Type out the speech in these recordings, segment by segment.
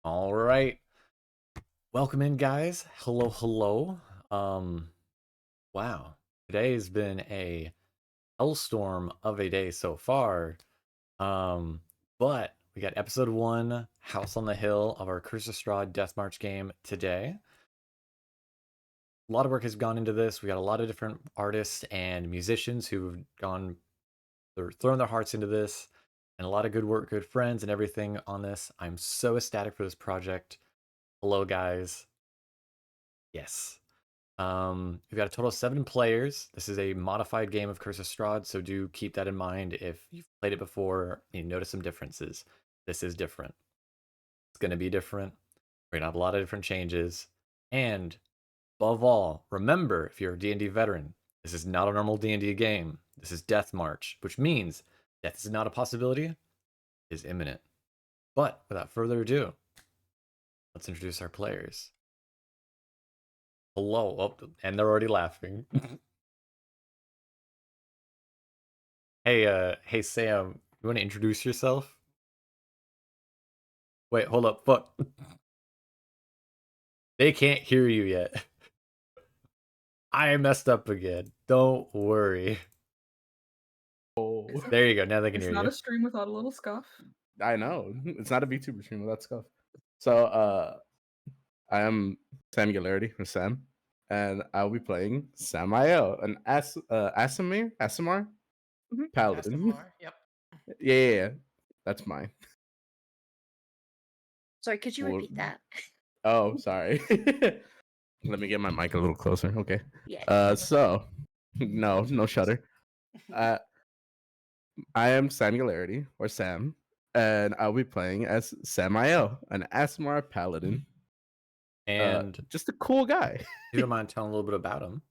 All right. Welcome in, guys. Hello, hello. Um, wow. Today has been a hellstorm of a day so far. Um, but we got episode one, House on the Hill of our CurseofStrahd Deathmarch game today. A lot of work has gone into this. We got a lot of different artists and musicians who've they're throwing their hearts into this, and a lot of good work, good friends, and everything on this. I'm so ecstatic for this project. Hello, guys. Yes. We've got a total of 7 players. This is a modified game of Curse of Strahd, so do keep that in mind if you've played it before and you notice some differences. This is different. It's going to be different. We're going to have a lot of different changes. And above all, remember, if you're a D&D veteran, this is not a normal D&D game. This is Deathmarch, which means death is not a possibility, it is imminent. But without further ado, let's introduce our players. Hello. Oh, and they're already laughing. Hey Sam, you want to introduce yourself? Wait, hold up, fuck. They can't hear you yet. I messed up again. Don't worry. Oh, There you go. Now they can It's hear not you. a stream without a little scuff. I know. It's not a VTuber stream without scuff. So, I am Sam Galarity, or Sam, and I'll be playing Samael, an Asimar paladin. More. Yep. Yeah, that's mine. Sorry, could you Well, repeat that? Oh, sorry. Let me get my mic a little closer. Okay. Yeah. So, no shutter. Uh, I am Sam Galarity, or Sam, and I'll be playing as Samael, an Asimar paladin. And Just a cool guy. if you don't mind telling a little bit about him.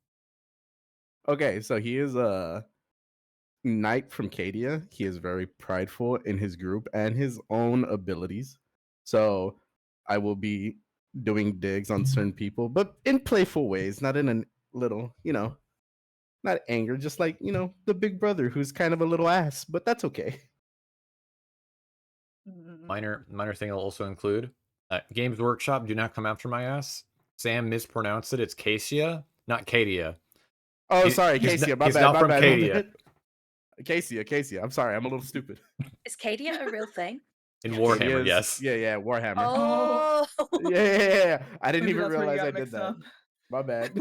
Okay, so he is a knight from Cadia. He is very prideful in his group and his own abilities. So I will be doing digs on certain people, but in playful ways, not in a little, not anger, just like, the big brother who's kind of a little ass, but that's okay. Minor thing will also include Games Workshop, do not come after my ass. Sam mispronounced it. It's Casia, not Cadia. Oh, sorry, He's Casey. he's not from Cadia. Casey. I'm sorry. I'm a little stupid. Is Cadia a real thing? In Cadia Warhammer, is- yes. Yeah, Warhammer. Oh, Yeah. I didn't Maybe even that's where you realize got I did mixed that. up. My bad.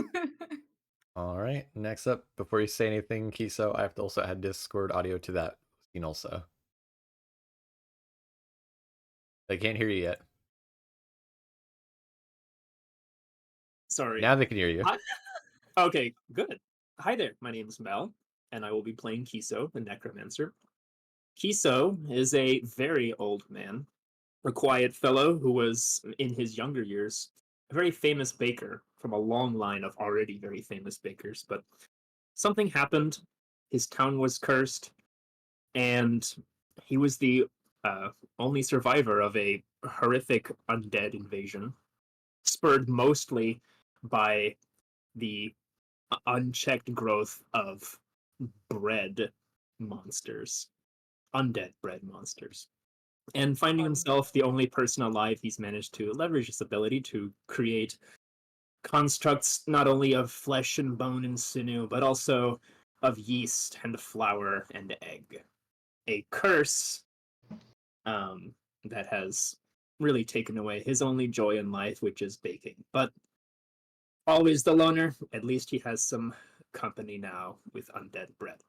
All right. Next up, before you say anything, Kiso, I have to also add Discord audio to that scene also. They can't hear you yet. Sorry. Now they can hear you. Okay, good. Hi there. My name is Mel, and I will be playing Kiso, the Necromancer. Kiso is a very old man, a quiet fellow who was, in his younger years, a very famous baker from a long line of already very famous bakers. But something happened. His town was cursed, and he was the only survivor of a horrific undead invasion, spurred mostly by the unchecked growth of bread monsters, undead bread monsters. And finding himself the only person alive, he's managed to leverage his ability to create constructs not only of flesh and bone and sinew, but also of yeast and flour and egg. A curse that has really taken away his only joy in life, which is baking. But always the loner, at least he has some company now with undead bread.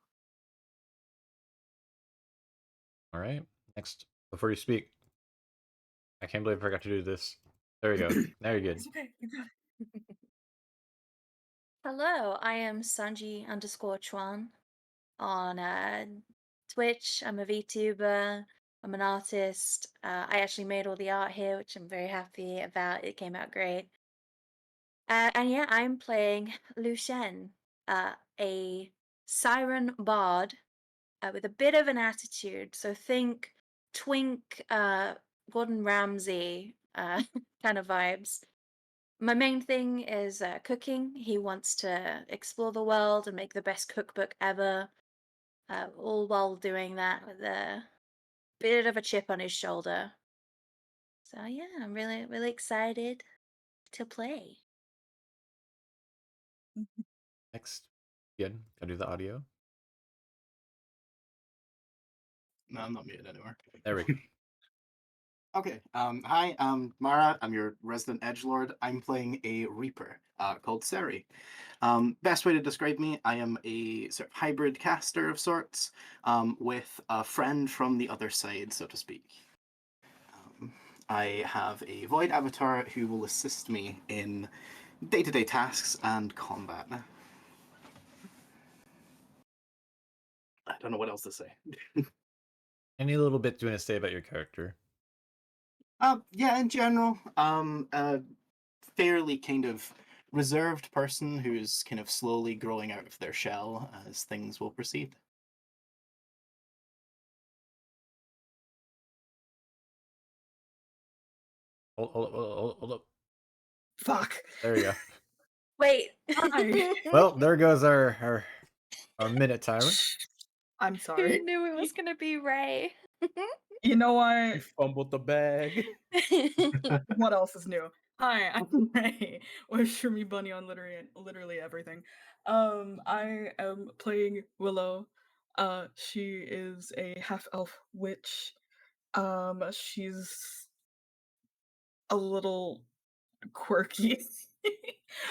All right. Next, before you speak, I can't believe I forgot to do this. There you go. Now you're good. It's okay. You got it. hello. I am Sanji_Chuan on Twitch. I'm a VTuber. I'm an artist. I actually made all the art here, which I'm very happy about. It came out great. And yeah, I'm playing Lucien, a siren bard with a bit of an attitude. So think twink, Gordon Ramsay kind of vibes. My main thing is cooking. He wants to explore the world and make the best cookbook ever, all while doing that with a bit of a chip on his shoulder. So yeah, I'm really excited to play. Next. Good. Can I do the audio? No, I'm not muted anywhere. There we go. Okay. Hi, I'm Mhara. I'm your resident edgelord. I'm playing a Reaper called Cere. Best way to describe me, I am a sort of hybrid caster of sorts, with a friend from the other side, so to speak. I have a Void avatar who will assist me in day-to-day tasks and combat. I don't know what else to say. Any little bit you want to say about your character? Yeah, in general, a fairly kind of reserved person who's kind of slowly growing out of their shell as things will proceed. Hold up. Fuck. There we go. Wait. Hi. Well, there goes our minute timer. I'm Who sorry. knew it was gonna be Ray? You know You what? fumbled the bag. What else is new? Hi, I'm Ray. With Shrimmy Bunny on literally everything. I am playing Willow. She is a half-elf witch. She's a little quirky.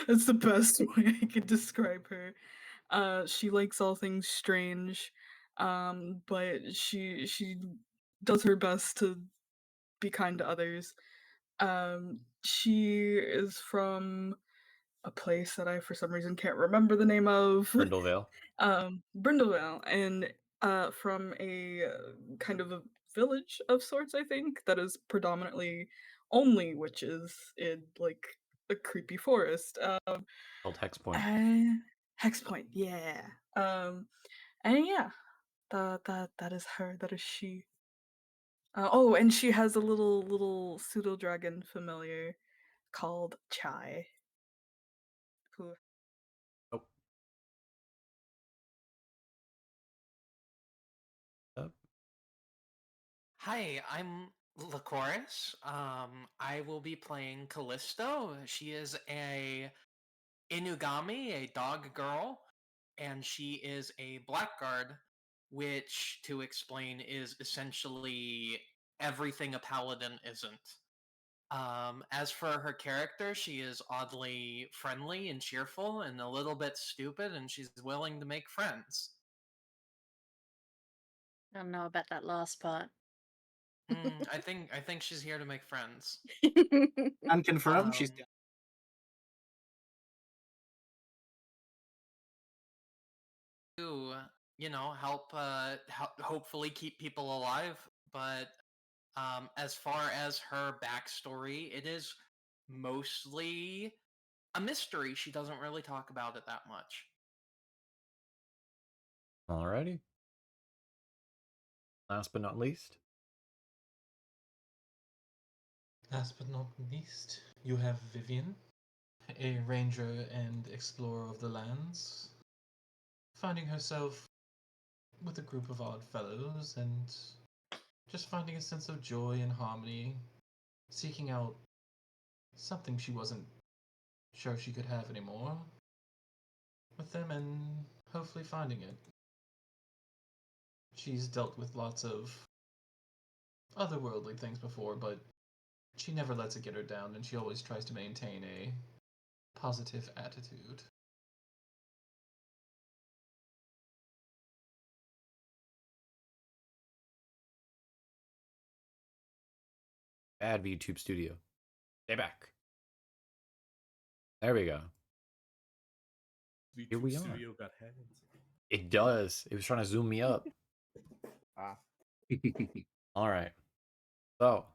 That's the best way I could describe her. She likes all things strange, but she does her best to be kind to others. She is from a place that I, for some reason, can't remember the name of. Brindlevale. Brindlevale, and from a kind of a village of sorts, I think, that is predominantly only witches in like a creepy forest. Called Hex Point. Hex Point, yeah. And yeah, that is her. That is she. Oh, and she has a little pseudo dragon familiar called Chai. Who Oh. Up. Hi, I'm Lycoris. I will be playing Callisto. She is a Inugami, a dog girl, and she is a blackguard, which, to explain, is essentially everything a paladin isn't. As for her character, she is oddly friendly and cheerful and a little bit stupid, and she's willing to make friends. I don't know about that last part. I think she's here to make friends. And confirm she's Um, to help hopefully keep people alive, but as far as her backstory, it is mostly a mystery. She doesn't really talk about it that much. Alrighty. Last but not least. Last but not least, you have Vivienne, a ranger and explorer of the lands, finding herself with a group of odd fellows and just finding a sense of joy and harmony, seeking out something she wasn't sure she could have anymore with them and hopefully finding it. She's dealt with lots of otherworldly things before, but she never lets it get her down, and she always tries to maintain a positive attitude. Bad VTube Studio. Stay back. There we go. Here we are. Studio got hands. It does. It was trying to zoom me up. All right. So,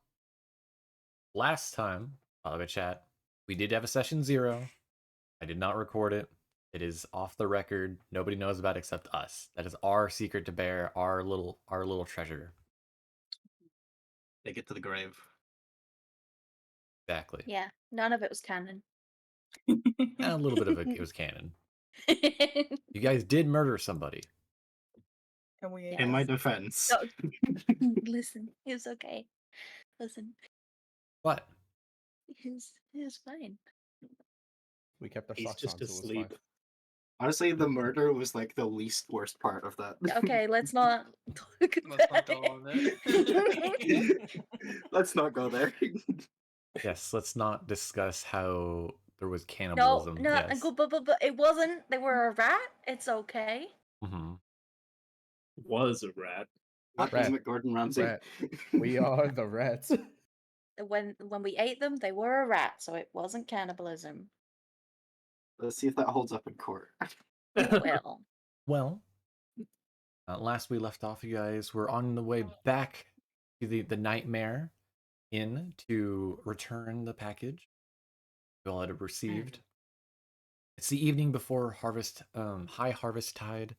last time, I'll chat, we did have a session 0. I did not record it. It is off the record. Nobody knows about it except us. That is our secret to bear, our little treasure. Take it to the grave. Exactly. Yeah, none of it was canon. And a little bit of it was canon. You guys did murder somebody. and we In my defense. No, listen, it was okay. Listen. What? He's fine. We kept our He's socks just on, so it was fine. asleep. Honestly, the murder was like the least worst part of that. Okay, let's not talk Let's not about go on it. it. Let's not go there. Yes, let's not discuss how there was No, cannibalism. no, Yes. but it wasn't. They were a rat. It's okay. Mm-hmm. Was a rat. Not Rat. Emmett Gordon Ramsay. Rat. We are the rats. When we ate them, they were a rat, so it wasn't cannibalism. Let's see if that holds up in court. It will. Well, last we left off, you guys were on the way back to the Nightmare Inn to return the package you all had received. It's the evening before harvest, high harvest tide,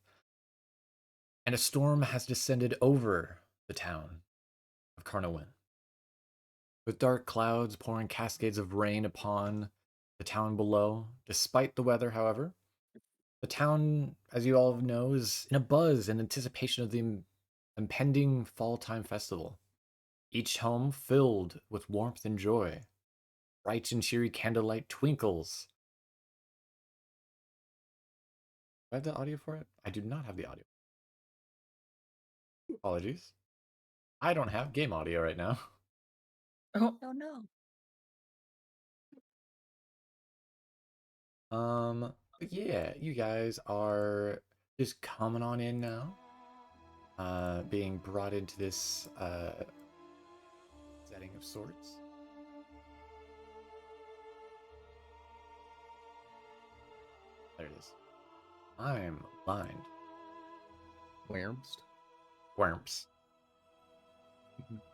and a storm has descended over the town of Carnowin. With dark clouds pouring cascades of rain upon the town below. Despite the weather, however, the town, as you all know, is in a buzz in anticipation of the impending fall time festival. Each home filled with warmth and joy. Bright and cheery candlelight twinkles. Do I have the audio for it? I do not have the audio. Apologies. I don't have game audio right now. Oh, Oh no. But yeah, you guys are just coming on in now. Being brought into this setting of sorts. There it is. I'm blind. Worms. Worms.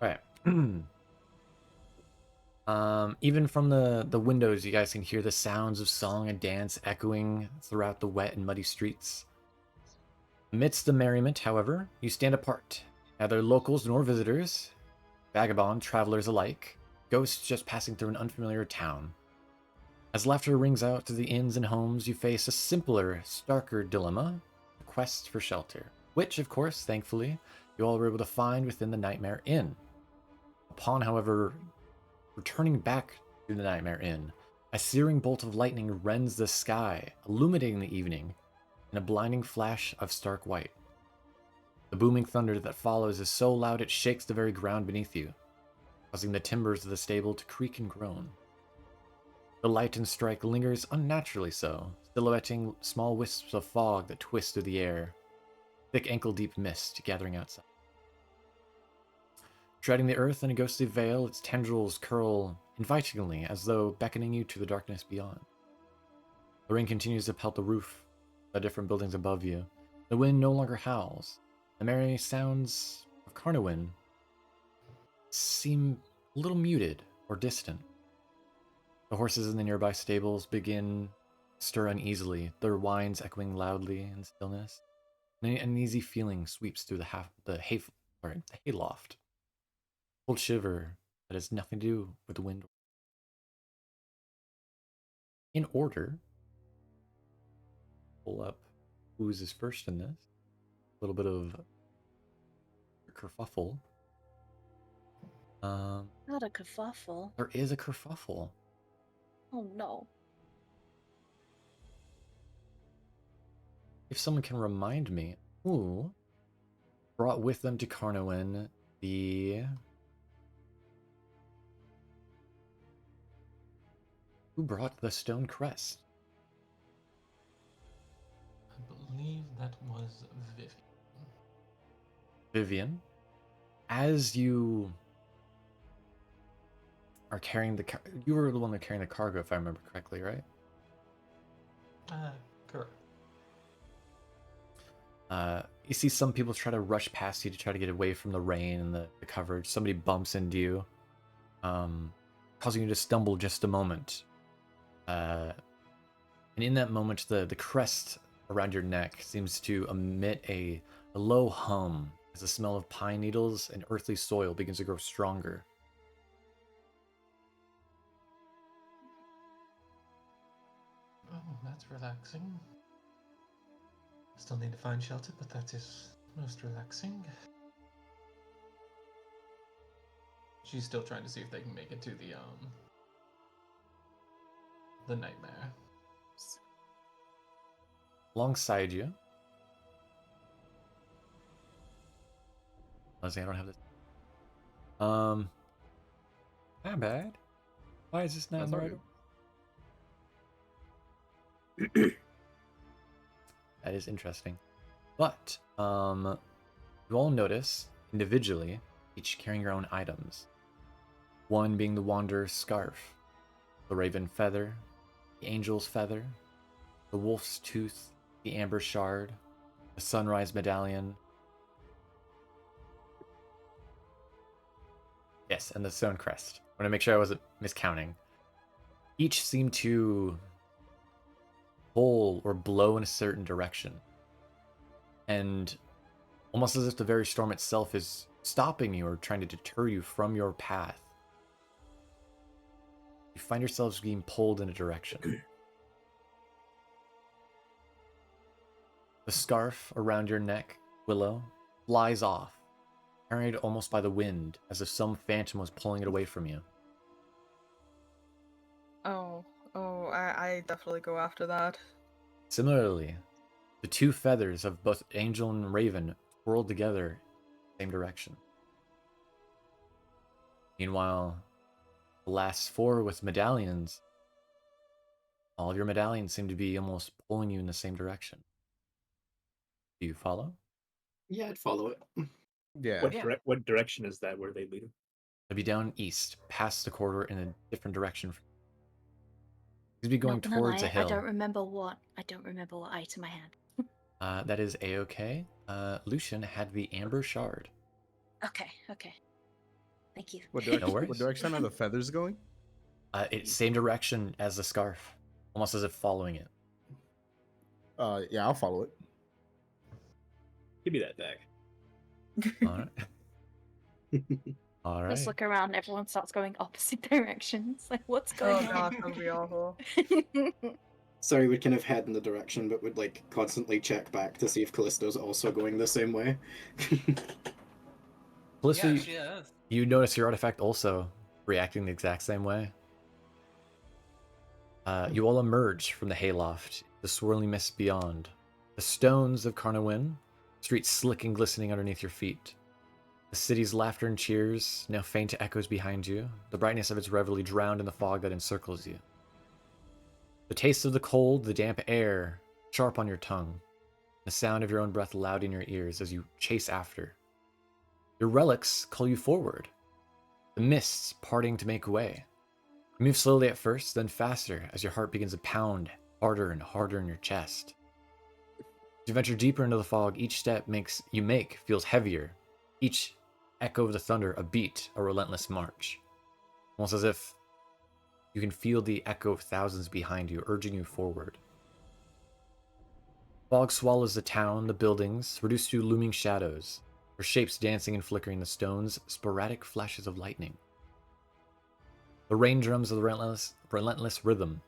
Right. Even from the windows, you guys can hear the sounds of song and dance echoing throughout the wet and muddy streets. Amidst the merriment, however, you stand apart. Neither locals nor visitors, vagabond travelers alike, ghosts just passing through an unfamiliar town. As laughter rings out to the inns and homes, you face a simpler, starker dilemma, the quest for shelter, which, of course, thankfully, you all were able to find within the Nightmare Inn. Upon, however, returning back to the Nightmare Inn, a searing bolt of lightning rends the sky, illuminating the evening in a blinding flash of stark white. The booming thunder that follows is so loud it shakes the very ground beneath you, causing the timbers of the stable to creak and groan. The light and strike lingers unnaturally so, silhouetting small wisps of fog that twist through the air, thick ankle-deep mist gathering outside. Treading the earth in a ghostly veil, its tendrils curl invitingly as though beckoning you to the darkness beyond. The rain continues to pelt the roof, the different buildings above you. The wind no longer howls. The merry sounds of Carnowin seem a little muted or distant. The horses in the nearby stables begin to stir uneasily, their whines echoing loudly in stillness. An uneasy feeling sweeps through the hayloft. Cold shiver that has nothing to do with the wind. In order, pull up who's is first in this. A little bit of kerfuffle. Not a kerfuffle. There is a kerfuffle. Oh no. If someone can remind me who brought with them to Carnowin the... Who brought the stone crest? I believe that was Vivienne. Vivienne, as you are carrying you were the one that carrying the cargo, if I remember correctly, right? Correct. You see some people try to rush past you to try to get away from the rain and the coverage. Somebody bumps into you, causing you to stumble just a moment. And in that moment, the crest around your neck seems to emit a low hum as the smell of pine needles and earthly soil begins to grow stronger. Oh, that's relaxing. Still need to find shelter, but that is most relaxing. She's still trying to see if they can make it to the nightmare. Alongside you. Honestly, I don't have this. Not bad. Why is this not in That's the all right? good. That is interesting. But you all notice individually, each carrying your own items. One being the Wanderer's scarf, the Raven feather, the Angel's feather, the Wolf's tooth, the Amber shard, the Sunrise medallion. Yes, and the Stone crest. I want to make sure I wasn't miscounting. Each seem to pull or blow in a certain direction. And almost as if the very storm itself is stopping you or trying to deter you from your path. You find yourselves being pulled in a direction. The scarf around your neck, Willow, flies off, carried almost by the wind, as if some phantom was pulling it away from you. I definitely go after that. Similarly, the two feathers of both Angel and Raven whirled together in the same direction. Meanwhile, the last four with medallions, all of your medallions seem to be almost pulling you in the same direction. Do you follow? Yeah, I'd follow it. Yeah. What direction is that where they lead? It'd be down east, past the corridor in a different direction. You'd be going Not gonna towards lie, a hill. I don't remember what item I had. That is a-okay. Lucian had the Amber shard. Okay. Thank you. What No direction? worries. What direction are the feathers going? It's same direction as the scarf, almost as if following it. Yeah, I'll follow it. Give me that back. All right. All right. Just look around, everyone starts going opposite directions. Like, what's Oh going god, that would be awful. on? Sorry, we'd kind of head in the direction, but would like constantly check back to see if Callisto's also going the same way. Callisto, Yeah, she is. you notice your artifact also reacting the exact same way. You all emerge from the hayloft, the swirling mist beyond. The stones of Carnarvon, streets slick and glistening underneath your feet. The city's laughter and cheers now faint echoes behind you, the brightness of its reveille drowned in the fog that encircles you. The taste of the cold, the damp air, sharp on your tongue, the sound of your own breath loud in your ears as you chase after. Your relics call you forward, the mists parting to make way. You move slowly at first, then faster as your heart begins to pound harder and harder in your chest. As you venture deeper into the fog, each step you make feels heavier. Each echo of the thunder a beat, a relentless march. Almost as if you can feel the echo of thousands behind you, urging you forward. Fog swallows the town, the buildings, reduced to looming shadows, their shapes dancing and flickering the stones, sporadic flashes of lightning. The rain drums of the relentless rhythm,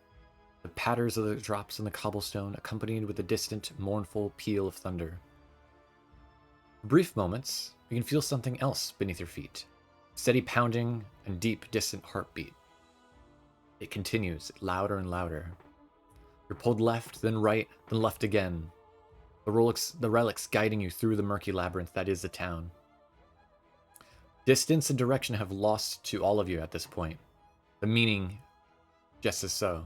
the patters of the drops on the cobblestone, accompanied with the distant, mournful peal of thunder. For brief moments, you can feel something else beneath your feet, steady pounding and deep, distant heartbeat. It continues, louder and louder. You're pulled left, then right, then left again. The relics guiding you through the murky labyrinth that is the town. Distance and direction have lost to all of you at this point. The meaning just as so.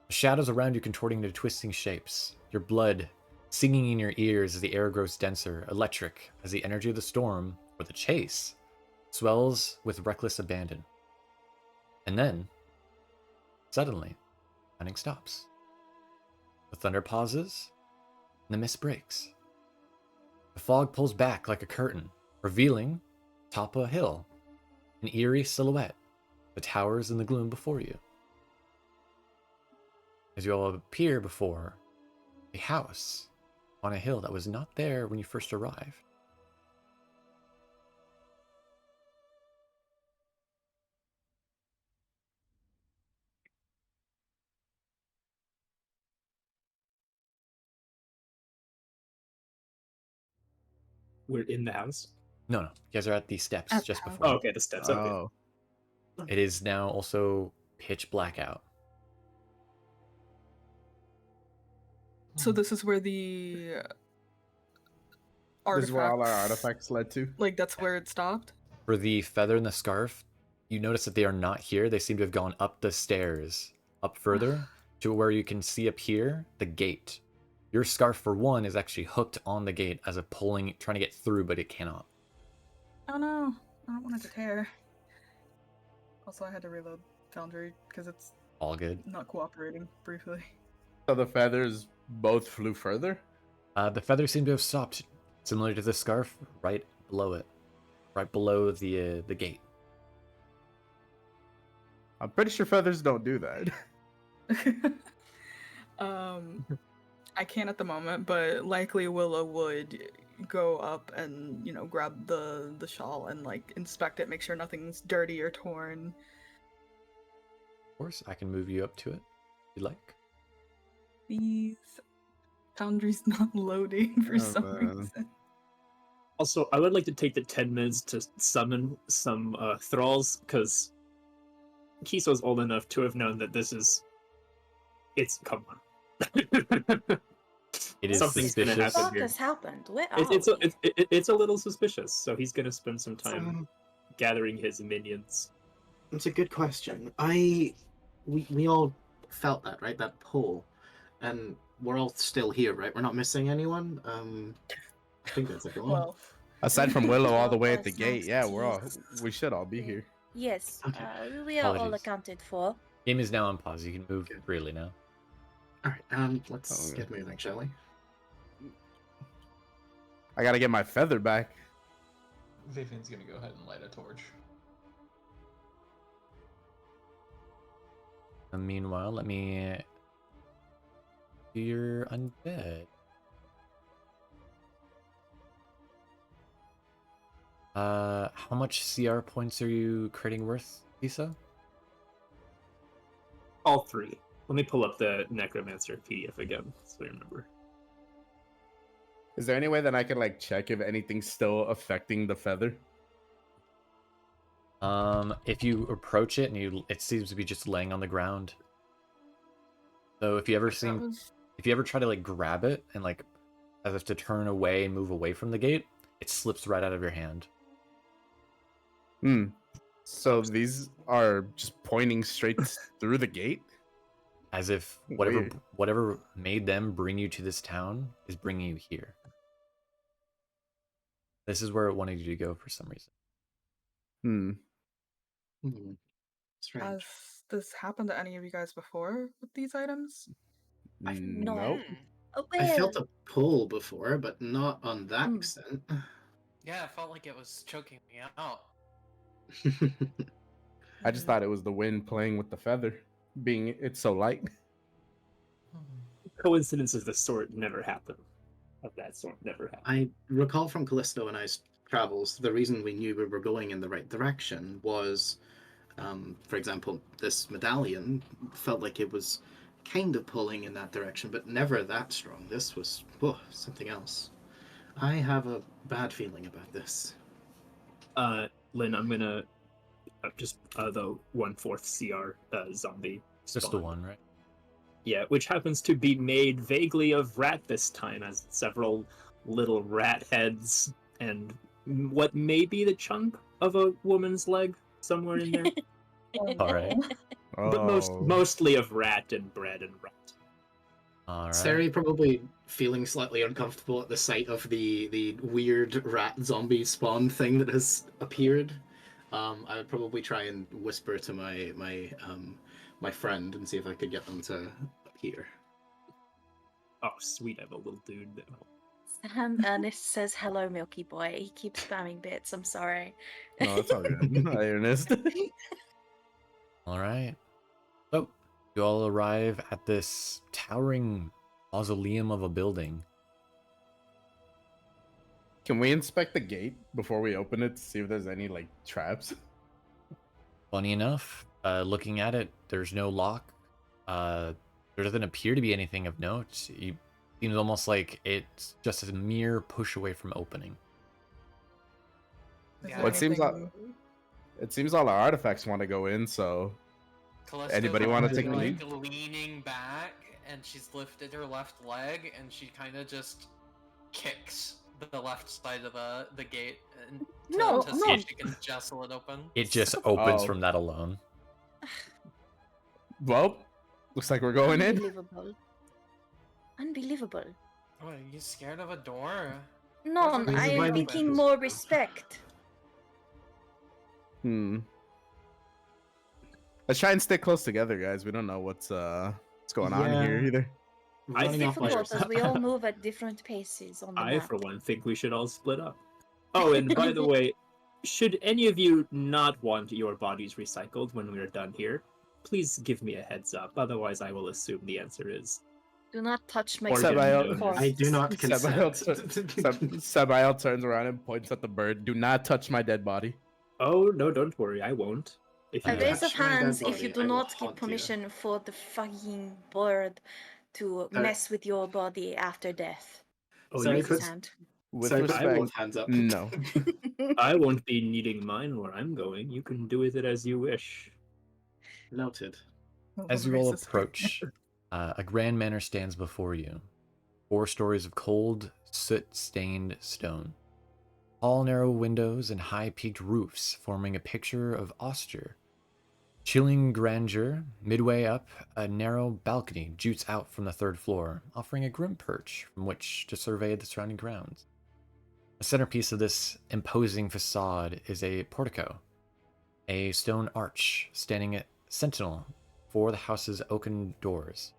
The shadows around you contorting into twisting shapes. Your blood singing in your ears as the air grows denser, electric, as the energy of the storm, or the chase, swells with reckless abandon. And then, suddenly, running stops. The thunder pauses, and the mist breaks. The fog pulls back like a curtain, revealing, atop a hill, an eerie silhouette, the towers in the gloom before you. As you all appear before a house on a hill that was not there when you first arrived. We're in the house. No, you guys are at the steps At the just house. before. Oh, okay, the steps. Okay. Oh, It is now also pitch black out. So this is where the artifacts. this is where all our artifacts led to. Like that's where it stopped. For the feather and the scarf, you notice that they are not here. They seem to have gone up the stairs, up further to where you can see up here the gate. Your scarf, for one, is actually hooked on the gate as a trying to get through, but it cannot. Oh no, I don't want it to tear. Also, I had to reload Foundry because it's All good. not cooperating briefly. So the feathers both flew further? The feather seemed to have stopped, similar to the scarf, right below it, right below the gate. I'm pretty sure feathers don't do that. I can't at the moment, but likely Willow would go up and grab the shawl and like inspect it, make sure nothing's dirty or torn. Of course, I can move you up to it if you like. Please, Foundry's not loading for Oh, some man. reason. Also, I would like to take the 10 minutes to summon some thralls, because Kiso's old enough to have known that this is... Come on. It is Something's gonna suspicious. happen What here. has happened? Where are It's a little suspicious, so he's gonna spend some time Um, gathering his minions. It's a good question. We all felt that, right? That pull, and we're all still here, right? We're not missing anyone. I think that's everyone. Well, Aside from Willow all the way at the Yes, gate, yeah, yes. we should all be here. Yes, Okay. we are all Apologies. accounted for. Game is now on pause. You can move Good. freely now. All right. Let's Oh, get moving, shall we? I gotta get my feather back. Vivienne's gonna go ahead and light a torch. And meanwhile, let me do your undead. How much CR points are you creating worth, Kiso? All three. Let me pull up the Necromancer PDF again, so I remember. Is there any way that I can like check if anything's still affecting the feather? If you approach it and it seems to be just laying on the ground. So if you ever try to like grab it and like as if to turn away and move away from the gate, it slips right out of your hand. So these are just pointing straight through the gate? As if Weird. whatever made them bring you to this town is bringing you here. This is where it wanted you to go for some reason. Strange. has this happened to any of you guys before with these items? I've not. Nope. Oh, I felt well, a pull before, but not on that Hmm. extent. Yeah, I felt like it was choking me out. I just thought it was the wind playing with the feather, being it's so light. Coincidences of the sort never happen. Of that sort never happen. I recall from Callisto and I's travels, the reason we knew we were going in the right direction was, for example, this medallion felt like it was kind of pulling in that direction, but never that strong. This was something else. I have a bad feeling about this. Lynn, I'm gonna just the 1/4 CR zombie. Just the one, right? Yeah, which happens to be made vaguely of rat this time, as several little rat heads and what may be the chunk of a woman's leg somewhere in there, All right. but Oh. mostly of rat and bread and rat. All right. Cere probably feeling slightly uncomfortable at the sight of the weird rat zombie spawn thing that has appeared. I would probably try and whisper to my friend and see if I could get them to appear. Oh, sweet, I have a little dude now. Sam Ernest says hello, Milky Boy. He keeps spamming bits. I'm sorry. No, that's all good. Hi, Ernest. All right. So you all arrive at this towering mausoleum of a building. Can we inspect the gate before we open it to see if there's any like traps? Funny enough, looking at it, there's no lock. There doesn't appear to be anything of note. It seems almost like it's just a mere push away from opening. Is Yeah. there Well, anything- it seems all our artifacts want to go in, so Callisto's Anybody wanna already, take a lead? like leaning back, and she's lifted her left leg, and she kind of just kicks the left side of the gate and No, to see no. if she can jostle it open. It just opens Oh. from that alone. well, looks like we're going in. Unbelievable. Unbelievable. What, are you scared of a door? No, What's the I reason am why we thinking do more this? respect. Let's try and stay close together, guys. We don't know what's going on here Yeah. either. I It's think difficult as we all move at different paces on the I, map. for one, think we should all split up. Oh, and by the way, should any of you not want your bodies recycled when we're done here, please give me a heads up. Otherwise, I will assume the answer is. Do not touch my Or Sabael- corpse. I do not Sabael, consent. Sabael turns around and points at the bird. Do not touch my dead body. Oh no, don't worry, I won't. If A you raise of touch my dead hands if you body, do I will not give haunt you. permission for the fucking bird to mess with your body after death. Oh, Sorry, you Raise his could- hand. With Sorry, but I both respect, hands up. no. I won't be needing mine where I'm going. You can do with it as you wish. Noted. As you all Racist. approach, a grand manor stands before you. 4 stories of cold, soot-stained stone. Tall, narrow windows and high-peaked roofs forming a picture of austere. Chilling grandeur, midway up, a narrow balcony jutes out from the 3rd floor, offering a grim perch from which to survey the surrounding grounds. The centerpiece of this imposing facade is a portico, a stone arch standing at sentinel for the house's oaken doors.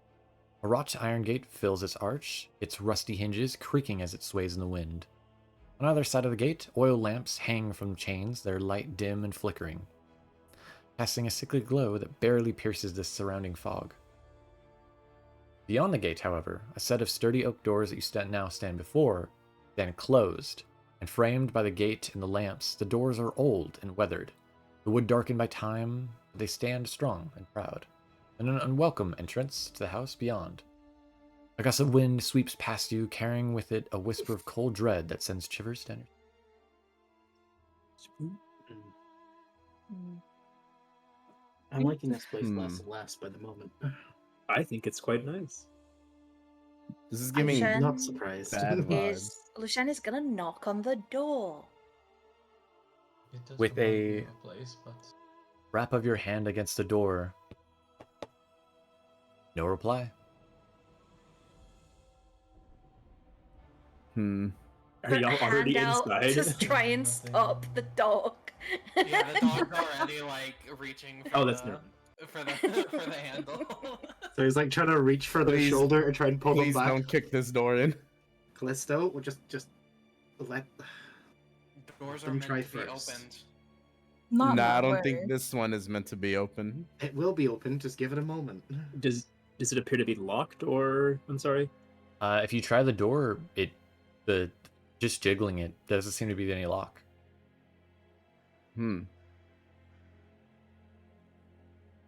A wrought iron gate fills its arch, its rusty hinges creaking as it sways in the wind. On either side of the gate, oil lamps hang from chains, their light dim and flickering, casting a sickly glow that barely pierces the surrounding fog. Beyond the gate, however, a set of sturdy oak doors that you now stand before stand closed, and framed by the gate and the lamps, the doors are old and weathered, the wood darkened by time, but they stand strong and proud, an unwelcome entrance to the house beyond. A gust of wind sweeps past you, carrying with it a whisper of cold dread that sends shivers down your I'm liking this place Hmm. less and less by the moment. I think it's quite nice. This is giving Sure. Not surprised. bad vibes. Lucian is gonna knock on the door. It does With remind me a- of place, but Wrap of your hand against the door. No reply. Are y'all Put already hand out inside? to try and Nothing. stop the dog. Yeah, the dog's already like reaching for Oh, that's the not. for the for the handle. So he's like trying to reach for their Please- shoulder and try and pull them Please back. don't kick this door in. Callisto, we'll just let. Doors are Let them meant try to be first. opened. Not Nah, I that don't way. think this one is meant to be open. It will be open. Just give it a moment. Does it appear to be locked, or I'm sorry? If you try the door, just jiggling it doesn't seem to be any lock.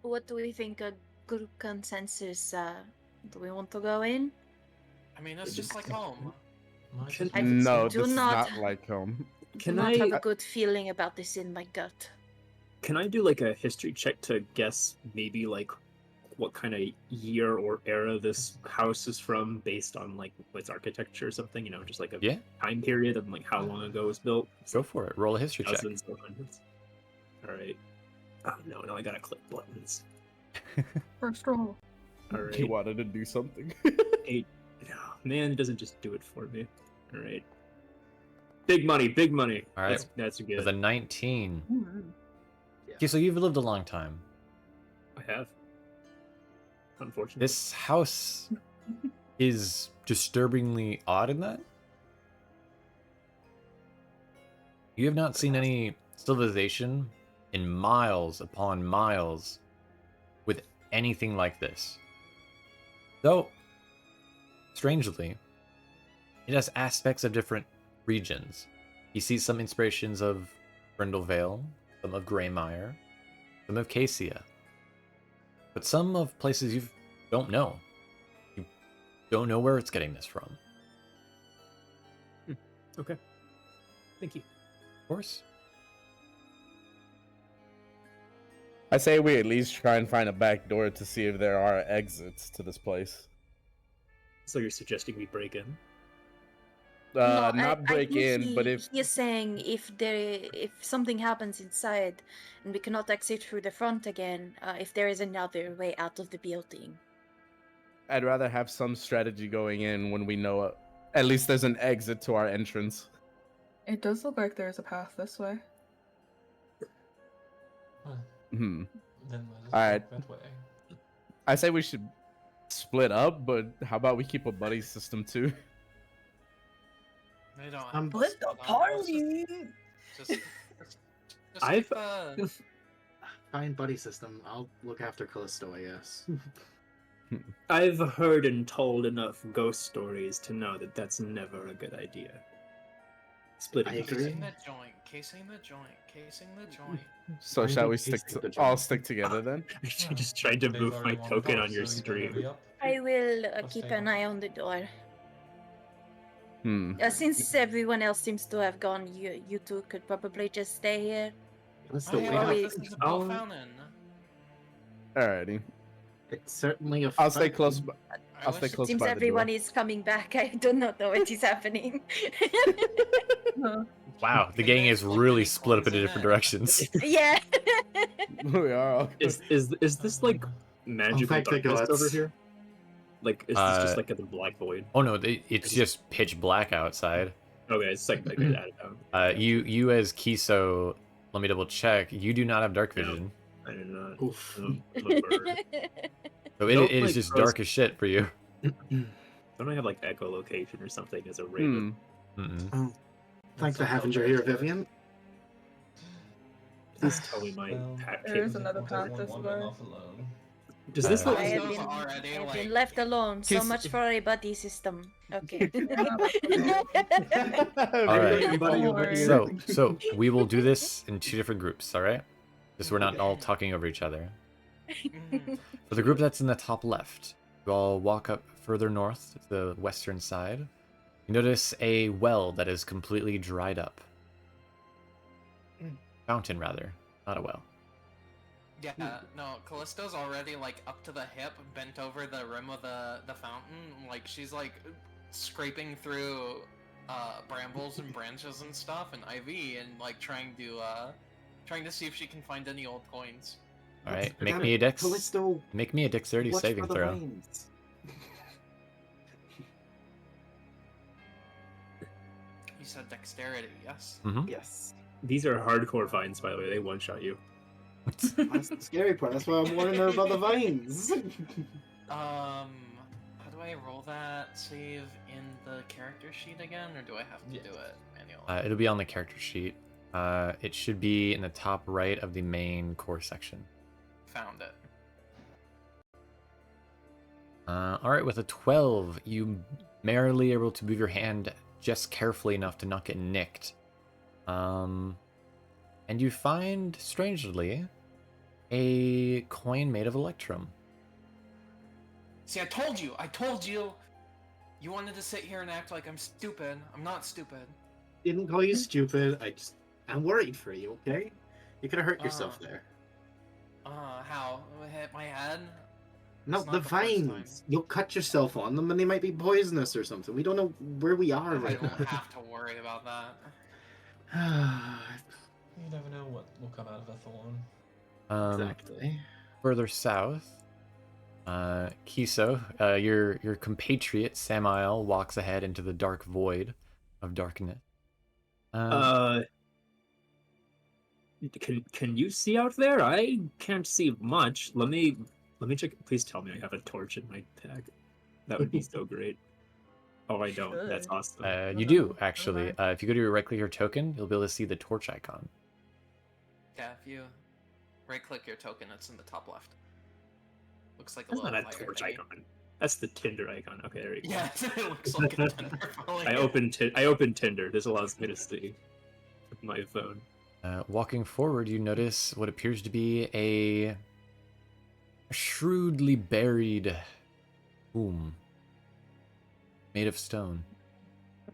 What do we think a group consensus? Do we want to go in? I mean, it's just like home. might Can- as well. No, do this is not- not like home. Can do not I have a good feeling about this in my gut. can I do like a history check to guess maybe like what kind of year or era this house is from based on like its architecture or something? You know, just like a Yeah, time period of like how long ago it was built. go for it. Roll a history check. Dozens or hundreds. All right. Oh no, I gotta click buttons. First roll. All He right. wanted to do something. 8. No, man, it doesn't just do it for me. All right. Big money, big money. All right. That's good. With a 19. Mhm. Okay, so you've lived a long time. I have. Unfortunately. This house is disturbingly odd in that you have not seen any civilization in miles upon miles with anything like this. Though, strangely, it has aspects of different regions. You see some inspirations of Brindle Vale, some of Greymire, some of Cassia, but some of places you don't know. You don't know where it's getting this from. Okay. Thank you. Of course. I say we at least try and find a back door to see if there are exits to this place. So you're suggesting we break in? No, Not break think in, but if he is saying if something happens inside and we cannot exit through the front again, if there is another way out of the building. I'd rather have some strategy going in when we know at least there's an exit to our entrance. It does look like there's a path this way. Well, Hmm. then let us Alright. walk that way. I say we should split up, but how about we keep a buddy system too? They don't have to Split the split up, let's party! Just I've- keep the... Fine buddy system. I'll look after Callisto, I guess. I've heard and told enough ghost stories to know that that's never a good idea. Splitting I the agree. Casing the joint, casing the joint, casing the joint. So I shall think we we stick stick to the all joint. stick together then? I'm just trying to They've move my already wanted token up, on your so you better hurry stream. up. I will Let's keep stay an on. eye on the door. Hmm. Since everyone else seems to have gone, you two could probably just stay here. Let's Oh do yeah, we- this is a bell fountain. Alrighty. It's certainly a I'll stay fun- close. I I'll stay wish- close Seems by the everyone door. is coming back. I do not know what is happening. Huh. Wow, the Can gang they is look really any split up coins into in different it? directions. Yeah. We are all Is this like magical back to darkness over gods. here? Like, is this just Uh, like a black void? Oh no, it's just pitch black outside. Okay, it's like I could add it out. You as Kiso, let me double check. You do not have dark No. vision, I did not. Oof. I'm a bird. so Don't, it is like, just cross- dark as shit for you. Don't I have like echolocation or something as a raven? Mm-mm. Thanks for Let's having go you here, back. Vivienne. Please tell me my Well, hat There's kit. another Want path everyone this wandering way. off alone. Does this Uh, look I have Those been, already, I've like- been left alone. So Kiss- much for a buddy system. Okay. Alright. Don't So we will do this in two different groups, all right? Just we're not all talking over each other. Mhm. For the group that's in the top left, you all walk up further north to the western side. You notice a well that is completely dried up. Fountain, rather, not a well. Yeah, no, Callisto's already like up to the hip, bent over the rim of the fountain. Like she's like scraping through brambles and branches and stuff and ivy and like trying to see if she can find any old coins. All right, I make got me a it. dex. Callisto, Make me a dexterity watch saving for the throw. vines. You said dexterity, yes? Mm-hmm. Yes. These are hardcore vines, by the way. They one shot you. That's the scary part. That's why I want to know about the vines. How do I roll that save in the character sheet again, or do I have to Yes. do it manually? It'll be on the character sheet. It should be in the top right of the main core section. Found it. All right, with a 12, you merely able to move your hand just carefully enough to not get nicked. And you find, strangely, a coin made of electrum. See, I told you! You wanted to sit here and act like I'm stupid. I'm not stupid. Didn't call you stupid. I'm worried for you. Okay, you could have hurt yourself there. How? Hit my head? No, It's not the the first time. vines. You'll cut yourself on them, and they might be poisonous or something. We don't know where we are I right don't now. have to worry about that. You never know what will come out of a thorn. Exactly. Further south, Kiso, your compatriot Samael walks ahead into the dark void of darkness. Can you see out there? I can't see much. Let me check. Please tell me I have a torch in my bag. That would be so great. Oh, I don't. That's Should. awesome. You do, actually. If you go to your right-click your token, you'll be able to see the torch icon. Yeah, if you right-click your token, it's in the top left. Looks like a That's little not a fire torch thingy. icon. That's the Tinder icon. Okay, there you go. Yeah, it looks like a Tinder fully. I opened Tinder. This allows me to see my phone. Walking forward, you notice what appears to be a shrewdly buried tomb made of stone. Do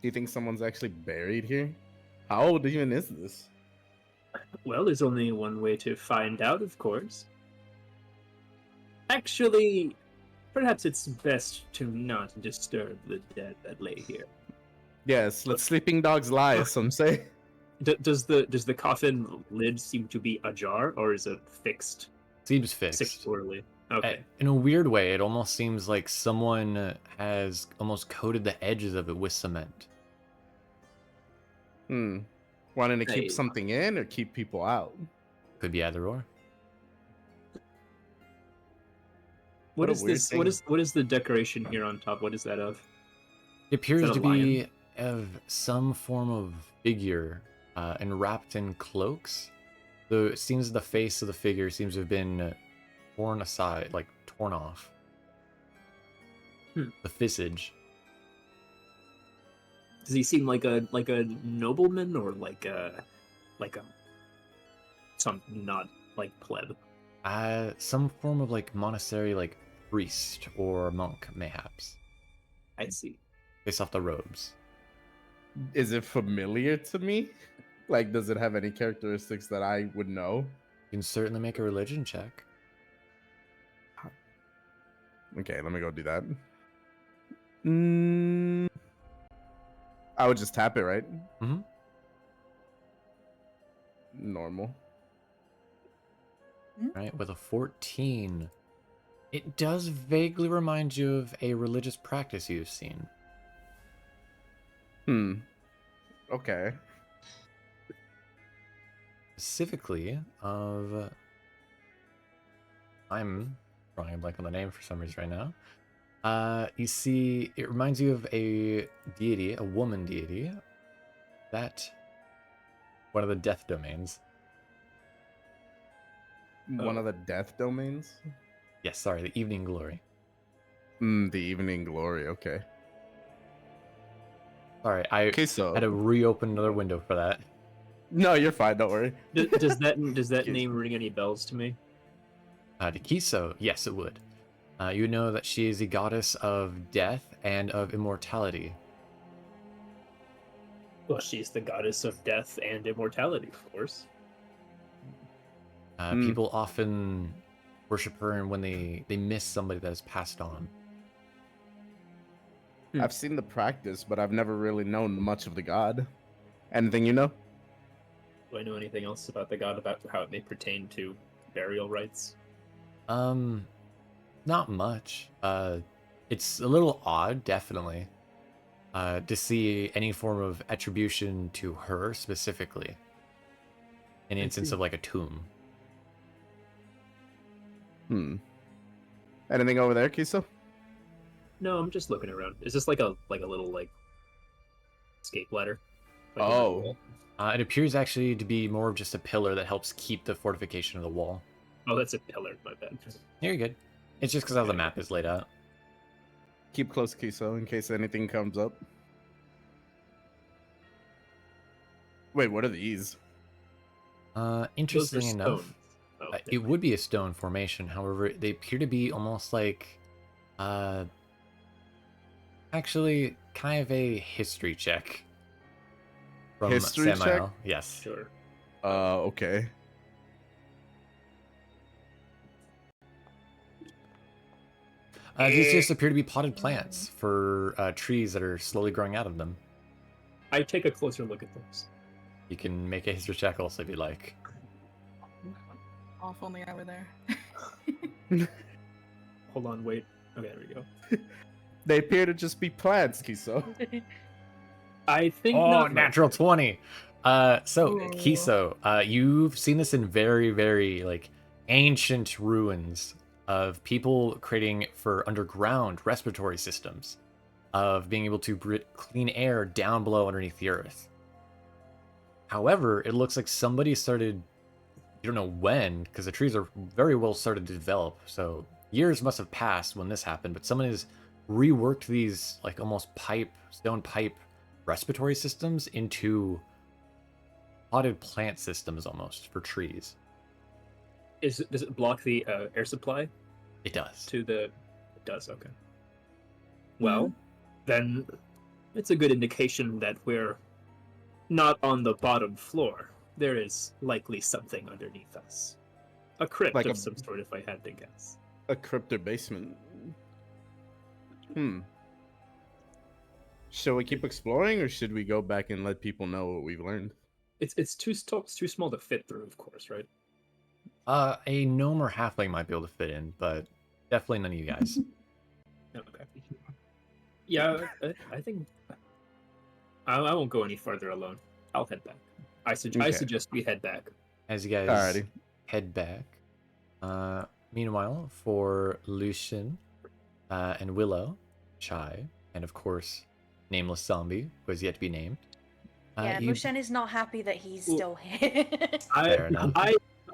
you think someone's actually buried here? How old even is this? Well, there's only one way to find out, of course. Actually, perhaps it's best to not disturb the dead that lay here. Yes, let sleeping dogs lie, as some say. Does the coffin lid seem to be ajar, or is it fixed Seems fixed. securely? Okay. In a weird way, it almost seems like someone has almost coated the edges of it with cement. Wanting to keep Hey. something in or keep people out? Could be either or. What a is weird this? thing. What is the decoration here on top? What is that of? It appears that a to be of some form of figure enwrapped in cloaks. Though it seems the face of the figure seems to have been torn aside, like torn off. The visage. Does he seem like a nobleman or like a some not like pleb? Some form of like monastery, like priest or monk, mayhaps. I see. Based off the robes. Is it familiar to me? Like, does it have any characteristics that I would know? You can certainly make a religion check. Okay, let me go do that. I would just tap it, right? Mhm. Normal. Right, with a 14. It does vaguely remind you of a religious practice you've seen. Okay. Specifically of... I'm drawing a blank on the name for some reason right now. You see, it reminds you of a deity, a woman deity, that... one of the death domains. One of the death domains? Yes, sorry, the Evening Glory. The Evening Glory, okay. Sorry, I Kiso. had to reopen another window for that. No, you're fine, don't worry. Does that Kiso. name ring any bells to me? To Kiso, yes, it would. You know that she is the goddess of death and of immortality. Well, she's the goddess of death and immortality, of course. People often worship her when they miss somebody that has passed on. I've seen the practice, but I've never really known much of the god. Anything you know? Do I know anything else about the god, about how it may pertain to burial rites? Not much. It's a little odd, definitely, to see any form of attribution to her specifically. In the instance of like a tomb. Anything over there, Kiso? No, I'm just looking around. Is this like a little like escape ladder? Like in the Oh. wall? It appears actually to be more of just a pillar that helps keep the fortification of the wall. Oh, that's a pillar. My bad. You're good. It's just because how the map is laid out. Keep close, Kiso, in case anything comes up. Wait, what are these? Interesting Those are enough, stones. Oh, it would be a stone formation. However, they appear to be almost like, actually, kind of a history check. From History check? Samael. Yes. sure. Okay. These just appear to be potted plants for trees that are slowly growing out of them. I take a closer look at those. You can make a history check also if you like. Oh, if only I were there. Hold on, wait. Okay, there we go. They appear to just be plants, Kiso. I think. Oh, not natural 20. So Ooh. Kiso, you've seen this in very, very like ancient ruins of people creating for underground respiratory systems, of being able to breathe clean air down below underneath the earth. However, it looks like somebody started, you don't know when, because the trees are very well started to develop, so years must have passed when this happened, but someone has reworked these like almost stone pipe respiratory systems into potted plant systems almost for trees. Does it block the air supply It does. to the? It does. Okay. Well, then it's a good indication that we're not on the bottom floor. there is likely something underneath us. A crypt Like of a- some sort, if I had to guess. A crypt or basement. Shall we keep exploring, or should we go back and let people know what we've learned? It's too small to fit through, of course, right? A gnome or halfling might be able to fit in, but definitely none of you guys. Okay. Yeah, I think I won't go any further alone. I'll head back. I Okay. suggest we head back. As you guys Alrighty. head back. Meanwhile, for Lucian and Willow, Chai, and of course, nameless zombie who has yet to be named. Yeah, you- Lucian is not happy that he's still here. Fair enough.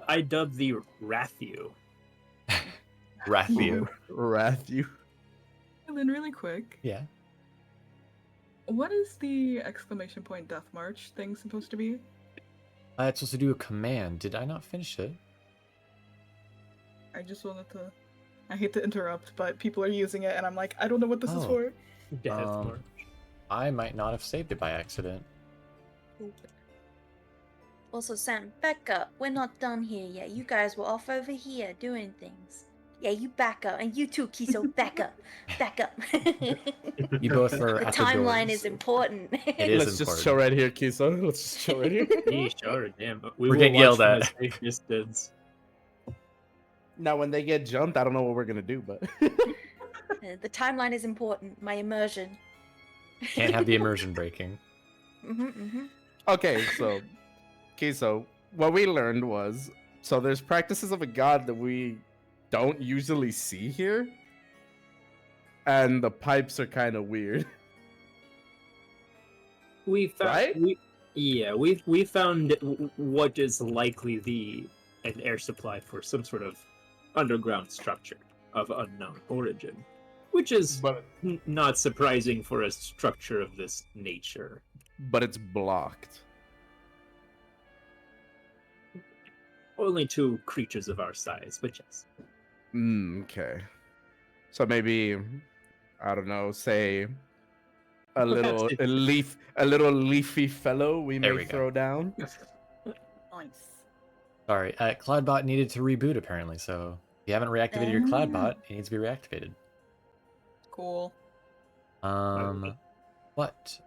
I dubbed the Rathu. Rathu. Wrath you. And then really quick, Yeah. what is the exclamation point Deathmarch thing supposed to be? It's supposed to do a command. Did I not finish it? I just wanted to. I hate to interrupt, but people are using it, and I'm like, I don't know what this is Oh. for. Deathmarch. I might not have saved it by accident. Also, Sam, back up. We're not done here yet. You guys were off over here doing things. Yeah, you back up. And you too, Kiso, back up. Back up. You both are The at timeline the is doors. important. It is Let's just important. chill right here, Kiso. Let's just chill right here. Yeah, sure, damn. We're will getting watch yelled from a at. safe distance. Now, when they get jumped, I don't know what we're gonna do, but The timeline is important. My immersion. Can't have the immersion breaking. okay. So, Kiso, what we learned was there's practices of a god that we don't usually see here, and the pipes are kind of weird. We found Right? we found what is likely an air supply for some sort of underground structure of unknown origin, which is But not surprising for a structure of this nature. it's blocked. Only two creatures of our size, but yes. Okay. So maybe I don't know. Say a little leafy fellow we There may we go. throw down. Nice. Sorry, Cloudbot needed to reboot apparently, so if you haven't reactivated your Cloudbot, it needs to be reactivated. Cool. But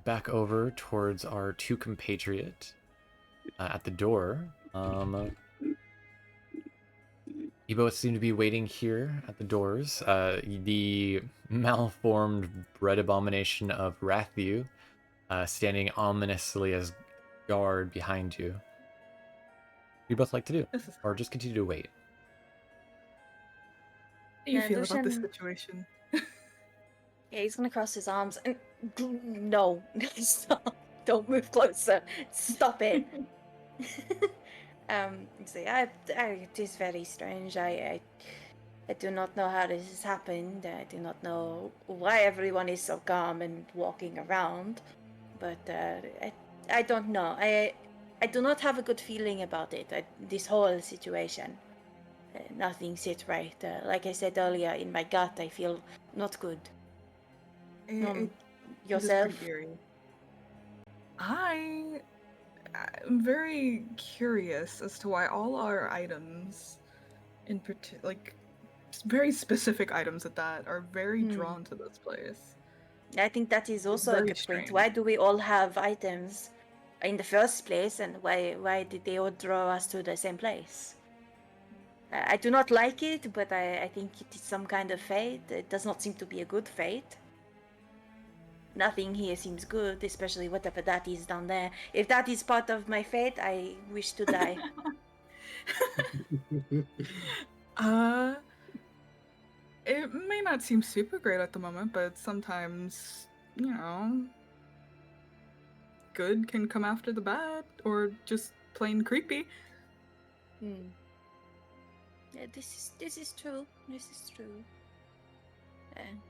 back over towards our two compatriot at the door. You both seem to be waiting here at the doors. The malformed bread abomination of Rathu standing ominously as guard behind you. What do you both like to do? This is Or just continue to wait? How do you Yeah, feel about this Lucian- situation? Yeah, he's gonna cross his arms and no, stop! Don't move closer. Stop it. See, it is very strange. I do not know how this has happened. I do not know why everyone is so calm and walking around. But I don't know. I do not have a good feeling about it. This whole situation. Nothing sits right. Like I said earlier, in my gut, I feel not good. It is Yourself? pretty eerie. I'm very curious as to why all our items, in particular, like very specific items at that, are very drawn to this place. I think that is also a very good strange. point. Why do we all have items in the first place, and why did they all draw us to the same place? I do not like it, but I think it is some kind of fate. It does not seem to be a good fate. Nothing here seems good, especially whatever that is down there. If that is part of my fate, I wish to die. It may not seem super great at the moment, but sometimes, good can come after the bad, or just plain creepy. Yeah, this is true. This is true.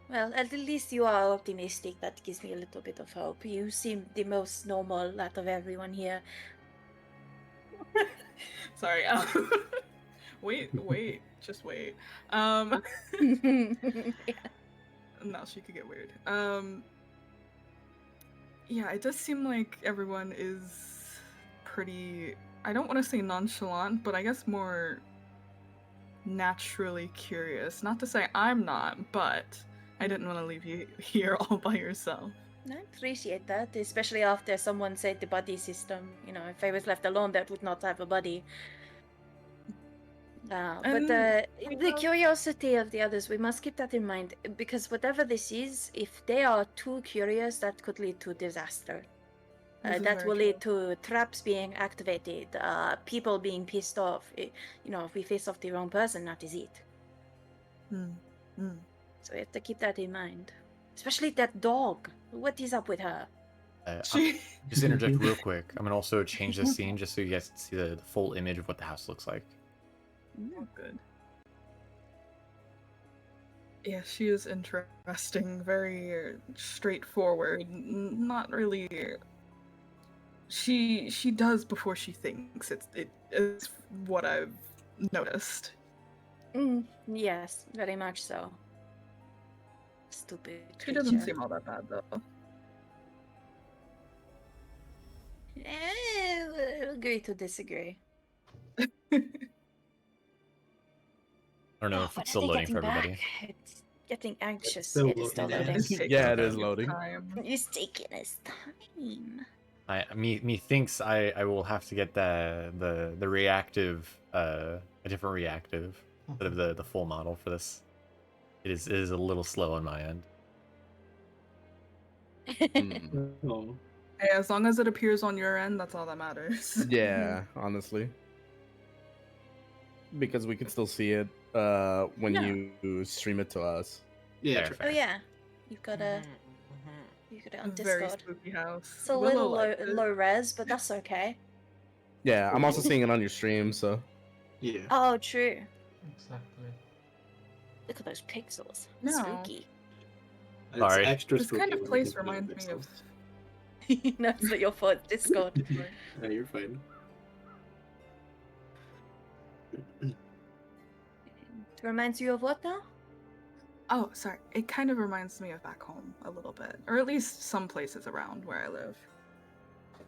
Well, at least you are optimistic. That gives me a little bit of hope. You seem the most normal out of everyone here. Sorry. Wait, just wait. Yeah. Now she could get weird. Yeah, it does seem like everyone is pretty, I don't want to say nonchalant, but I guess more naturally curious. Not to say I'm not, but I didn't want to leave you here all by yourself. I appreciate that, especially after someone said the buddy system. You know, if I was left alone, that would not have a buddy. But And the we have- curiosity of the others, we must keep that in mind, because whatever this is, if they are too curious, that could lead to disaster. This is That very will lead true. to traps being activated, people being pissed off. You know, if we face off the wrong person, that is it. So we have to keep that in mind. Especially that dog. What is up with her? She- Just interject real quick. I'm gonna also change the scene just so you guys can see the full image of what the house looks like. Oh, good. Yeah, she is interesting, very straightforward. Not really. She does before she thinks. It's what I've noticed. Yes, very much so. Stupid She doesn't creature. seem all that bad though. Agree to disagree. I don't know Oh, if when it's are still they loading for getting everybody. back? It's getting anxious. still It is still loading. loading. It's taking Yeah, it its is loading. time. It's taking its time. Me thinks I will have to get the reactive a different reactive instead of the full model for this. It is a little slow on my end. Oh. Hey, as long as it appears on your end, that's all that matters. Yeah, honestly. Because we can still see it when Yeah. you stream it to us. Yeah, Fair, true. fair. Oh yeah, you've got to you got it on Very Discord. spooky house. It's a Willow little liked it. low res, but that's okay. Yeah, I'm also seeing it on your stream, so Yeah. Oh, true. Exactly. Look at those pixels. No. Spooky. It's Sorry. extra This kind spooky of when place you think about reminds me of. pixels. No, it's not your fault. Discord. No, you're fine. It reminds you of what now? Oh, sorry. It kind of reminds me of back home a little bit, or at least some places around where I live.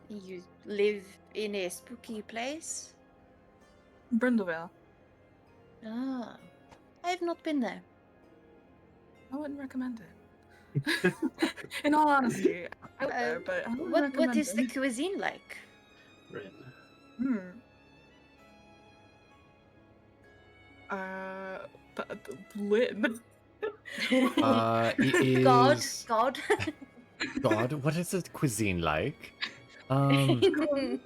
You live in a spooky place? Brindlevale. Ah, I have not been there. I wouldn't recommend it. In all honesty, I went there, but I wouldn't What recommend is the it. cuisine like? Right. Lynn. It God, is God. God. What is the cuisine like? What is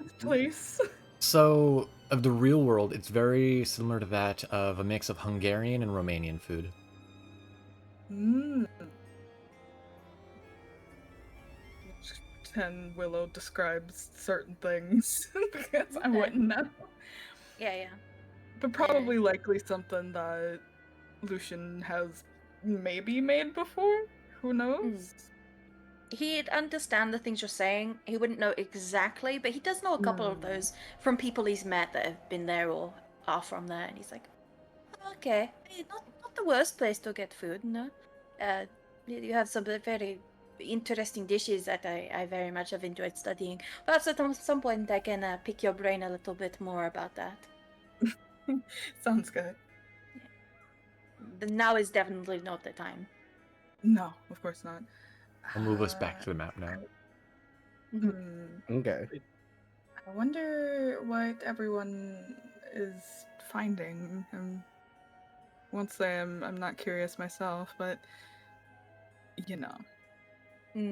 this place? So of the real world, it's very similar to that of a mix of Hungarian and Romanian food. Mm. 10 Willow describes certain things because I Okay. wouldn't know. Yeah. But probably likely something that Lucian has maybe made before. Who knows? He'd understand the things you're saying. He wouldn't know exactly, but he does know a couple of those from people he's met that have been there or are from there. And he's like, okay, not the worst place to get food, no. You have some very interesting dishes that I very much have enjoyed studying. Perhaps at some point I can pick your brain a little bit more about that. Sounds good. Now is definitely not the time. No, of course not. I'll move us back to the map now. okay. I wonder what everyone is finding. Won't say I'm not curious myself, but you know,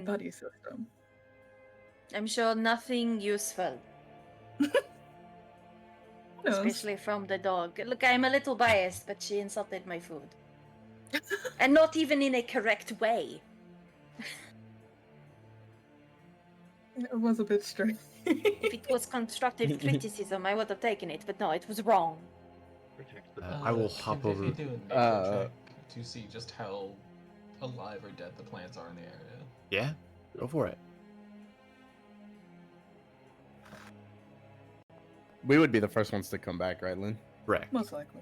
buddy system. I'm sure nothing useful. Who knows? Especially from the dog. Look, I'm a little biased, but she insulted my food. And not even in a correct way. It was a bit strange. If it was constructive criticism, I would have taken it, but no, it was wrong. I will hop can over. Vivi do a nature check to see just how alive or dead the plants are in the area? Yeah, go for it. We would be the first ones to come back, right, Lynn? Correct. Most likely.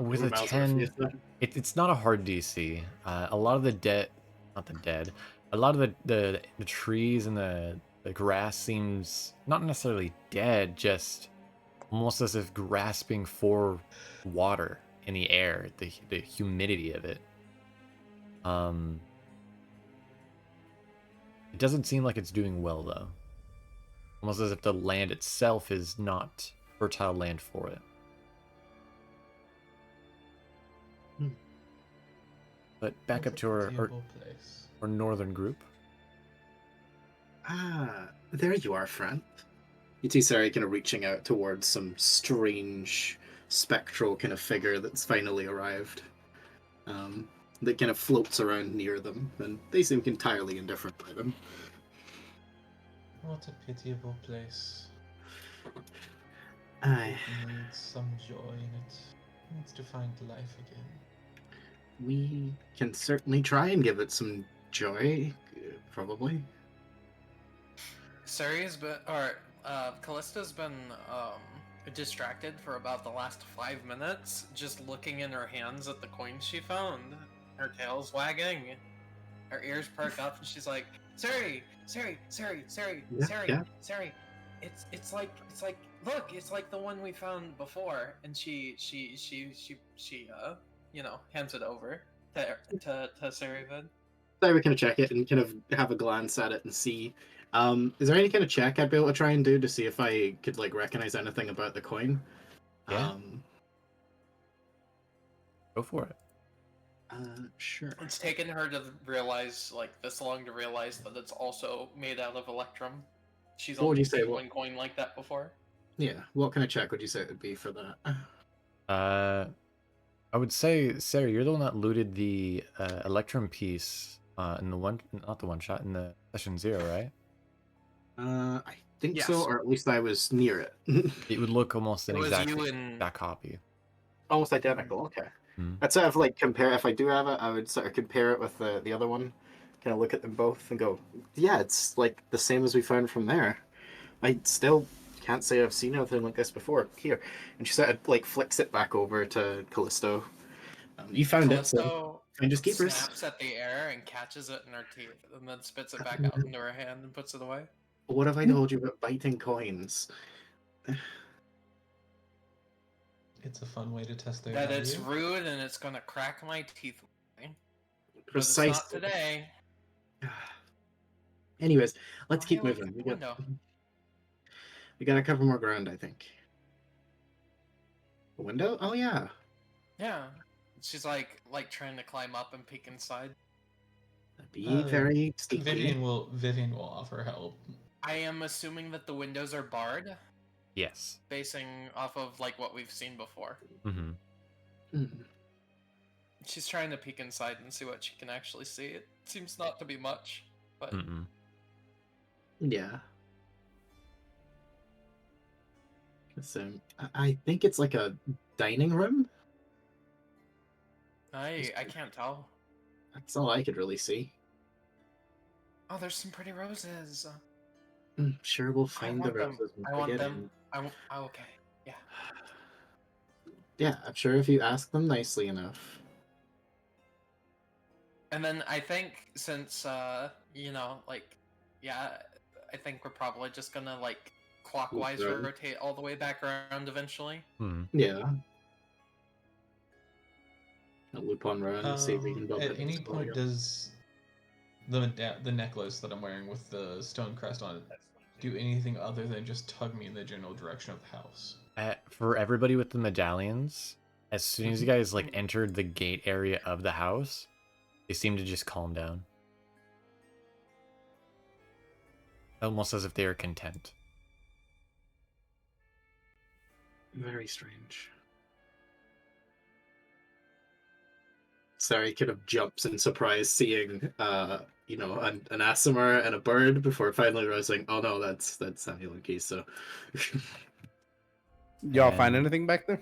With a 10, it's not a hard DC. A lot of the not the dead, a lot of the trees and the The grass seems not necessarily dead, just almost as if grasping for water in the air, the humidity of it. It doesn't seem like it's doing well though. Almost as if the land itself is not fertile land for it. But back up It's to a our pitiable place. northern group. Ah, there you are, friend. You see Cere kind of reaching out towards some strange, spectral kind of figure that's finally arrived. That kind of floats around near them, and they seem entirely indifferent by them. What a pitiable place. Aye. It needs some joy in it. It needs to find life again. We can certainly try and give it some joy, probably. Cere's been, or Callisto's been distracted for about the last 5 minutes, just looking in her hands at the coins she found. Her tail's wagging, her ears perk up, and she's like, Cere, Cere, Cere, Cere, Yeah, Cere, yeah. Cere. It's like look, it's like the one we found before. And she hands it over to Cerevid. So we kind of check it and kind of have a glance at it and see. Is there any kind of check I'd be able to try and do to see if I could like recognize anything about the coin? Yeah. Go for it. Sure. It's taken her to realize, like, this long to realize that it's also made out of electrum. She's What would only you say, seen what- one coin like that before. Yeah. What kind of check would you say it would be for that? I would say, Cere, you're the one that looted the Electrum piece in the one, not the one shot, in the session 0, right? I think Yes. so, or at least I was near it. It would look almost an It was exact you and that copy. Almost identical. Okay. Mhm. I'd sort of like compare. If I do have it, I would sort of compare it with the other one. Kind of look at them both and go, yeah, it's like the same as we found from there. I still can't say I've seen anything like this before. Here, and she sort of like flicks it back over to Callisto. You found it, so Callisto finders keepers. snaps at the air and catches it in her teeth, and then spits it back out into her hand and puts it away. What have I told you about biting coins? It's a fun way to test their That value. it's rude and it's gonna crack my teeth. But it's Precisely. not today. Anyways, let's Oh, keep hey, look moving. at the window. We gotta cover more ground, I think. The window? Oh yeah. Yeah. She's like trying to climb up and peek inside. That'd be very sneaky. Vivienne will offer help. I am assuming that the windows are barred, Yes. basing off of like what we've seen before. Mm-hmm. She's trying to peek inside and see what she can actually see. It seems not to be much, but Mm-mm. Yeah. So I think it's like a dining room. I can't tell. That's all I could really see. Oh, there's some pretty roses. Sure, we'll find the want them. roses. when I we want get them. in. Oh, okay. Yeah. Yeah, I'm sure if you ask them nicely enough. And then I think since I think we're probably just gonna like clockwise Loop around. rotate all the way back around eventually. Yeah. A loop on around and see if we can build At it. any point, does the necklace that I'm wearing with the stone crest on it do anything other than just tug me in the general direction of the house? For everybody with the medallions, as soon as you guys like entered the gate area of the house, they seem to just calm down. Almost as if they are content. Very strange. Sorry, kind of jumps in surprise seeing, an Aasimar and a bird before finally realizing, oh no, that's Samuel and Kiso. Y'all find And- anything back there?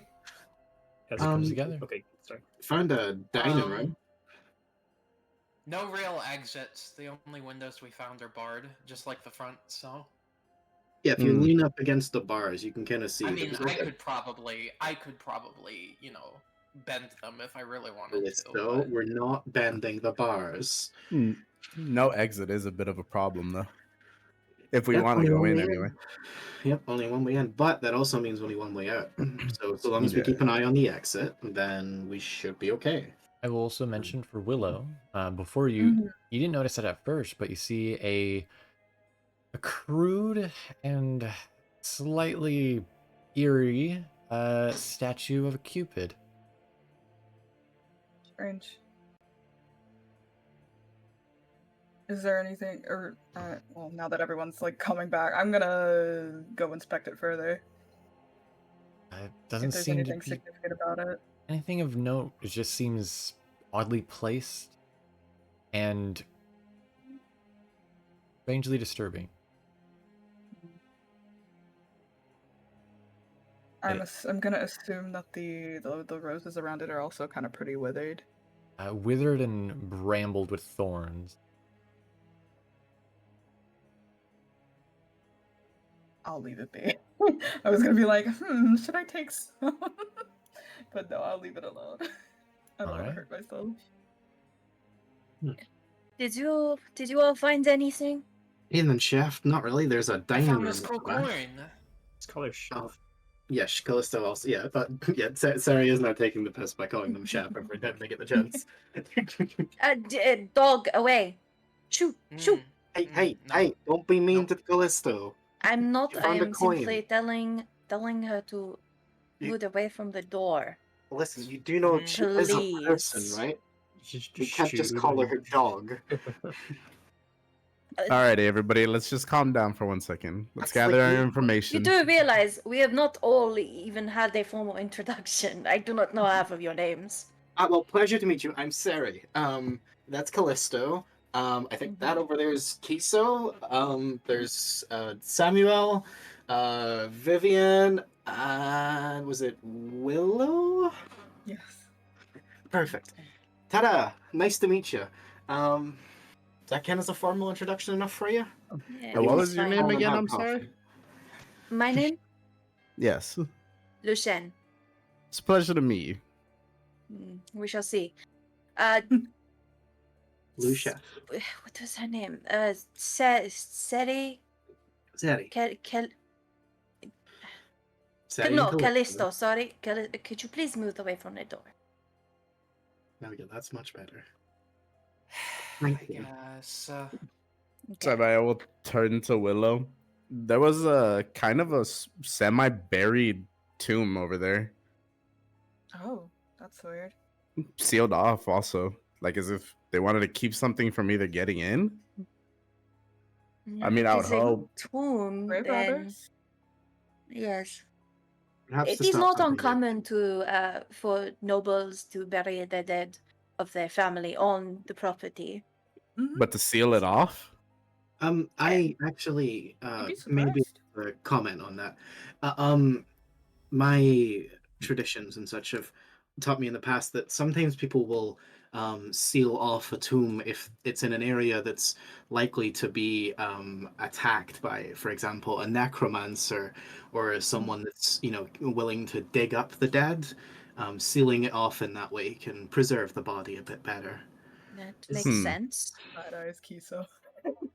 As it comes together. Okay, sorry. Found a dining room. No real exits. The only windows we found are barred, just like the front. So Yeah, if you lean up against the bars, you can kind of see. I mean, there's I like a- could probably, bend them if I really wanted to. So but- we're not bending the bars. No exit is a bit of a problem, though. If we Yep, want to only go one in way anyway. Yep, only one way in, but that also means only one way out. So long as we Yeah. keep an eye on the exit, then we should be okay. I will also mention for Willow, before you Mhm. you didn't notice it at first, but you see a crude and slightly eerie statue of a cupid. Strange. Is there anything, or well, now that everyone's like coming back, I'm gonna go inspect it further. It If doesn't there's seem to anything be significant about it. anything of note. It just seems oddly placed and strangely disturbing. I'm gonna assume that the roses around it are also kind of pretty withered. Withered and brambled with thorns. I'll leave it be. I was gonna be like, should I take some? But no, I'll leave it alone. I don't want to Alright. hurt myself. Did you all find anything? Hidden chef? Not really. There's a I dining found room. this at cool the back. coin. It's called chef. Oh, yeah, Callisto also. Yeah, but yeah, Cere is not taking the piss by calling them chef every time they get the chance. Dog, away! Shoot! Shoot! Hey, No. don't be mean Nope. to Callisto. I'm not. You I found a am coin. simply telling her to You- move away from the door. Listen, you do know she is a person, Please. right? Just You can't just shoot call her him. her dog. Alrighty, everybody, let's just calm down for 1 second. Let's That's gather like our you- You information. do realize we have not all even had a formal introduction. I do not know half of your names. Well, pleasure to meet you. I'm Cere. That's Callisto. I think that over there is Kiso. There's Samuel, Vivienne, and was it Willow? Yes. Perfect. Ta-da! Nice to meet you. Does that count as a formal introduction enough for you? Yeah, What it was is your fine. name Come and again? have I'm coffee. sorry. My name? Yes. Lucien. It's a pleasure to meet you. We shall see. Lucia. What was her name? Cere? Cere. Cere No, and Callisto, sorry. Could you please move away from the door? There we go. That's much better. I Thank you. guess. So I will turn to Willow. There was a kind of a semi-buried tomb over there, Oh, that's weird. sealed off also, like as if they wanted to keep something from either getting in. I mean, I would It is a hope. tomb, Grave then robbers? yes. Perhaps It to is stop not hunting uncommon to for nobles to bury the dead of their family on the property. Mhm. But to seal it off? I actually You'd be maybe surprised. comment on that. My traditions and such have taught me in the past that sometimes people will seal off a tomb if it's in an area that's likely to be attacked by, for example, a necromancer or someone that's willing to dig up the dead. Sealing it off in that way can preserve the body a bit better. That makes Hmm. sense. Side eyes, Kiso.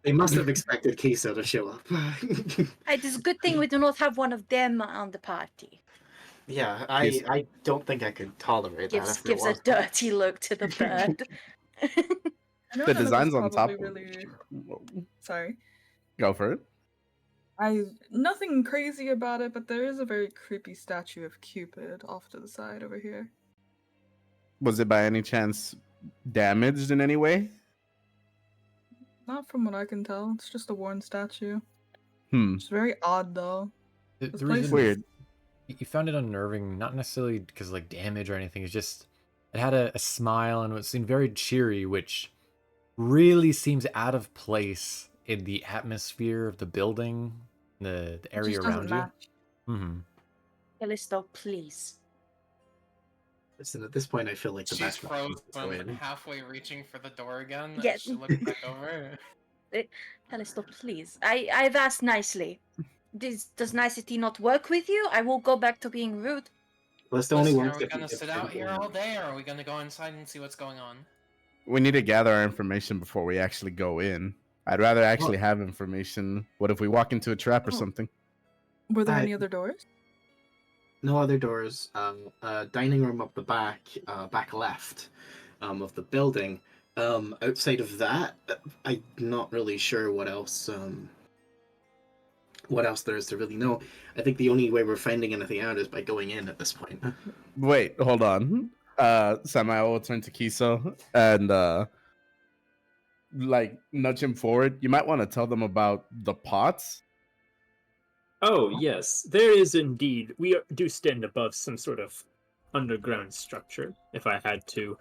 They must have expected Kiso to show up. It is a good thing we do not have one of them on the party. Yeah, Yes. I don't think I could tolerate that. If Gives there a was. dirty look to the bird. I know The none of us designs on top. probably Sorry. Go for it. Nothing crazy about it, but there is a very creepy statue of Cupid off to the side over here. Was it by any chance damaged in any way? Not from what I can tell. It's just a worn statue. Hmm. It's very odd though. The This reason place is Weird. you found it unnerving, not necessarily because like damage or anything. It's just it had a smile and it seemed very cheery, which really seems out of place in the atmosphere of the building, the It area just doesn't around you. match. Mm-hmm. Callisto, please. Listen, at this point, I feel like the She's best option is to go frozen, in. halfway reaching for the door again. Yeah. She looks back over. Callisto, please. I've asked nicely. Does nicety not work with you? I will go back to being rude. Plus, the only Listen, ones are we that can gonna get sit out here anything- all day, or are we gonna go inside and see what's going on? We need to gather our information before we actually go in. I'd rather actually have information. What if we walk into a trap or something? Were there I- any other doors? No other doors. Dining room up the back left, of the building. Outside of that, I'm not really sure what else. What else there is to really know. I think the only way we're finding anything out is by going in at this point. Wait, hold on. Samuel will turn to Kiso and like nudge him forward. You might want to tell them about the pots. Oh, yes, there is indeed. Do stand above some sort of underground structure. If I had to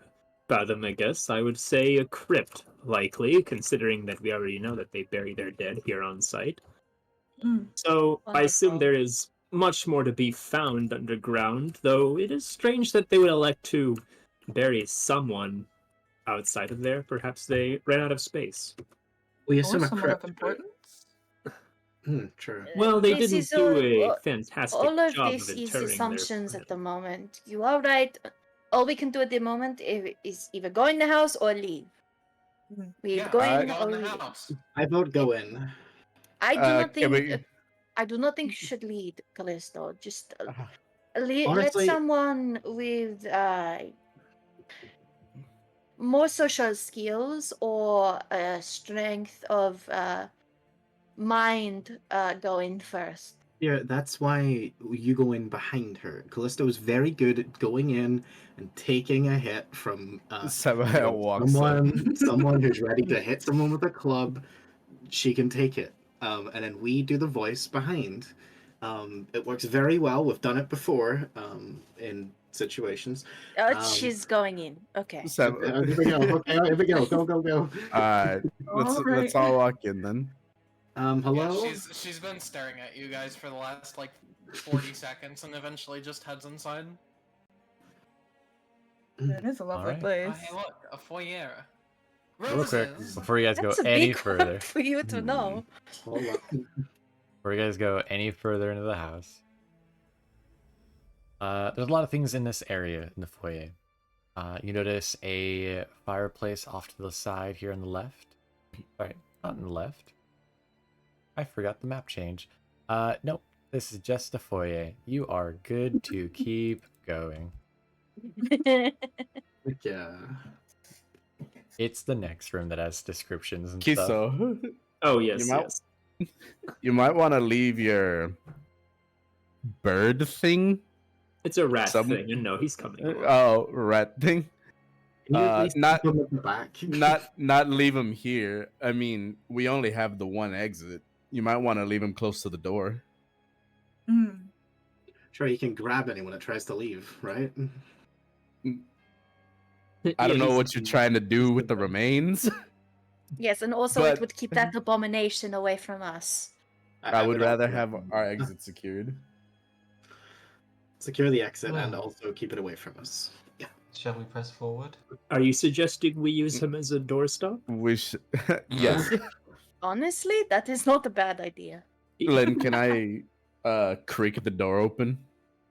fathom, I guess, I would say a crypt, likely, considering that we already know that they bury their dead here on site. Mm. So I assume Wonderful. there is much more to be found underground, though it is strange that they would elect to bury someone outside of there. Perhaps they ran out of space. We Or assume a someone of crypt. But... importance? True. Well, they This didn't is do a all fantastic of job this of is interring their assumptions friend. at the moment. You are right. All we can do at the moment is either go in the house or leave. We Yeah, go I in go or in the we leave. house. I vote go in. I do not Can think. we? I do not think you should lead, Callisto. Just Uh, let Honestly- someone with more social skills or strength of mind go in first. Yeah, that's why you go in behind her. Callisto is very good at going in and taking a hit from Samuel walks up. someone who's ready to hit someone with a club. She can take it, and then we do the voice behind. It works very well. We've done it before in situations. She's going in. Okay. Sam- Here we go. Okay, here we go. Go, go, go. Alright, let's Alright. all walk in then. Hello. Yeah, she's been staring at you guys for the last like 40 seconds and eventually just heads inside. It is a lovely Alright. Oh, place. hey, look, a foyer. Real quick, Roses. before you guys go That's a any big further, one for you to know. Hold on. before you guys go any further into the house, there's a lot of things in this area in the foyer. You notice a fireplace off to the side here on the left. Sorry, not on the left. I forgot the map change. Nope, this is just a foyer. You are good to keep going. Yeah. It's the next room that has descriptions and stuff. Kiso, Oh, yes, You might- yes. you might want to leave your bird thing. It's a rat Some- thing, and no, he's coming along. Oh, rat thing. Can you at least not- keep them at the back? Not leave him here. I mean, we only have the one exit. You might want to leave him close to the door. Mm. Sure, you can grab anyone that tries to leave, right? I don't Yeah, know he's- what you're trying to do with the remains. Yes, and also But- it would keep that abomination away from us. I would rather also have our exit secured. secure the exit and Well. also keep it away from us. Yeah. Shall we press forward? Are you suggesting we use him as a doorstop? We should. Yes. Honestly, that is not a bad idea. Len, can I creak the door open?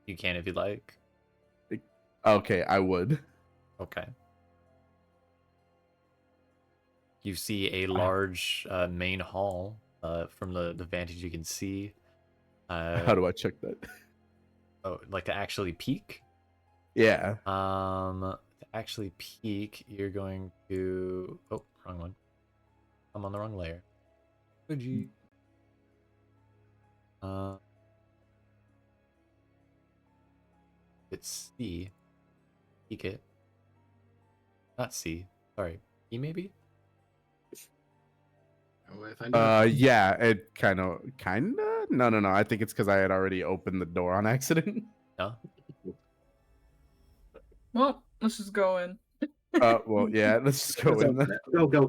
You can if you like. Okay, I would. Okay. You see a large main hall from the vantage you can see. How do I check that? Oh, like to actually peek? Yeah. To actually peek, you're going to... Oh, wrong one. I'm on the wrong layer. Could you? It's C. Peek it. Not C. Sorry. E maybe? Oh, if I know- Yeah, it kinda. No. I think it's because I had already opened the door on accident. No? Well, let's just go in. Well, yeah, let's just go Let's in open then. it. Go, go,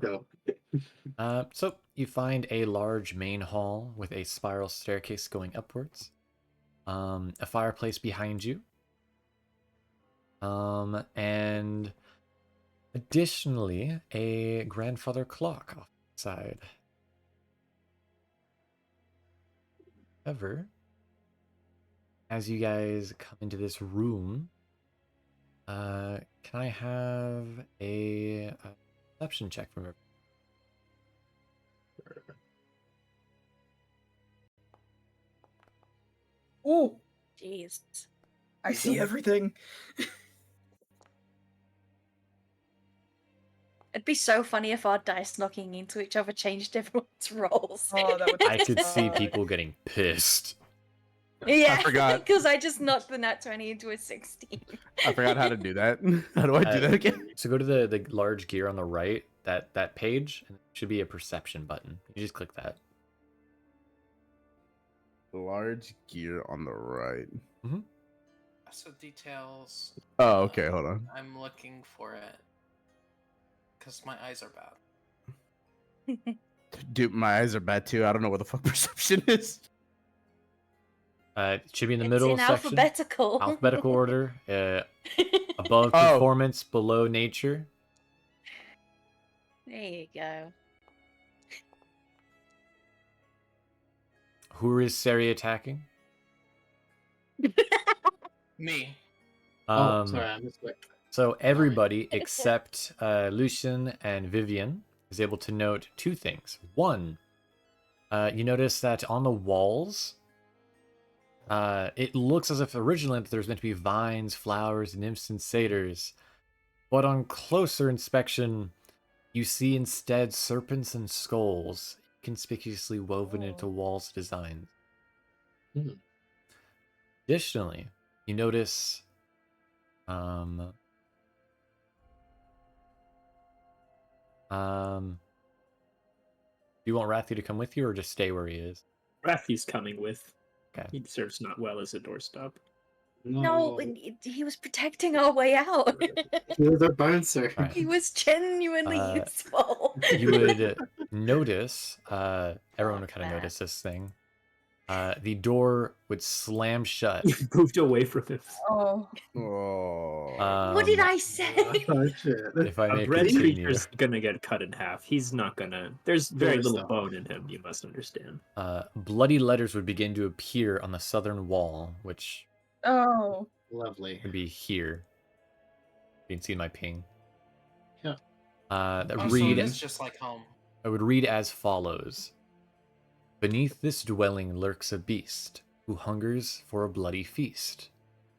go. So you find a large main hall with a spiral staircase going upwards. A fireplace behind you. And additionally, a grandfather clock off the side. However, as you guys come into this room, can I have a perception check from everyone? Oh, Jeez. I see everything. It'd be so funny if our dice knocking into each other changed everyone's rolls. Oh, that would. I could see Uh, people getting pissed. Yeah, forgot. because I just knocked the nat 20 into a 16. I forgot how to do that. How do I do that again? So go to the large gear on the right, that page, and it should be a perception button. You just click that. Large gear on the right. So details. Oh, okay. Hold on. I'm looking for it because my eyes are bad. Dude, my eyes are bad too. I don't know what the fuck perception is. It should be in the It's middle in section. alphabetical. Alphabetical order. Above Oh. performance, below nature. There you go. Who is Cere attacking? Me. Oh, sorry, I missed it. So everybody except Lucian and Vivienne is able to note two things. One, you notice that on the walls, it looks as if originally there's meant to be vines, flowers, nymphs, and satyrs. But on closer inspection, you see instead serpents and skulls conspicuously woven into walls designs. Additionally, you notice do you want Rathy to come with you or just stay where he is? Rathy's coming with. Okay. He serves not well as a doorstop. No, he was protecting our way out. He was a bouncer. Right. He was genuinely useful. You would notice, everyone would kind of man. notice this thing. The door would slam shut. You moved away from him. Oh, Oh. What did Um, I say? Oh, shit. If I A may bread continue. creature's gonna get cut in half. He's not gonna. There's very little Stop. bone in him. You must understand. Bloody letters would begin to appear on the southern wall, which oh. Lovely. would be here. You can see my ping. Yeah. That Oh, so read. it is just like home. I would read as follows. Beneath this dwelling lurks a beast who hungers for a bloody feast.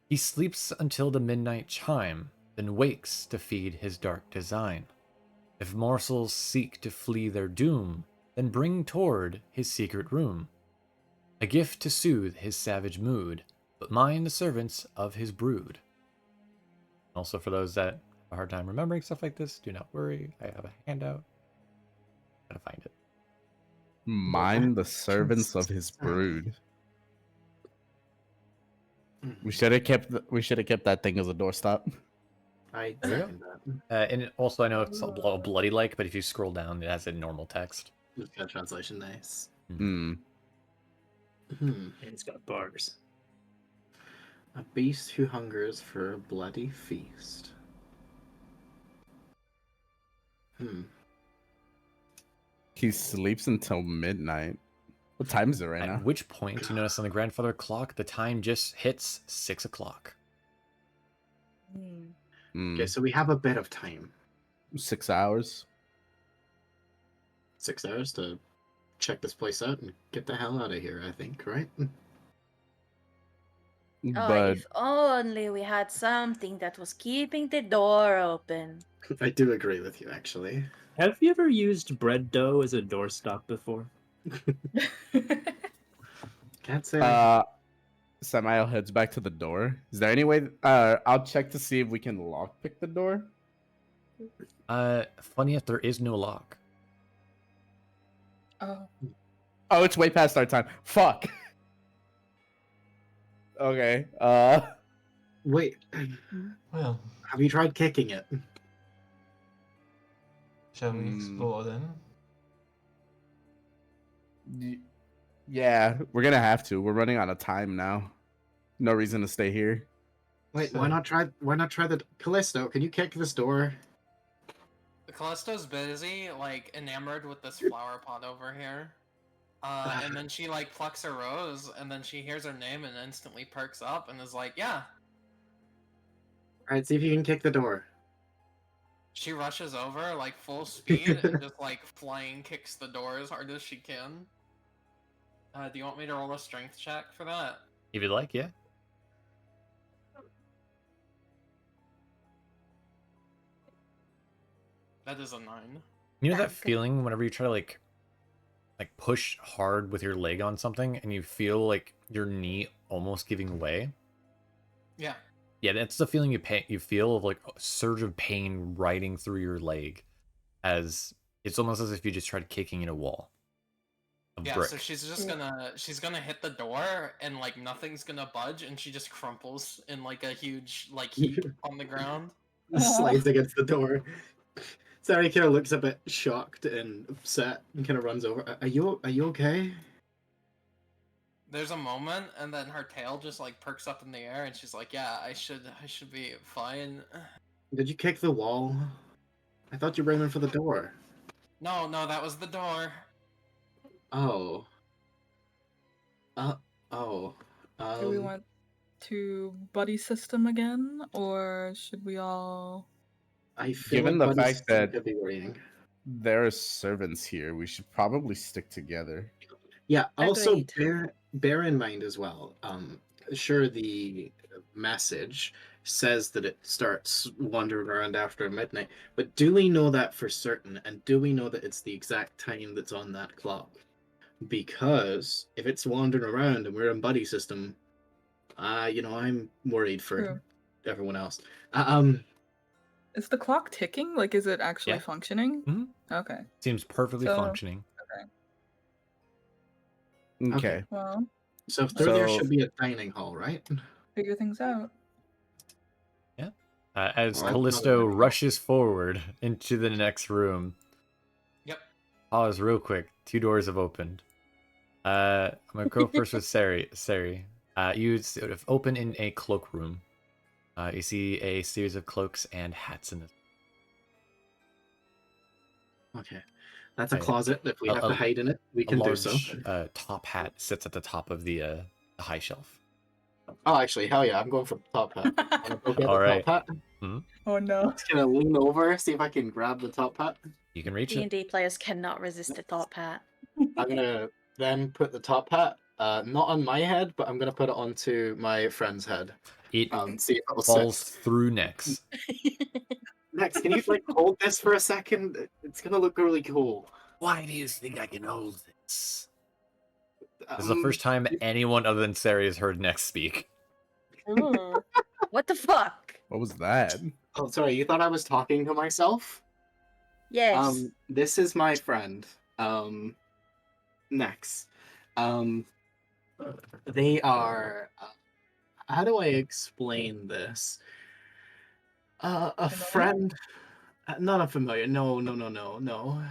He sleeps until the midnight chime, then wakes to feed his dark design. If morsels seek to flee their doom, then bring toward his secret room a gift to soothe his savage mood, but mind the servants of his brood. Also, for those that have a hard time remembering stuff like this, do not worry. I have a handout. Gotta find it. Mind the servants of his brood. We should have kept. We should have kept that thing as a doorstop. I There we go. second that. And also, I know it's a bloody like, but if you scroll down, it has a normal text. Just got translation, nice. Hmm. Hmm. And he's got bars. A beast who hungers for a bloody feast. He sleeps until midnight. What time is it right At now? which point, you notice on the grandfather clock, the time just hits 6 o'clock. Hmm. Okay, so we have a bit of time. 6 hours. 6 hours to check this place out and get the hell out of here, I think, right? Oh, But if only we had something that was keeping the door open. I do agree with you, actually. Have you ever used bread dough as a doorstop before? Can't say. Samael heads back to the door. Is there any way? I'll check to see if we can lockpick the door. Funny if there is no lock. Oh. Oh, it's way past our time. Fuck. Okay. Wait, Well, have you tried kicking it? shall we explore then? Yeah, we're gonna have to. We're running out of time now. No reason to stay here. Wait, So- why not try? Why not try the Callisto? Can you kick this door? Callisto's busy, like, enamored with this flower pot over here. And then she, like, plucks a rose, and then she hears her name and instantly perks up and is like, yeah. All right, see if you can kick the door. She rushes over, like, full speed, and just, like, flying kicks the door as hard as she can. Do you want me to roll a strength check for that? If you'd like, yeah. That is a 9. You know that Good. feeling whenever you try to like push hard with your leg on something and you feel like your knee almost giving way? Yeah. Yeah, that's the feeling you feel of like a surge of pain riding through your leg, as it's almost as if you just tried kicking in a wall. Yeah, Brick. so she's gonna hit the door and like nothing's gonna budge and she just crumples in like a huge like heap on the ground. Slides against the door. Cere kind of looks a bit shocked and upset and kind of runs over. Are you okay? There's a moment and then her tail just like perks up in the air and she's like, "Yeah, I should be fine." Did you kick the wall? I thought you were aiming for the door. No, that was the door. Oh. Oh. Do we want to buddy system again, or should we all? I feel Given like the buddy fact system that could be worrying. there are servants here, we should probably stick together. Yeah. Also, Agreed. bear in mind as well. Sure, the message says that it starts wandering around after midnight, but do we know that for certain? And do we know that it's the exact time that's on that clock? Because if it's wandering around and we're in buddy system, I'm worried for True. everyone else. Is the clock ticking? Like, is it actually Yeah. functioning? Mhm. Okay. Seems perfectly So- functioning. Okay. Well, So through there So- should be a dining hall, right? figure things out. As Well, Callisto no. rushes forward into the next room. Yep. Pause real quick. 2 doors have opened. I'm gonna go first with Cere. You sort of open in a cloakroom. You see a series of cloaks and hats in it. Okay. That's a Right. closet. If we A- have to hide in it, we A can do large so. top hat sits at the top of the high shelf. Oh, actually, hell yeah, I'm going for the top hat. I'm gonna go get All the right. top hat. Oh no. Just gonna lean over, see if I can grab the top hat. You can reach it. D&D players cannot resist the top hat. I'm gonna then put the top hat, not on my head, but I'm gonna put it onto my friend's head. It See if it'll falls sit. through Nex. Next, can you like hold this for a second? It's gonna look really cool. Why do you think I can hold this? This is Um, the first time anyone other than Cere has heard Nex speak. Ooh. What the fuck? What was that? Oh, sorry, you thought I was talking to myself? Yes. This is my friend. Nex. They are. How do I explain this? A Familiar? friend. Not a familiar. No.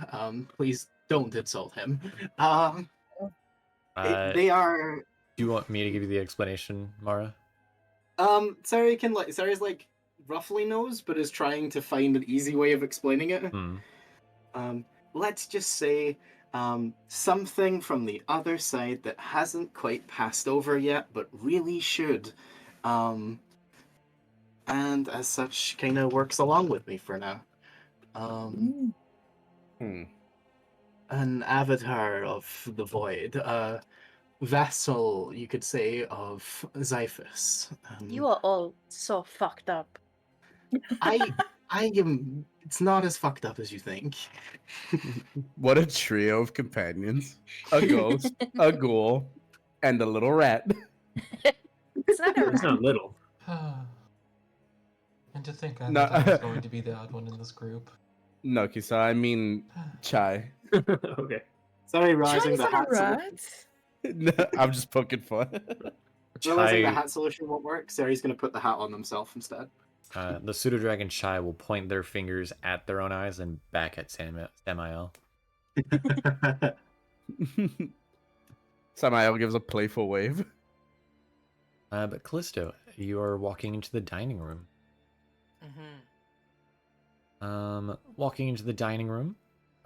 Please don't insult him. They are. Do you want me to give you the explanation, Mhara? Cere's like roughly knows, but is trying to find an easy way of explaining it. Let's just say something from the other side that hasn't quite passed over yet, but really should. And as such, kind of works along with me for now. An avatar of the void, a vessel, you could say, of Xiphus. You are all so fucked up. I am. It's not as fucked up as you think. What a trio of companions. A ghost, a ghoul, and a little rat. It's not a It's not little. And to think I No. thought I was going to be the odd one in this group. No, Kiso, I mean Chai. Okay. Sorry, realizing Chai's the not a hat solution. rat. I'm just poking fun. Realizing the Chai, hat solution won't work, Cere's gonna put the hat on himself instead. the pseudo dragon Chai will point their fingers at their own eyes and back at Samael. Samael gives a playful wave. But Callisto, you are walking into the dining room. Walking into the dining room,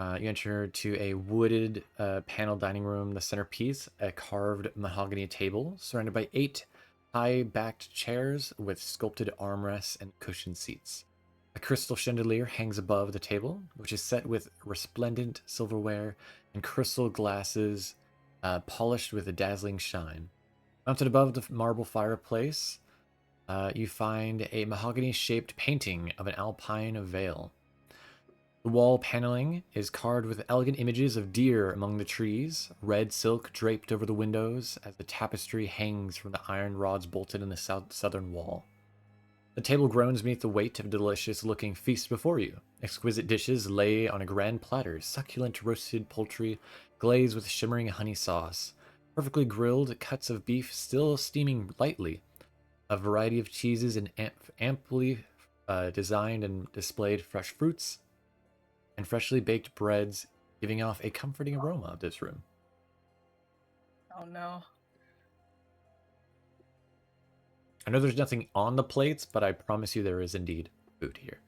you enter to a wooded panel dining room. The centerpiece, a carved mahogany table surrounded by 8 high-backed chairs with sculpted armrests and cushioned seats. A crystal chandelier hangs above the table, which is set with resplendent silverware and crystal glasses polished with a dazzling shine. Mounted above the marble fireplace, you find a mahogany-shaped painting of an alpine vale. The wall paneling is carved with elegant images of deer among the trees, red silk draped over the windows as the tapestry hangs from the iron rods bolted in the southern wall. The table groans beneath the weight of a delicious-looking feast before you. Exquisite dishes lay on a grand platter, succulent roasted poultry glazed with shimmering honey sauce, perfectly grilled cuts of beef still steaming lightly, a variety of cheeses and amply designed and displayed fresh fruits, and freshly baked breads, giving off a comforting aroma of this room. Oh no. I know there's nothing on the plates, but I promise you there is indeed food here.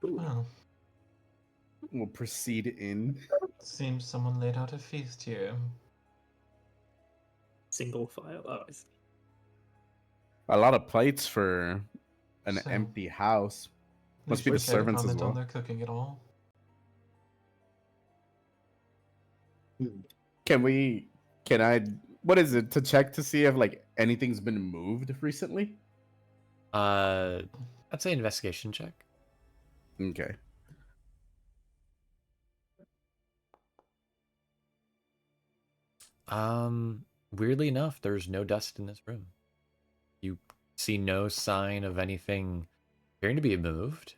Well, We'll proceed in. seems someone laid out a feast here. Single file. Oh, I see. A lot of plates for an So, empty house. Must be would the you care to servants as comment on well. their cooking at all? Can I, what is it, to check to see if like anything's been moved recently? I'd say investigation check. Okay. Weirdly enough, there's no dust in this room. You see no sign of anything appearing to be moved.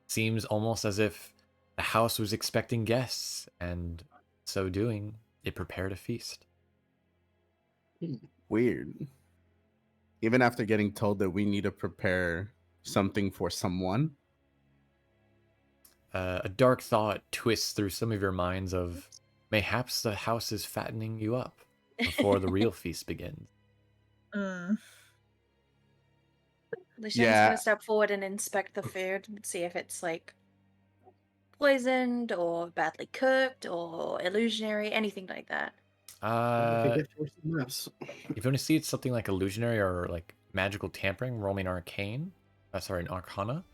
Seems almost as if the house was expecting guests, and so doing, it prepared a feast. Weird. Even after getting told that we need to prepare something for someone. A dark thought twists through some of your minds of mayhaps the house is fattening you up before the real feast begins. Lucian's Yeah. gonna step forward and inspect the food and see if it's like poisoned or badly cooked or illusionary, anything like that. If you want to see it's something like illusionary or like magical tampering, roll me an arcane. Sorry, an arcana.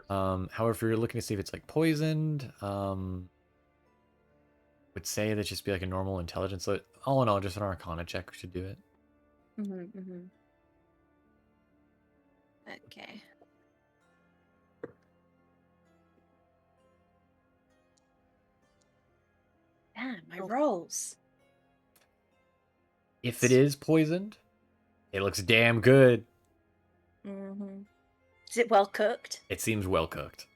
However, if you're looking to see if it's like poisoned, would say that just be like a normal intelligence. So all in all, just an arcana check should do it. Okay. Damn, my rolls. If it is poisoned, it looks damn good. Is it well cooked? It seems well cooked.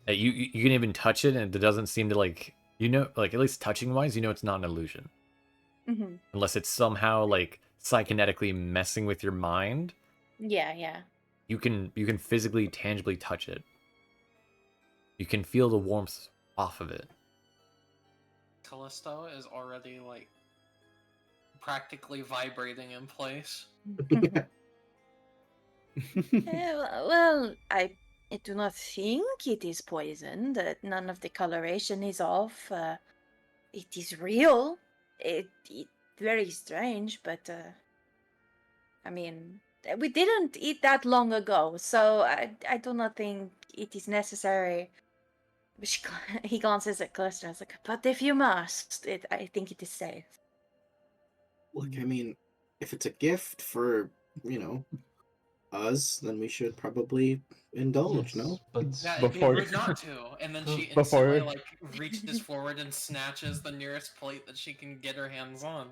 You can even touch it, and it doesn't seem to like like at least touching wise, it's not an illusion. Unless it's somehow like psychonetically messing with your mind. Yeah. You can physically, tangibly touch it. You can feel the warmth off of it. Callisto is already like practically vibrating in place. Well, I do not think it is poisoned. None of the coloration is off. It is real. It very strange, but I mean, we didn't eat that long ago, so I do not think it is necessary. He glances at Callisto and is like, but if you must, I think it is safe. Look, I mean, if it's a gift for, us, then we should probably indulge, no? But Yeah, it'd be Before- rude not to. And then she Before- instantly like reaches forward and snatches the nearest plate that she can get her hands on.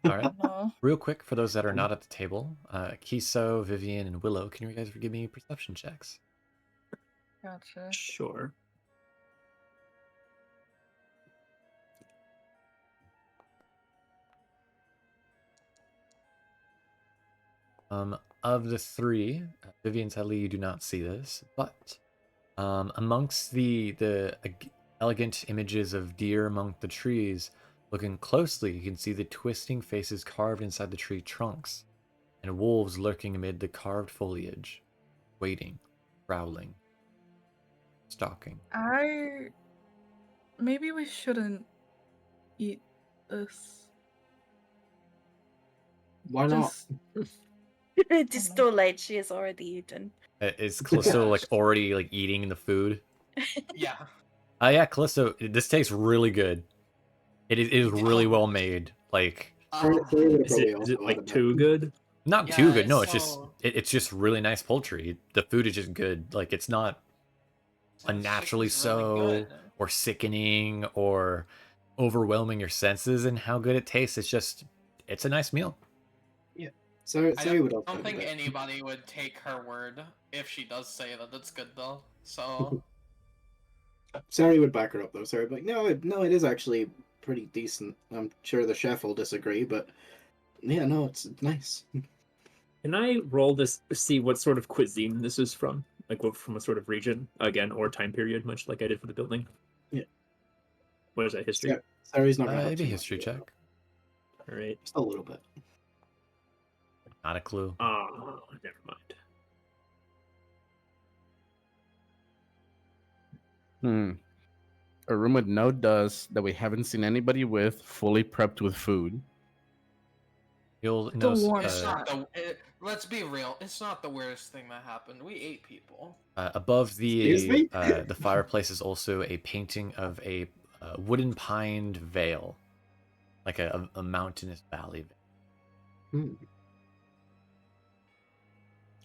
All right. Oh. Real quick, for those that are not at the table, Kiso, Vivienne, and Willow, can you guys give me perception checks? Gotcha. Sure. Of the three, Vivienne, sadly, you do not see this, but amongst the elegant images of deer among the trees, looking closely, you can see the twisting faces carved inside the tree trunks, and wolves lurking amid the carved foliage, waiting, growling, stalking. Maybe we shouldn't eat this. Why not? It is too late. She has already eaten. Is Callisto like already like eating the food? Yeah. Yeah, Callisto, this tastes really good. It is really Oh. well made. Like, Cere would have Is probably it also had like it. too good? not Yeah, too good. No, it's it's just so- it's just really nice poultry. The food is just good. Like, it's not This unnaturally chicken's really so good. or sickening or overwhelming your senses and how good it tastes. It's a nice meal. Cere I would also don't have think it. anybody would take her word if she does say that it's good though. So Cere would back her up though. Cere would be like, no, it is actually pretty decent. I'm sure the chef will disagree, but yeah, no, it's nice. Can I roll this to see what sort of cuisine this is from? Like what from a sort of region again or time period, much like I did for the building? Yeah. What is that history? Cere's not gonna have Maybe too a much history of it, check. though. All right. Just a little bit. Not a clue. Oh, never mind. A room with no dust that we haven't seen anybody with, fully prepped with food. You'll It's a know. warm it's shot. not let's be real, it's not the weirdest thing that happened. We ate people. Above Excuse me? the fireplace is also a painting of a wooden pined vale, like a mountainous valley. Hmm.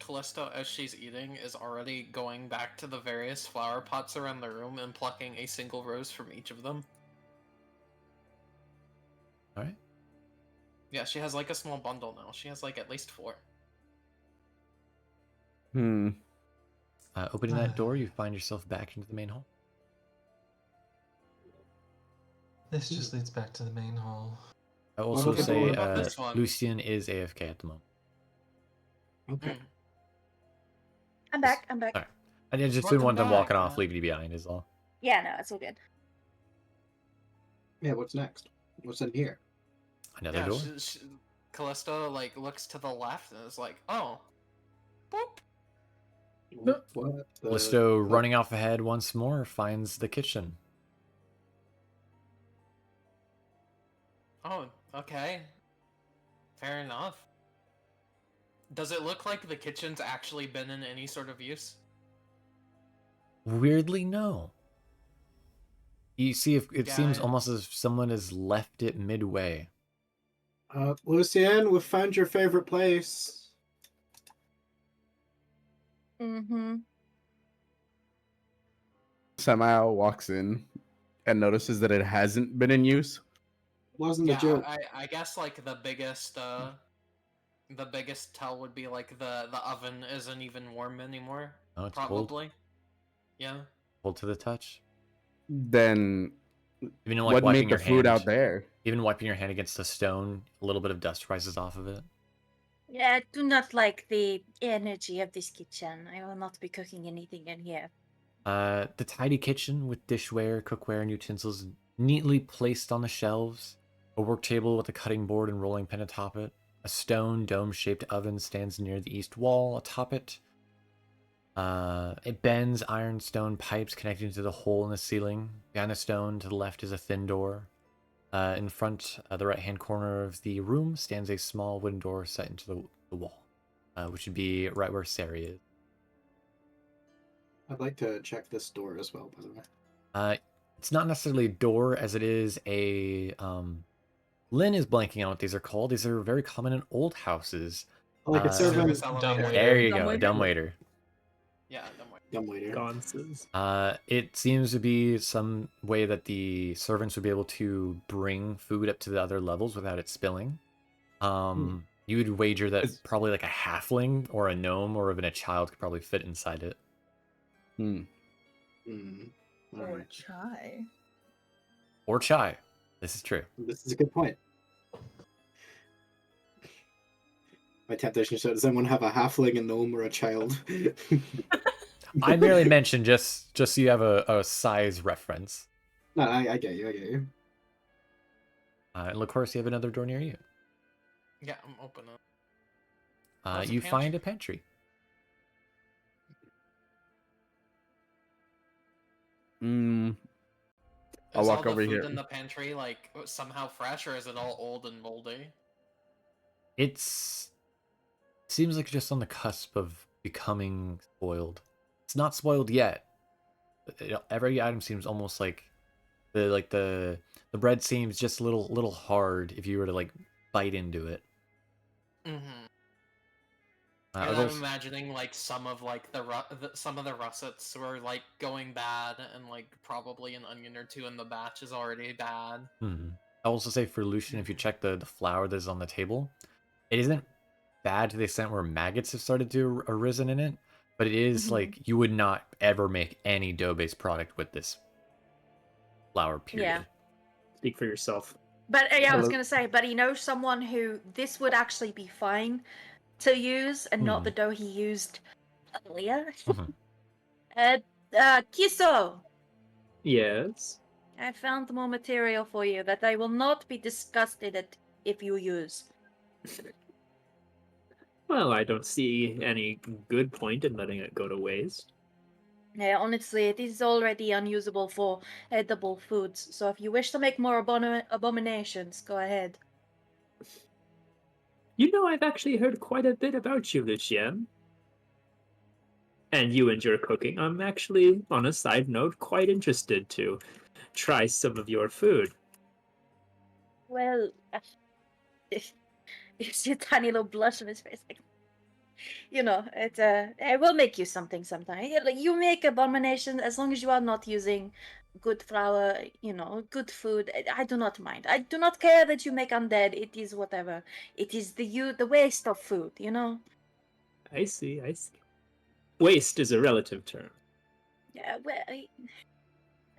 Callisto, as she's eating, is already going back to the various flower pots around the room and plucking a single rose from each of them. All right. Yeah, she has like a small bundle now. She has like at least 4. Opening that door, you find yourself back into the main hall. This just leads back to the main hall. I also Okay, say what about this one? Lucian is AFK at the moment. Okay. I'm back. I'm back. All right. I just didn't Welcome want them walking back, off, leaving you behind, is all. Yeah, no, it's all good. Yeah, what's next? What's in here? Another Yeah, door. Callisto like looks to the left and is like, "Oh, boop." What? Callisto, running off ahead once more, finds the kitchen. Oh, okay. Fair enough. Does it look like the kitchen's actually been in any sort of use? Weirdly, no. You see, if it Yeah, seems almost as if someone has left it midway. Lucienne, we found your favorite place. Mm-hmm. Samael walks in and notices that it hasn't been in use. Wasn't a Yeah, joke. I guess like the biggest tell would be like the oven isn't even warm anymore. Oh, it's Probably. Yeah. cold to the touch. Then Even like what wiping made the your food hand, out there? even wiping your hand against the stone, a little bit of dust rises off of it. Yeah, I do not like the energy of this kitchen. I will not be cooking anything in here. The tidy kitchen with dishware, cookware, and utensils neatly placed on the shelves. A work table with a cutting board and rolling pin atop it. A stone dome-shaped oven stands near the east wall atop it. It bends iron stone pipes connecting to the hole in the ceiling. Behind the stone to the left is a thin door. In front, the right-hand corner of the room stands a small wooden door set into the wall, which would be right where Cere is. I'd like to check this door as well, by the way. It's not necessarily a door as it is a Lynn is blanking on what these are called. These are very common in old houses. Like a Service servant. elevator. There you go, Dumbwaiter? dumbwaiter. Yeah, don't worry. Dumbwaiter. Sconces. It seems to be some way that the servants would be able to bring food up to the other levels without it spilling. You would wager that probably like a halfling or a gnome or even a child could probably fit inside it. All Or right. chai. Or chai. This is true. This is a good point. My temptation show, does anyone have a halfling, a gnome, or a child? I merely mentioned just so you have a size reference. No, I get you, I get you. And Lycoris, you have another door near you. Yeah, I'm open up. What's a You pantry? find a pantry. I'll Is walk all the over food here. in the pantry like somehow fresh, or is it all old and moldy? Seems like just on the cusp of becoming spoiled. It's not spoiled yet. Every item seems almost like the The bread seems just a little hard if you were to like bite into it. Mm-hmm. It And I'm also, imagining like some of like some of the russets were like going bad, and like probably an onion or two in the batch is already bad. I'll also say for Lucian, if you check the flour that's on the table, it isn't bad to the extent where maggots have started to arisen in it, but it is like you would not ever make any dough-based product with this flour, period. Yeah. Speak for yourself. But yeah, I was Hello. gonna say, but he knows someone who this would actually be fine to use, and not the dough he used earlier. Kiso, Yes. I found more material for you that I will not be disgusted at if you use. Well, I don't see any good point in letting it go to waste. Yeah, honestly, it is already unusable for edible foods, so if you wish to make more abominations, go ahead. You know, I've actually heard quite a bit about you, Lucien. And you and your cooking. I'm actually, on a side note, quite interested to try some of your food. Well, you see a tiny little blush on his face. Like, you know, I will make you something sometime. Yeah, like, you make abominations as long as you are not using good flour, you know, good food. I do not mind. I do not care that you make undead. It is whatever. It is the waste of food, you know? I see, I see. Waste is a relative term. Yeah, well,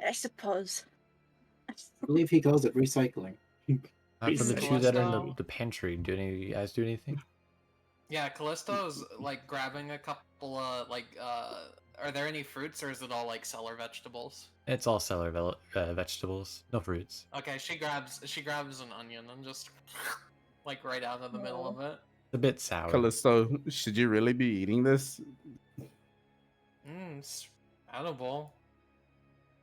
I suppose. I believe he calls it recycling. For the two that are in Callisto. the pantry, do any of you guys do anything? Yeah, Callisto's like grabbing a couple of like are there any fruits, or is it all like cellar vegetables? It's all cellar vegetables, no fruits. Okay, she grabs an onion and just like right out of the middle of it. It's a bit sour. Callisto, should you really be eating this? It's edible.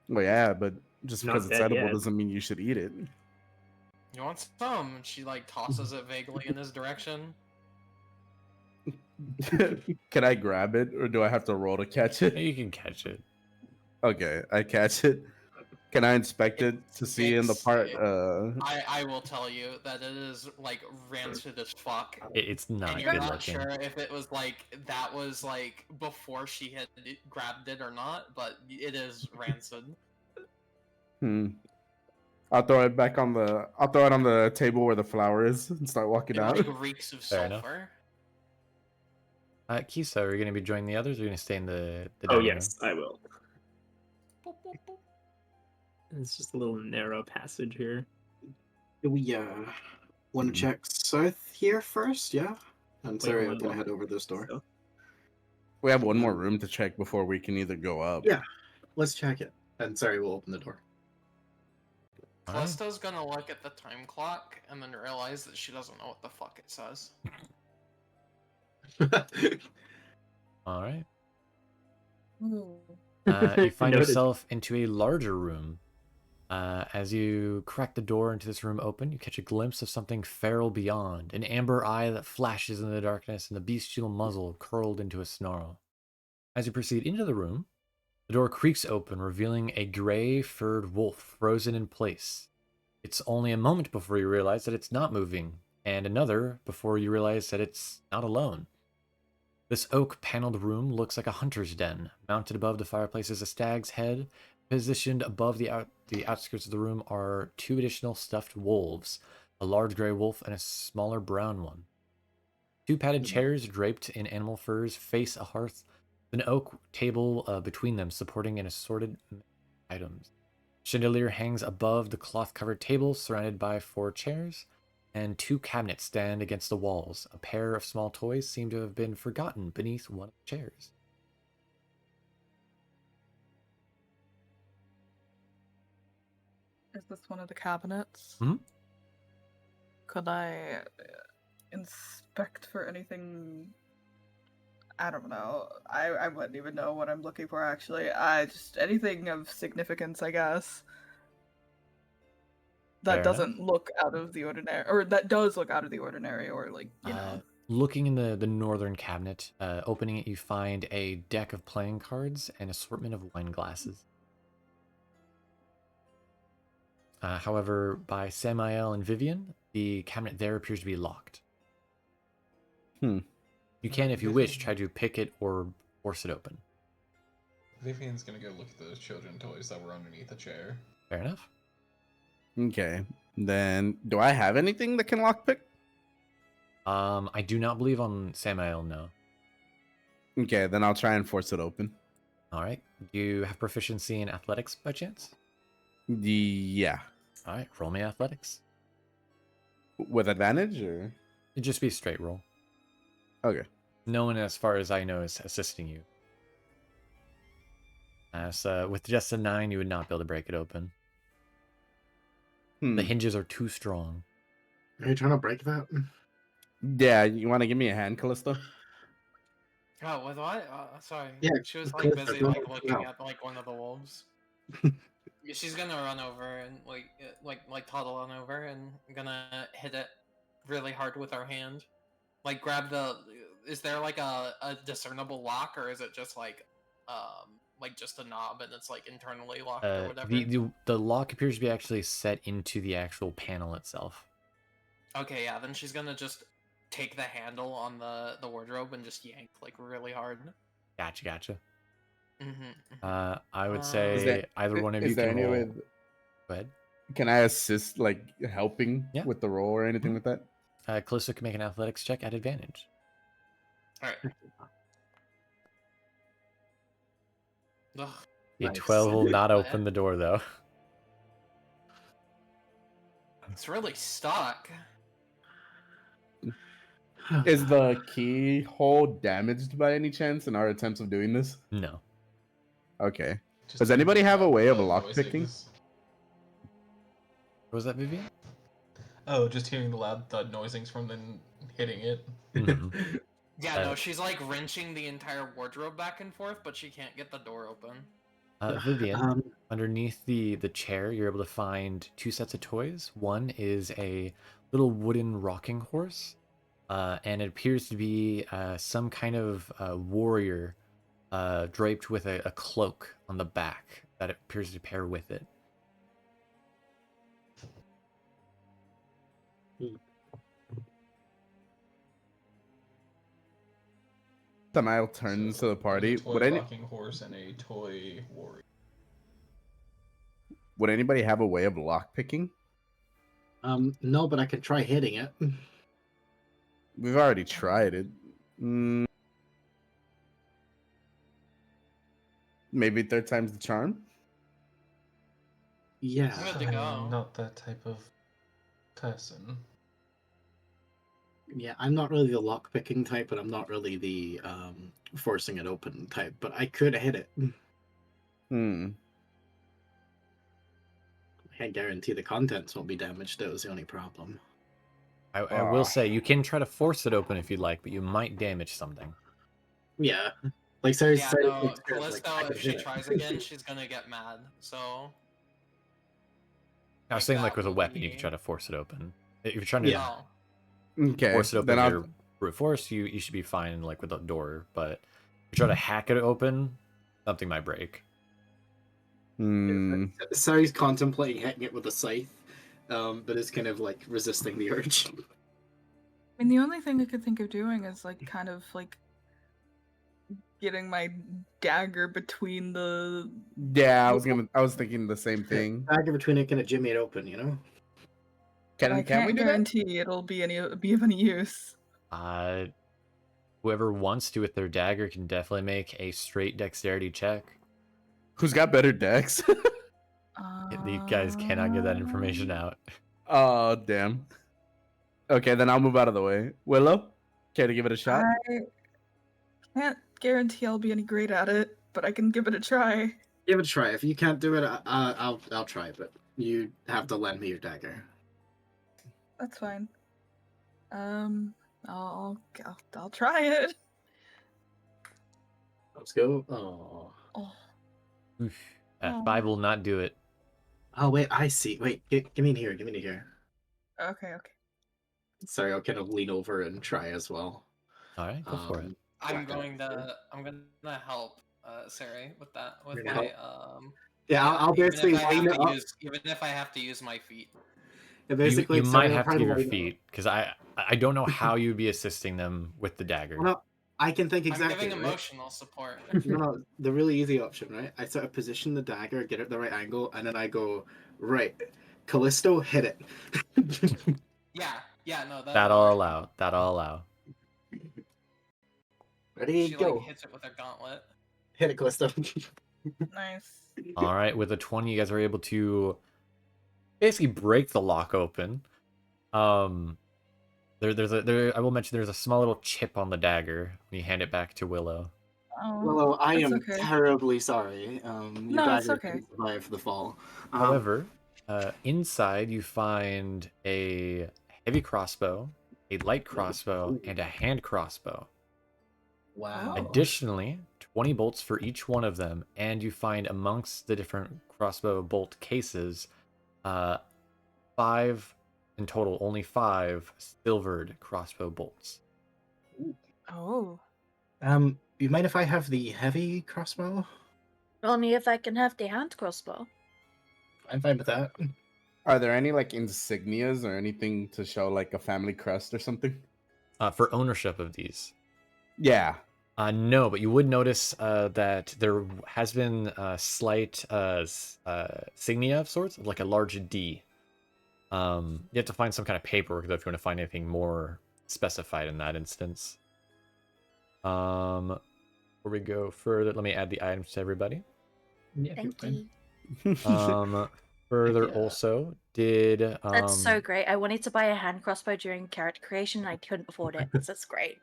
Well, yeah, but just Not because it's dead edible yet. doesn't mean you should eat it. You want some? And she like tosses it vaguely in his direction. Can I grab it, or do I have to roll to catch it? You can catch it. Okay, I catch it. Can I inspect it to see in the part? I will tell you that it is like rancid as fuck. It's not And you're good not looking. sure if it was like that was like before she had grabbed it or not, but it is rancid. I'll throw it back on the. I'll throw it on the table where the flour is and start walking It out. like reeks of Fair enough. sulfur. Kiso, are you going to be joining the others, or are you going to stay in the Oh, dining yes, room? I will. It's just a little narrow passage here. Do we want to check south here first? Yeah. And Wait, sorry, hold I'm on, gonna what? head over this door. So, We have one more room to check before we can either go up. Yeah, let's check it. And sorry, we'll open the door. Alright. Callisto's gonna look at the time clock and then realize that she doesn't know what the fuck it says. All right. Ooh. You find Noted. yourself into a larger room. As you crack the door into this room open, you catch a glimpse of something feral beyond, an amber eye that flashes in the darkness and the bestial muzzle curled into a snarl. As you proceed into the room, the door creaks open, revealing a gray furred wolf frozen in place. It's only a moment before you realize that it's not moving, and another before you realize that it's not alone. This oak paneled room looks like a hunter's den. Mounted above the fireplace is a stag's head. Positioned above the outskirts of the room are two additional stuffed wolves, a large gray wolf and a smaller brown one. Two padded chairs draped in animal furs face a hearth, with an oak table between them supporting an assorted items. Chandelier hangs above the cloth-covered table, surrounded by 4 chairs, and 2 cabinets stand against the walls. A pair of small toys seem to have been forgotten beneath one of the chairs. Is this one of the cabinets? Mhm. Could I inspect for anything? I don't know. I wouldn't even know what I'm looking for, actually. Just anything of significance, I guess. That Fair enough. doesn't look out of the ordinary, or that does look out of the ordinary, or like, you know. Looking in the northern cabinet, opening it, you find a deck of playing cards and assortment of wine glasses. However, by Samael and Vivienne, the cabinet there appears to be locked. Hmm. You can, if you wish, Vivienne- try to pick it or force it open. Vivian's gonna go look at those children toys that were underneath the chair. Fair enough. Okay. Then, do I have anything that can lockpick? I do not believe on Samael, no. Okay, then I'll try and force it open. All right. Do you have proficiency in athletics by chance? Yeah. All right. Roll me athletics. With advantage, or? It'd just be a straight roll. Okay. No one, as far as I know, is assisting you. So with just a 9, you would not be able to break it open. Hmm. The hinges are too strong. Are you trying to break that? Yeah, you want to give me a hand, Callisto? Oh, with what? Sorry. Yeah, She was like Callisto, busy go like ahead, looking no. at like one of the wolves. She's gonna run over and like toddle on over and gonna hit it really hard with her hand. Like grab the. Is there like a discernible lock, or is it just like just a knob and it's like internally locked or whatever? The lock appears to be actually set into the actual panel itself. Okay, yeah. Then she's gonna just take the handle on the wardrobe and just yank like really hard. Gotcha. Mm-hmm. I would Is say there- either one of you Is there can any roll. way? Go ahead. Can I assist, like helping Yeah. with the roll or anything like that? Callisto can make an athletics check at advantage. All right. Ugh. A Nice. 12 will not open the door, though. It's really stuck. Is the keyhole damaged by any chance in our attempts of doing this? No. Okay. Just Does hearing anybody have a way of the lockpicking? noises. What was that, Vivienne? Oh, just hearing the loud thud noisings from them hitting it. Mhm. Yeah, no, she's like wrenching the entire wardrobe back and forth, but she can't get the door open. Vivienne, underneath the chair, you're able to find 2 sets of toys. One is a little wooden rocking horse, and it appears to be some kind of warrior draped with a cloak on the back that appears to pair with it. Samael turns to the party. There's a toy rocking horse and a toy warrior. Would anybody have a way of lockpicking? No, but I could try hitting it. We've already tried it. Maybe third time's the charm. Yeah. I'm good to go. I'm not that type of person. Yeah, I'm not really the lock picking type, but I'm not really the forcing it open type. But I could hit it. Hmm. I can't guarantee the contents won't be damaged. That was the only problem. I will say you can try to force it open if you'd like, but you might damage something. Yeah, like sorry, Yeah, sorry, no, like, Callisto, I could if she hit it. tries again, she's gonna get mad. So. I was saying like that with a will weapon, you be- can try to force it open. If you're trying to Yeah. No. Okay. force it open Then with I'll. your brute force, you should be fine like with a door. But if you try to hack it open, something might break. Hmm. Sari's contemplating hitting it with a scythe, but is kind of like resisting the urge. I mean, the only thing I could think of doing is like kind of like getting my dagger between the. Yeah, I was thinking the same thing. Dagger between it, kind of jimmy it open, you know? But I Can can't we do that? guarantee it'll be of any use. Whoever wants to with their dagger can definitely make a straight dexterity check. Who's got better decks? You guys cannot give that information out. Oh, damn. Okay, then I'll move out of the way. Willow, care to give it a shot? I can't guarantee I'll be any great at it, but I can give it a try. Give it a try. If you can't do it, I'll try. But you have to lend me your dagger. That's fine. I'll try it. Let's go. Oh. Oh. 5 will not do it. Oh wait, I see. Wait, give me in here. Give me in here. Okay. Sorry, I'll kind of lean over and try as well. All right, go for it. I'm Yeah. gonna help Cere with that with You're my gonna Yeah, I'll basically lean it up. Even if I have to use my feet. Yeah, basically, You so might I'll have to try give your line it up. feet because I don't know how you'd be assisting them with the dagger. Well, no, I can think I'm exactly. giving right? emotional support. No, the really easy option, right? I sort of position the dagger, get it at the right angle, and then I go, right, Callisto, hit it. Yeah, no, That'll allow. That'll allow. Ready, She go. like hits it with her gauntlet. Hit it, Callisto. Nice. All right, with a 20, you guys are able to basically break the lock open. I will mention there's a small little chip on the dagger when you hand it back to Willow. Oh, Willow, I it's am okay. terribly sorry. Your No, it's dagger okay. didn't survive the fall. However, inside you find a heavy crossbow, a light crossbow, and a hand crossbow. Wow. Additionally, 20 bolts for each one of them, and you find amongst the different crossbow bolt cases, 5 in total, only 5 silvered crossbow bolts. Oh. You mind if I have the heavy crossbow? Only if I can have the hand crossbow. I'm fine with that. Are there any like insignias or anything to show like a family crest or something? For ownership of these. Yeah. No, but you would notice that there has been a slight signia of sorts, like a large D. You have to find some kind of paperwork though if you want to find anything more specified in that instance. Before we go further, let me add the items to everybody. Yeah, Thank you. Further yeah. also, did That's so great. I wanted to buy a hand crossbow during character creation and I couldn't afford it. So that's great.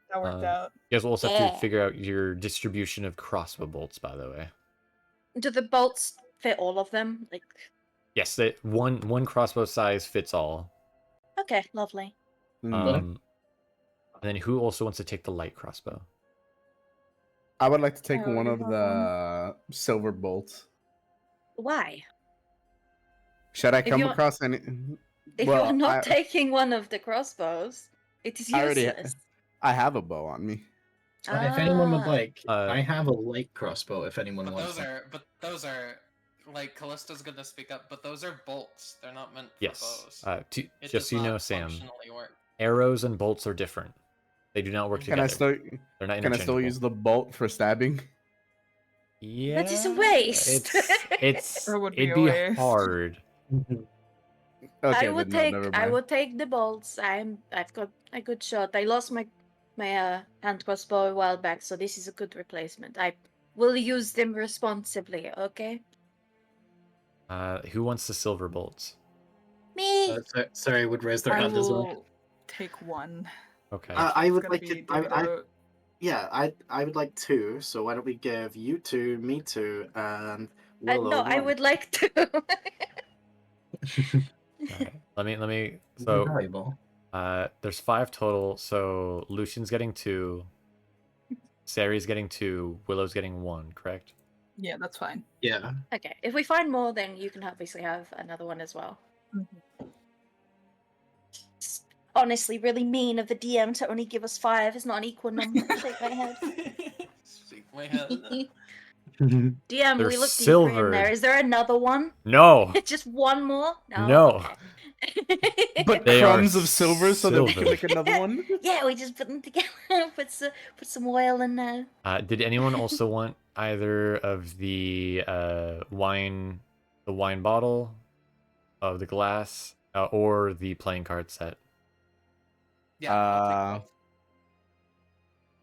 That worked out. you guys will also have Yeah. to figure out your distribution of crossbow bolts, by the way. Do the bolts fit all of them? Like, Yes, one crossbow size fits all. okay, lovely. And then who also wants to take the light crossbow? I would like to take I one already of have the silver bolts. Why? Should I If come you're- across any? If Well, you're not I- taking one of the crossbows, it is I already- useless. I have a bow on me. If anyone would Ah. like, I have a light crossbow. If anyone But wants, those are like Callisto's gonna speak up. But those are bolts. They're not meant for Yes. bows. Just does so you not know, Sam, functionally work. arrows and bolts are different. They do not work Can I together. still? They're not Can I still interchangeable. use the bolt for stabbing? Yeah, That is a waste. That would be it'd a be waste. hard. Okay, I would then no, take never I mind. would take the bolts. I've got a good shot. I lost my hand crossbow a while back, so this is a good replacement. I will use them responsibly, okay? Who wants the silver bolts? Me. sorry, would raise their I hand as well. will take one. Okay. I It's would gonna like be to. divvied out. Yeah, I would like 2. So why don't we give you 2, me 2, and Willow No, I 1. would like to. Okay. Let me. Very So, valuable. there's 5 total. So Lucian's getting 2. Cere's getting 2. Willow's getting 1. Correct? Yeah, that's fine. Yeah. Okay, if we find more, then you can obviously have another one as well. It's honestly really mean of the DM to only give us 5. It's not an equal number. Shake my head. Shake my head. DM, They're we look deeper in there. silvered. Is there another one? No. Just one more? No. Okay. But They are crumbs of silver so that we can silver. make another one? Yeah, we just put them together. put some oil in there. Did anyone also want either of the wine bottle, of the glass, or the playing card set? Yeah, I'll take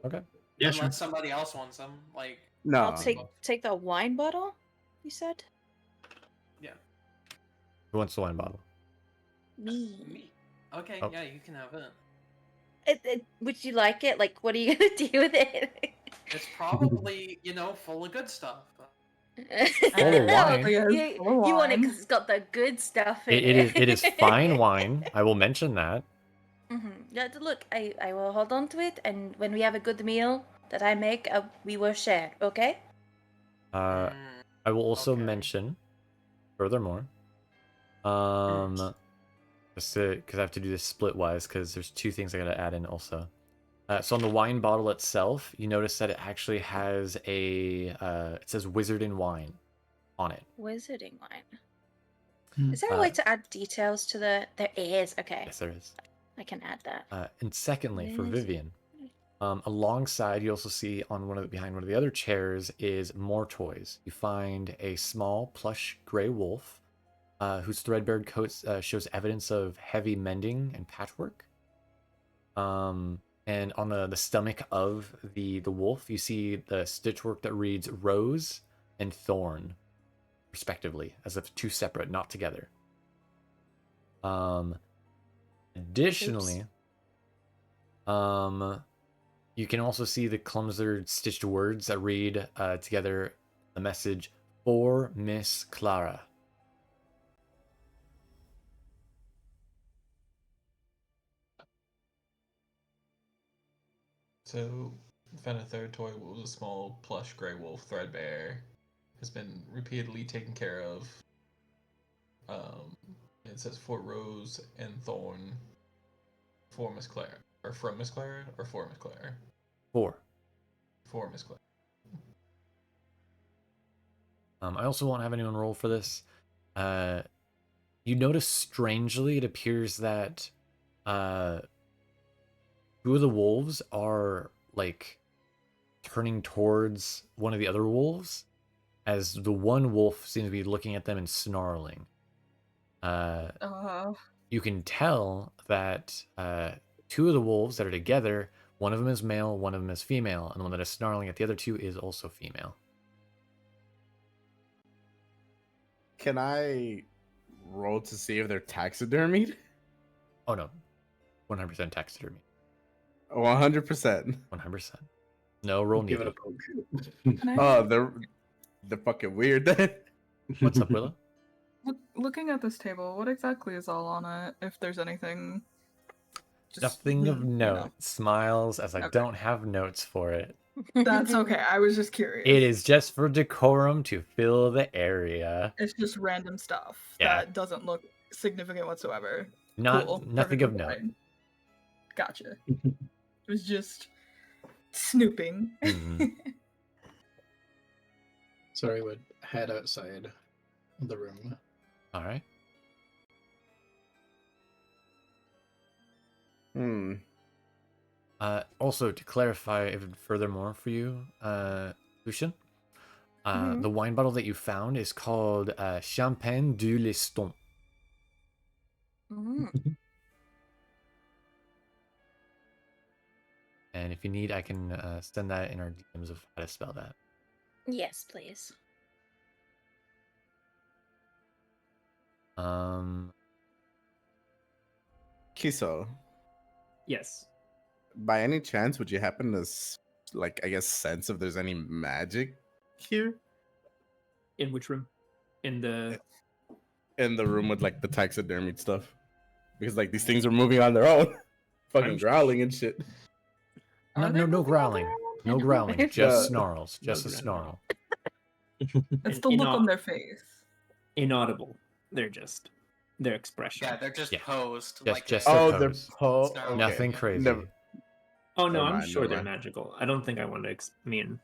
both. Okay. Yeah, Unless sure. somebody else wants them. Like, No. I'll take the wine bottle. You said Who wants the wine bottle? me. okay, Oh. yeah, you can have it. Would you like it? Like, what are you gonna do with it? It's probably, full of good stuff. Full of wine. You Full of want it wine. because it's got the good stuff in It is fine wine. I will mention that. Yeah, look, I will hold on to it, and when we have a good meal that I make, we will share. Okay? I will also Okay. mention, furthermore, just because I have to do this split wise, because there's 2 things I gotta add in also. So on the wine bottle itself, you notice that it actually has it says Wizard and Wine on it. Wizarding wine. Hmm. Is there a way to add details to the? There is. Okay, Yes, there is. I can add that. And secondly, for Wizard- Vivienne, alongside, you also see on behind one of the other chairs is more toys. You find a small plush gray wolf, whose threadbare coat shows evidence of heavy mending and patchwork. And on the stomach of the wolf, you see the stitchwork that reads Rose and Thorn, respectively, as if two separate, not together. Additionally, you can also see the clumsier stitched words that read together the message for Miss Clara. So, found a third toy. What was a small plush gray wolf, threadbare, has been repeatedly taken care of. It says for Rose and Thorn, for Miss Claire, or from Miss Claire, or for Miss Claire. For Miss Claire. I also won't have anyone roll for this. You notice strangely, it appears that two of the wolves are like turning towards one of the other wolves, as the one wolf seems to be looking at them and snarling. You can tell that two of the wolves that are together, one of them is male, one of them is female, and the one that is snarling at the other two is also female. Can I roll to see if they're taxidermied? Oh no, 100% taxidermy. 100%. 100%. No roll Give it needed. a poke. Can I- Oh, they're fucking weird then. What's up, Willow? Looking at this table, what exactly is all on it? If there's anything. Nothing of you note. know. Smiles, as I Okay. don't have notes for it. That's okay. I was just curious. It is just for decorum to fill the area. It's just random stuff Yeah. that doesn't look significant whatsoever. Not Cool. nothing of Perfectly note. fine. Gotcha. It was just snooping. Mhm. So I would head outside the room. All right. Also, to clarify even furthermore for you, Lucian, the wine bottle that you found is called Champagne du Liston. And if you need, I can send that in our DMs of how to spell that. Yes, please. Kiso, Yes. by any chance, would you happen to sense if there's any magic here In which room? In the. in the room with like the taxidermied stuff? Because like these things are moving on their own, fucking I'm- growling and shit. No, Are they no moving on growling. their own? No I know, growling. right? Just Uh, snarls. Just a no snarl. It's the look on their face. Inaudible. Their expression. Yeah, they're just Yeah. posed. Just a- their Oh, pose. they're Okay. Nothing Yeah. crazy. Never- Oh no, Never I'm mind, sure never they're mind. magical. I don't think I want to.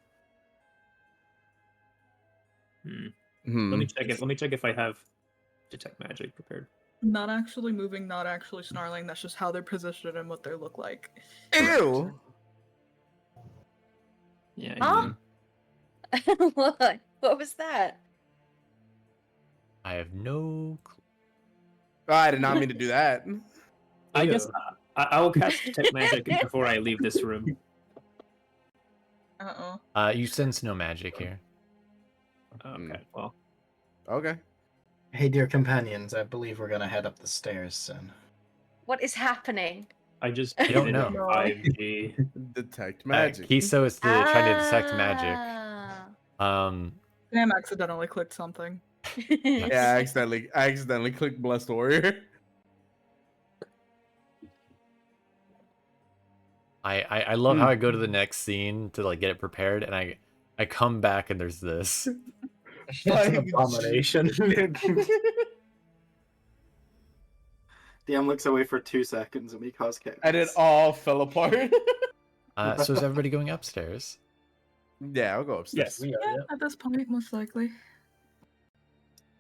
Let me check it. Let me check if I have detect magic prepared. Not actually moving, not actually snarling. That's just how they're positioned and what they look like. Ew. Yeah. Huh? What? What was that? I have no clue. Oh, I did not mean to do that. I Ew. guess I will cast detect magic before I leave this room. You sense no magic here. Okay. Well. Okay. Hey, dear companions, I believe we're gonna head up the stairs soon. What is happening? I just I don't did it know. on 5G. Detect magic. Kiso is trying to detect magic. Ah. Sam accidentally clicked something. Yeah, I accidentally clicked Blessed Warrior. I love how I go to the next scene to like get it prepared, and I come back and there's this. It's an abomination. DM looks away for 2 seconds and we cause chaos. And it all fell apart. So is everybody going upstairs? Yeah, I'll go upstairs. Yes, we are. Yeah, Yep. at this point, most likely.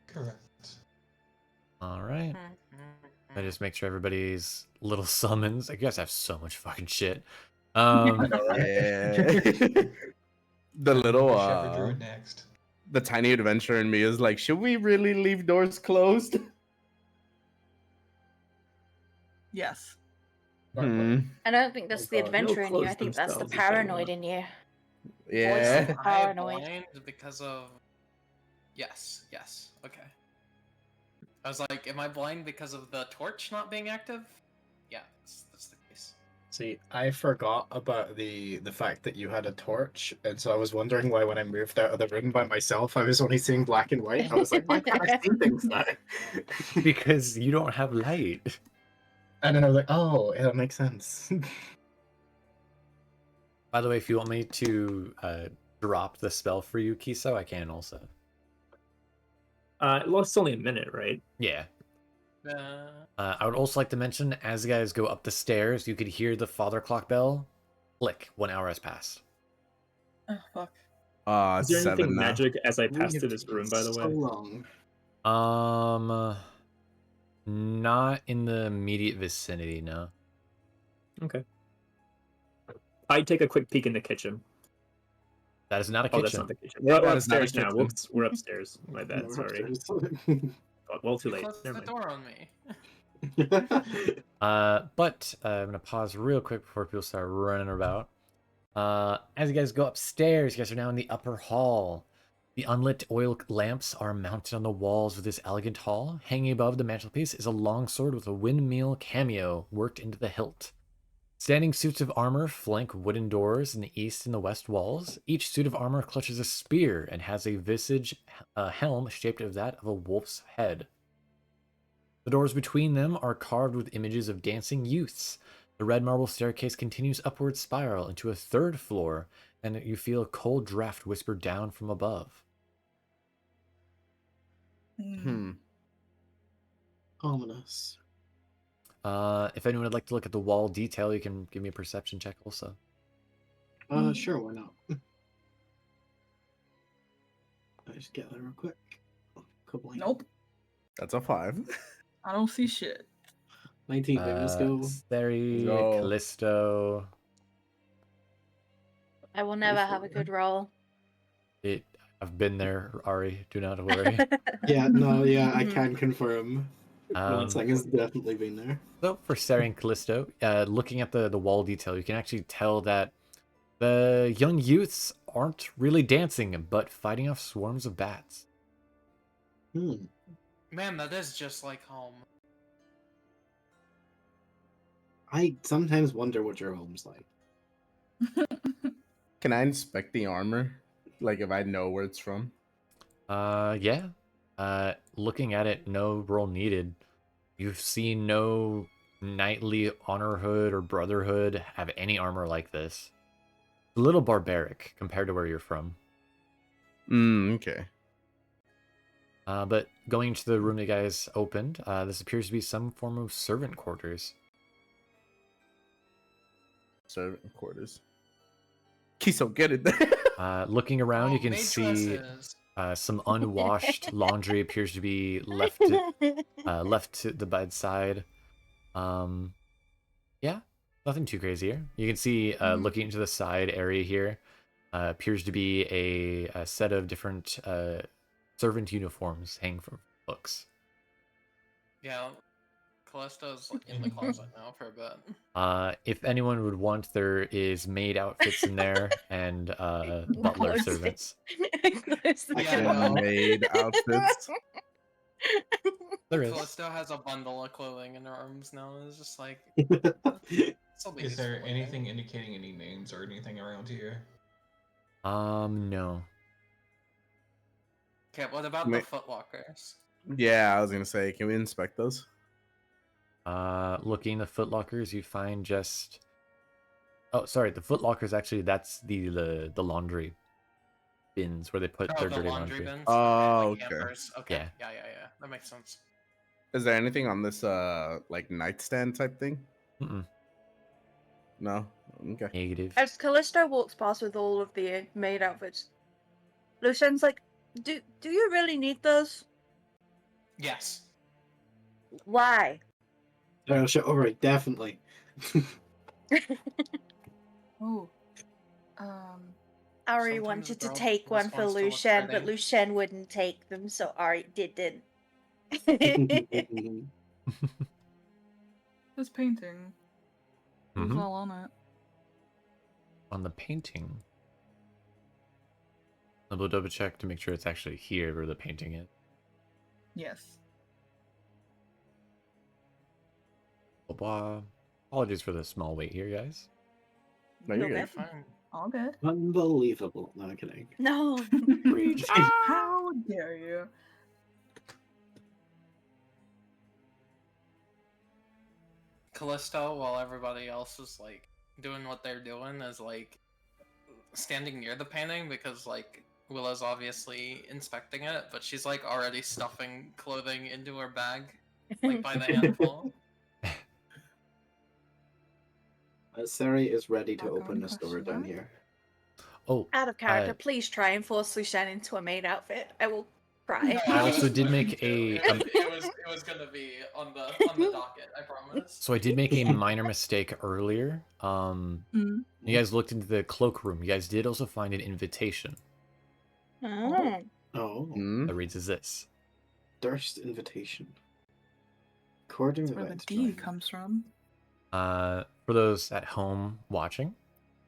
Correct. All right. Mm-hmm. I just make sure everybody's little summons. You guys have so much fucking shit. I know, right? Yeah. The little Whichever druid next. the tiny adventurer in me is like, should we really leave doors closed? Yes. Hmm. I don't think that's Oh the God, adventure in you. I close think that's the themselves if they paranoid want. in you. Yeah. Voices. I Paranoid. blind because of. Yes. Okay. I was like, am I blind because of the torch not being active? Yeah, that's the case. See, I forgot about the fact that you had a torch, and so I was wondering why when I moved out of the room by myself, I was only seeing black and white. I was like, why can't I see things now? Because you don't have light. And then I was like, oh, yeah, that makes sense. By the way, if you want me to drop the spell for you, Kiso, I can also. Well, it's only a minute, right? Yeah. I would also like to mention, as you guys go up the stairs, you could hear the father clock bell click. 1 hour has passed. Oh, fuck. Is there anything 7 now. magic as I We pass have to this taken room, by the so way? long. Not in the immediate vicinity, no. Okay. I take a quick peek in the kitchen. That is not a Oh, kitchen. that's not the kitchen. We're That is not a upstairs now. kitchen. Whoops, we're upstairs. My bad. We're Sorry. upstairs. Well, too You late. closed Never the mind. door on me. But I'm gonna pause real quick before people start running about. As you guys go upstairs, you guys are now in the upper hall. The unlit oil lamps are mounted on the walls of this elegant hall. Hanging above the mantelpiece is a long sword with a windmill cameo worked into the hilt. Standing suits of armor flank wooden doors in the east and the west walls. Each suit of armor clutches a spear and has a visage helm shaped as that of a wolf's head. The doors between them are carved with images of dancing youths. The red marble staircase continues upward spiral into a third floor, and you feel a cold draft whisper down from above. Hmm. Ominous. If anyone would like to look at the wall detail, you can give me a perception check also. Sure, why not? I just get there real quick. Couple Nope. That's a 5. I don't see shit. 19, baby, let's go. Cere, Go. Callisto. I will never have a good roll. I've been there, Ari. Do not worry. Yeah, no, yeah, I can confirm. Um, 1 second's definitely been there. So for Cere and Callisto, looking at the wall detail, you can actually tell that the young youths aren't really dancing, but fighting off swarms of bats. Man, that is just like home. I sometimes wonder what your home's like. Can I inspect the armor? Like if I know where it's from? Yeah. Looking at it, no roll needed. You've seen no knightly honorhood or brotherhood have any armor like this. A little barbaric compared to where you're from. Okay. But going into the room you guys opened, this appears to be some form of servant quarters. Servant quarters. Kiso, get it there. Looking around, you Oh, can maid see dresses. some unwashed laundry appears to be left to the bedside. Yeah, nothing too crazy here. You can see looking into the side area here appears to be a set of different servant uniforms hanging from hooks. Yeah, Callisto's in the closet now for a bit. If anyone would want, there is maid outfits in there and butler Close it. servants. Close the I Yeah, door. can no. made outfits. There is. Callisto has a bundle of clothing in her arms now. It's just like. this'll be Is there useful one day. anything indicating any names or anything around here? No. Okay, what about the footlockers? Yeah, I was gonna say, can we inspect those? Looking in the footlockers, you find just. Oh, sorry. The footlockers actually that's the laundry bins where they put Oh, their the dirty laundry laundry. bins? Oh, like okay. hampers. Okay. Yeah. Yeah. That makes sense. Is there anything on this like nightstand type thing? Mm-mm. No. Okay. Negative. As Callisto walks past with all of the maid outfits, Lucien's like, do you really need those? Yes. Why? Oh, sure. All right, definitely. Oh. Ari Sometimes wanted to girl take one just for wants to look Lucien, but pretty. Lucien wouldn't take them, so Ari didn't. This painting. Who's Mhm. all on it? On the painting. I'll double check to make sure it's actually here where the painting is. Yes. Blah, blah. Apologies for the small wait here, guys. No, you're No good. bad. All good. Unbelievable. No, I'm kidding. No. Preach. How dare you? Callisto, while everybody else is like doing what they're doing, is like standing near the painting because like Willow's obviously inspecting it, but she's like already stuffing clothing into her bag, like by the handful. Cere is ready to Background open a store question down mark? here. Oh, Out of character, please try and force Lucien into a maid outfit. I will cry. I also did make a. It was gonna be on the docket, I promise. So I did make a minor mistake earlier. Mm. You guys looked into the cloakroom. You guys did also find an invitation Oh. Oh, that reads as this. Durst invitation. Recording That's where the event. D join. comes from. For those at home watching,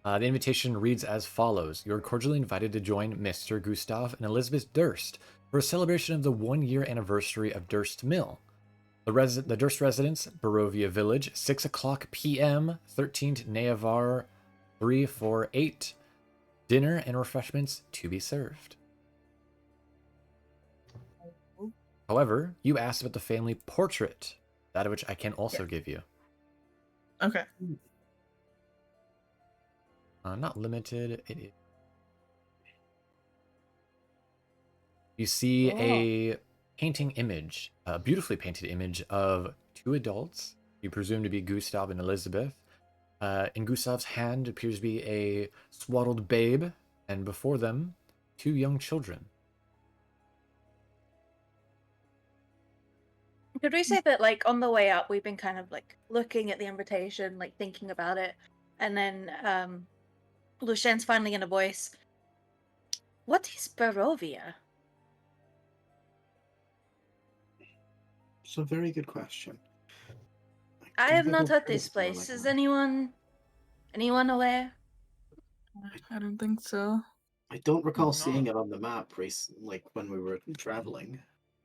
the invitation reads as follows. You're cordially invited to join Mr. Gustav and Elizabeth Durst for a celebration of the 1-year anniversary of Durst Mill. The Durst residence, Barovia Village, 6 o'clock p.m., 13th Neavar 348. Dinner and refreshments to be served. However, you asked about the family portrait, that of which I can also give you. Okay. Not limited. It is. You see a painting image, a beautifully painted image of two adults. You presume to be Gustav and Elizabeth. In Gustav's hand appears to be a swaddled babe, and before them, two young children. Could we say that, like, on the way up, we've been kind of, like, looking at the invitation, like, thinking about it, and then, Lucien's finally gonna voice, what is Barovia? It's a very good question. I don't have think not I've heard of this something place. like Is that. anyone aware? I don't think so. I don't recall No. seeing it on the map like when we were traveling.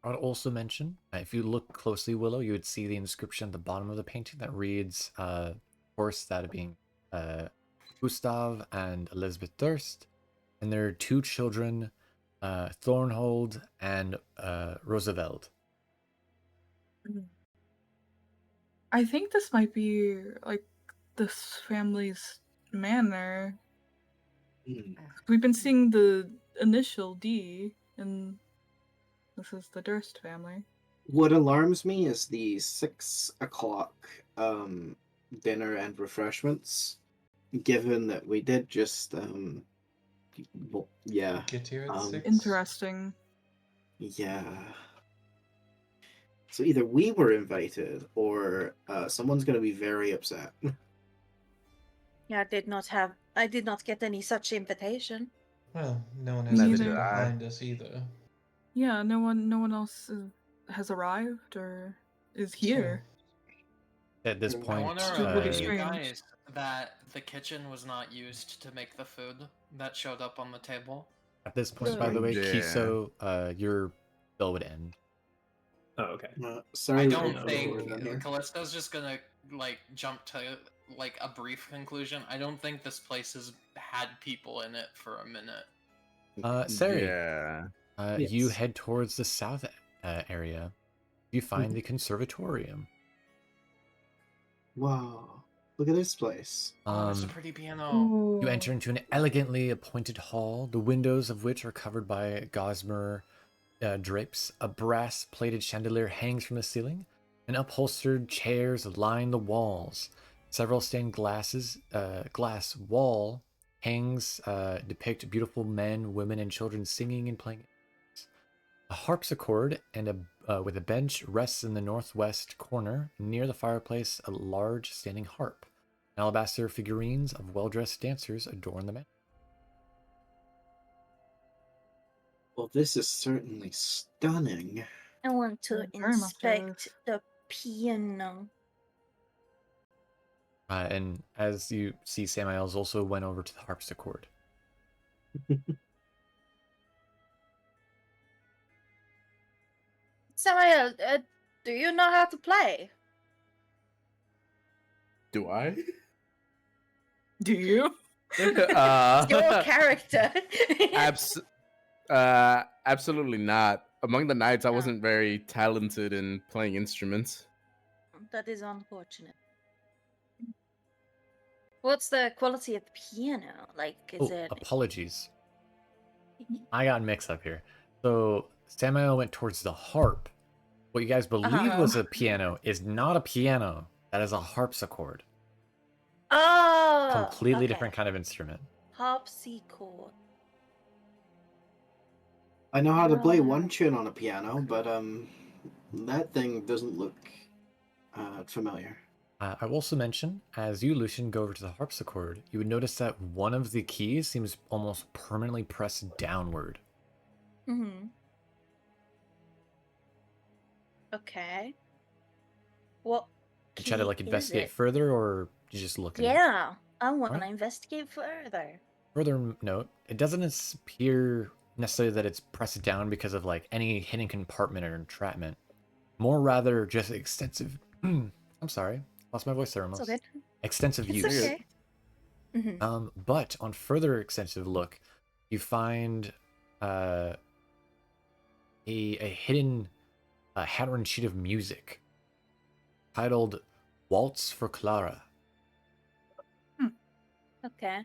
I would also mention, if you look closely, Willow, you would see the inscription at the bottom of the painting that reads, of course, that being Gustav and Elizabeth Durst, and their two children, Thornhold and Roosevelt. I think this might be like this family's manor. We've been seeing the initial D, and this is the Durst family. What alarms me is the 6 o'clock dinner and refreshments, given that we did just well, yeah. Get here at 6. Interesting. Yeah. So either we were invited or someone's going to be very upset. Yeah, I did not get any such invitation. Well, no one has Neither been did I. behind us either. Yeah, no one else has arrived or is here. At this I point, want to It would be remind you strange. guys that the kitchen was not used to make the food that showed up on the table. at this point, by the way, Yeah. Kiso, your bill would end. Oh, okay. Sorry, I we don't know think we're down here. Callisto's just gonna like jump to like a brief conclusion. I don't think this place has had people in it for a minute. Cere, Yeah. you Yes. head towards the south area. You find the Conservatorium. Wow. Look at this place. Oh, there's a Um, pretty piano. Ooh. You enter into an elegantly appointed hall, the windows of which are covered by gossamer drapes. A brass-plated chandelier hangs from the ceiling, and upholstered chairs line the walls. Several stained glass wall hangs depict beautiful men, women, and children singing and playing. A harpsichord and with a bench rests in the northwest corner. Near the fireplace, a large standing harp. Alabaster figurines of well-dressed dancers adorn the mantel. Well, this is certainly stunning. I want to Very much inspect is. the piano. And as you see, Samael's also went over to the harpsichord. Samael, do you know how to play? Do I? Do you? It's your character. Absolutely not. Among the knights, I No. wasn't very talented in playing instruments. That is unfortunate. What's the quality of the piano? Like, is it? Apologies. I got mixed up here. So Samael went towards the harp. What you guys believe was a piano is not a piano. That is a harpsichord. Oh, Completely okay. different kind of instrument. Harpsichord. I know how to play Ah. one tune on a piano, but that thing doesn't look familiar. I will also mention, as you, Lucian, go over to the harpsichord, you would notice that one of the keys seems almost permanently pressed downward. Mm-hmm. Okay. What You try to key like is investigate it? further, or you just look at it? Yeah, I want to Alright. investigate further. Further note, it doesn't appear necessarily that it's pressed down because of like any hidden compartment or entrapment. More rather just extensive I'm sorry, lost my voice there It's almost. okay. Extensive It's use. okay. Mm-hmm. But on further extensive look, you find a hidden handwritten sheet of music titled Waltz for Clara. Okay.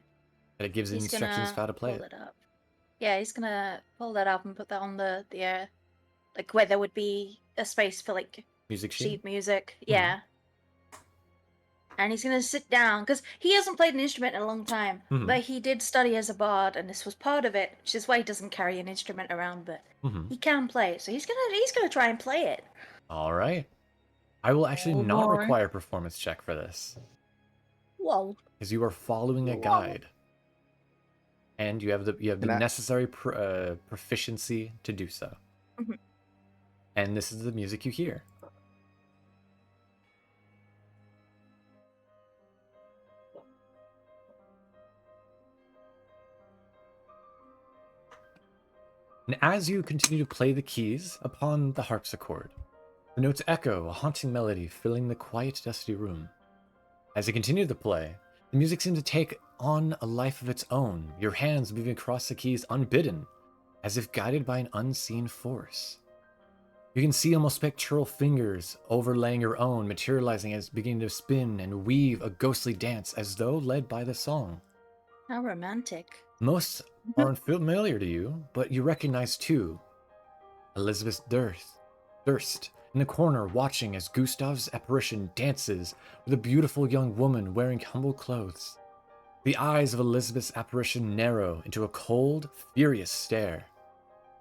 And it gives He's instructions gonna for how to play pull it. it up. Yeah, he's gonna pull that up and put that on the like where there would be a space for like Music sheet. sheet music. Yeah. And he's gonna sit down because he hasn't played an instrument in a long time, but he did study as a bard, and this was part of it, which is why he doesn't carry an instrument around. But he can play, so he's gonna try and play it. All right. I will actually Oh, not boy. require a performance check for this, Whoa. because you are following a guide, and you have the necessary proficiency to do so. And this is the music you hear. And as you continue to play the keys upon the harpsichord, the notes echo, a haunting melody filling the quiet, dusty room. As you continue to play, the music seems to take on a life of its own, your hands moving across the keys unbidden, as if guided by an unseen force. You can see almost spectral fingers overlaying your own, materializing as beginning to spin and weave a ghostly dance as though led by the song. How romantic. Most are unfamiliar to you, but you recognize two. Elizabeth Durst, in the corner watching as Gustav's apparition dances with a beautiful young woman wearing humble clothes. The eyes of Elizabeth's apparition narrow into a cold, furious stare.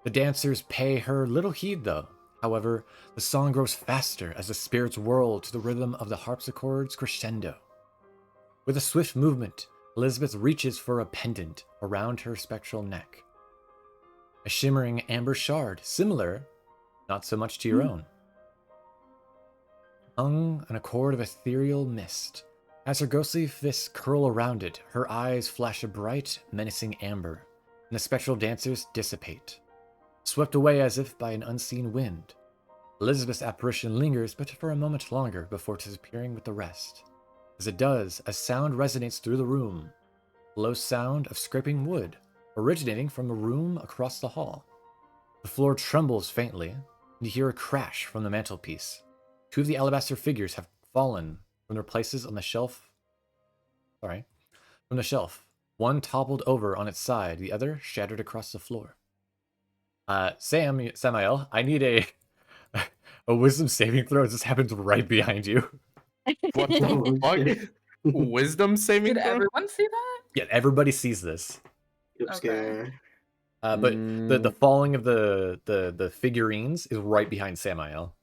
The dancers pay her little heed though. However, the song grows faster as the spirits whirl to the rhythm of the harpsichord's crescendo. With a swift movement, Elizabeth reaches for a pendant around her spectral neck. A shimmering amber shard, similar, not so much to your own, hung on a cord of ethereal mist. As her ghostly fists curl around it, her eyes flash a bright, menacing amber, and the spectral dancers dissipate. Swept away as if by an unseen wind, Elizabeth's apparition lingers but for a moment longer before disappearing with the rest. As it does, a sound resonates through the room, a low sound of scraping wood, originating from a room across the hall. The floor trembles faintly, and you hear a crash from the mantelpiece. Two of the alabaster figures have fallen from their places on the shelf. From the shelf. One toppled over on its side, the other shattered across the floor. Samael, I need a wisdom saving throw. This happens right behind you. What the fuck? Wisdom saving Did throw? everyone see that? Yeah, everybody sees this. Jump Okay. scare. But the falling of the figurines is right behind Samael.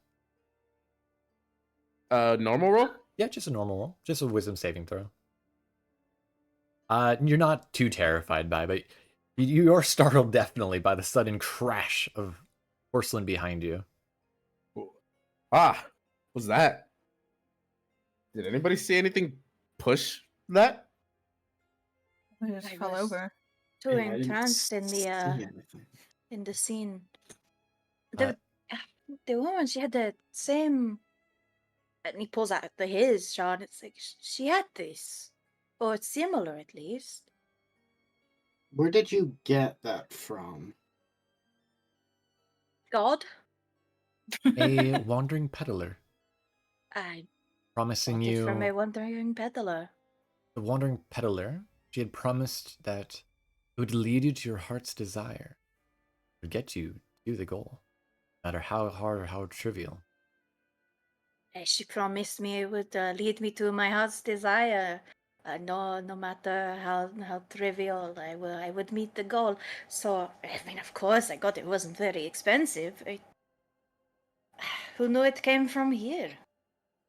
Normal roll? Yeah, just a normal roll. Just a wisdom saving throw. You're not too terrified by, but you are startled definitely by the sudden crash of porcelain behind you. Ah, what's that? Did anybody see anything push that? I just I fell was- over. Too Yeah, I didn't entranced in see the anything. scene. Uh, The woman, she had the same. And he pulls out his shot. It's like she had this, or it's similar at least. Where did you get that from? God, A wandering peddler I promising bought it from a you. wandering peddler. The wandering peddler, she had promised that it would lead you to your heart's desire. It would get you to the goal, no matter how hard or how trivial. She promised me it would lead me to my heart's desire. No matter how trivial, I would meet the goal. So, I mean, of course, I got it wasn't very expensive. Who knew it came from here?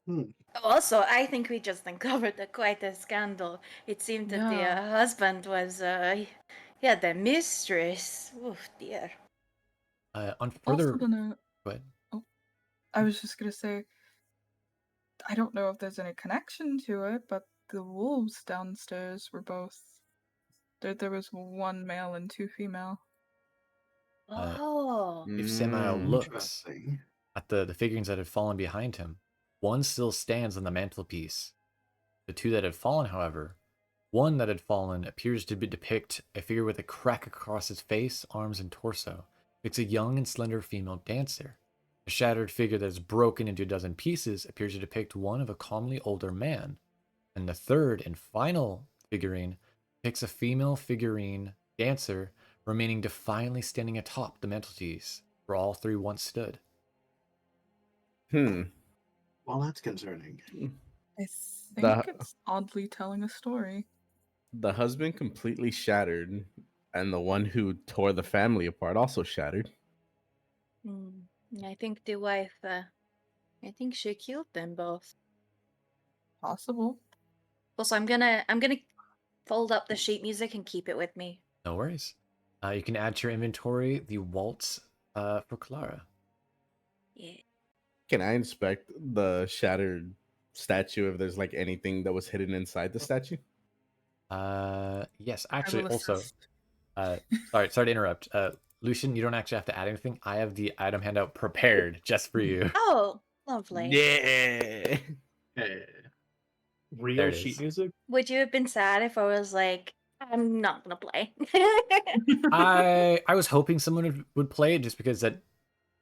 Hmm. Also, I think we just uncovered quite a scandal. It seemed that the Yeah. husband was, he had a mistress. Oh dear. On Also further, gonna. go ahead. I was just gonna say. I don't know if there's any connection to it, but the wolves downstairs were both. There was one male and two female. Oh. If Samael looks Interesting. at the figurines that had fallen behind him, one still stands on the mantelpiece. The two that had fallen, however, one that had fallen appears to depict a figure with a crack across his face, arms, and torso. It's a young and slender female dancer. A shattered figure that is broken into a dozen pieces appears to depict one of a calmly older man. And the third and final figurine depicts a female figurine dancer remaining defiantly standing atop the mantelpiece where all three once stood. Well, that's concerning. I think The- it's oddly telling a story. The husband completely shattered, and the one who tore the family apart also shattered. I think the wife, I think she killed them both. Possible. Also, I'm gonna fold up the sheet music and keep it with me. No worries. You can add to your inventory the waltz for Clara. Yeah. Can I inspect the shattered statue if there's like anything that was hidden inside the statue? Yes, I actually, will also, assist. sorry to interrupt. Lucian, you don't actually have to add anything. I have the item handout prepared just for you. Oh, lovely. Yeah. There Real it sheet is. music. Would you have been sad if I was like, I'm not gonna play? I was hoping someone would play it just because that,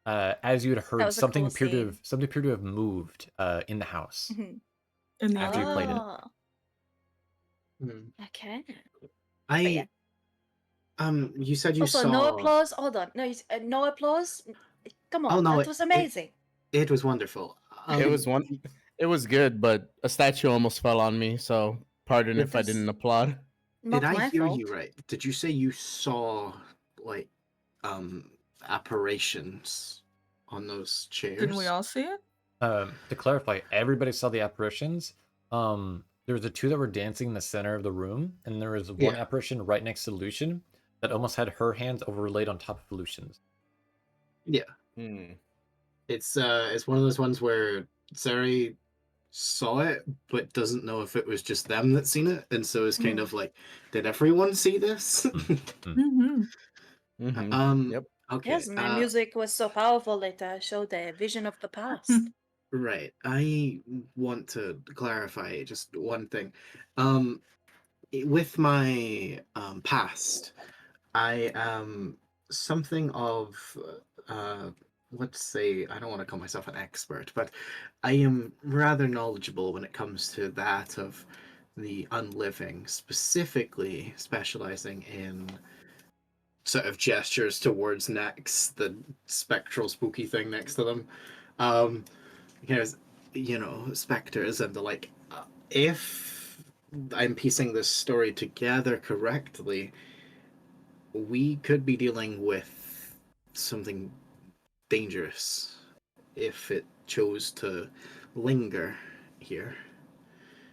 as you had heard, was a cool something appeared to have moved in the house Mhm. In the after you other played it. Oh, Hmm. okay. I you said you Also, saw. no applause. Hold on. No, no applause. Come on, no, that was amazing. It was wonderful. It was one. It was good, but a statue almost fell on me. So pardon Did if I this- didn't applaud. Not Did I my hear fault. you right? Did you say you saw like apparitions on those chairs? Didn't we all see it? To clarify, everybody saw the apparitions. There was the two that were dancing in the center of the room, and there was one Yeah. apparition right next to Lucian that almost had her hands overlaid on top of Lucian's. Yeah. It's one of those ones where Cere saw it but doesn't know if it was just them that seen it, and so it's kind of like, did everyone see this? Mm-hmm. Yep. Okay. Yes, my music was so powerful it showed a vision of the past. Right. I want to clarify just one thing. With my past, I am something of let's say, I don't want to call myself an expert, but I am rather knowledgeable when it comes to that of the unliving, specifically specializing in sort of gestures towards necks, the spectral spooky thing next to them. Because, specters and the like. If I'm piecing this story together correctly, we could be dealing with something dangerous if it chose to linger here.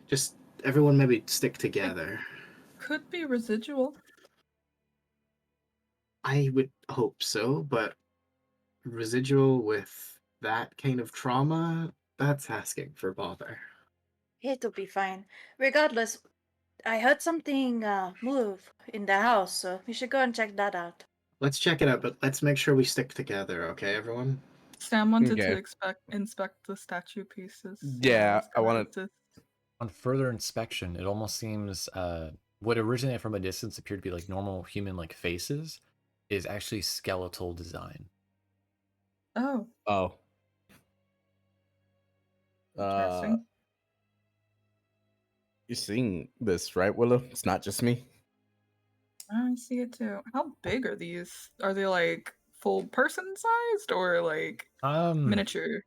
Just everyone maybe stick together. Could be residual. I would hope so, but residual with that kind of trauma, that's asking for bother. It'll be fine. Regardless, I heard something move in the house, so we should go and check that out. Let's check it out, but let's make sure we stick together, okay, everyone? Sam wanted Okay. to inspect the statue pieces. Yeah, I kinda wanna- to- On further inspection, it almost seems what originated from a distance appeared to be like normal human-like faces is actually skeletal design. Oh, Oh. interesting. You're seeing this, right, Willow? It's not just me. I see it too. How big are these? Are they like full person sized or like miniature?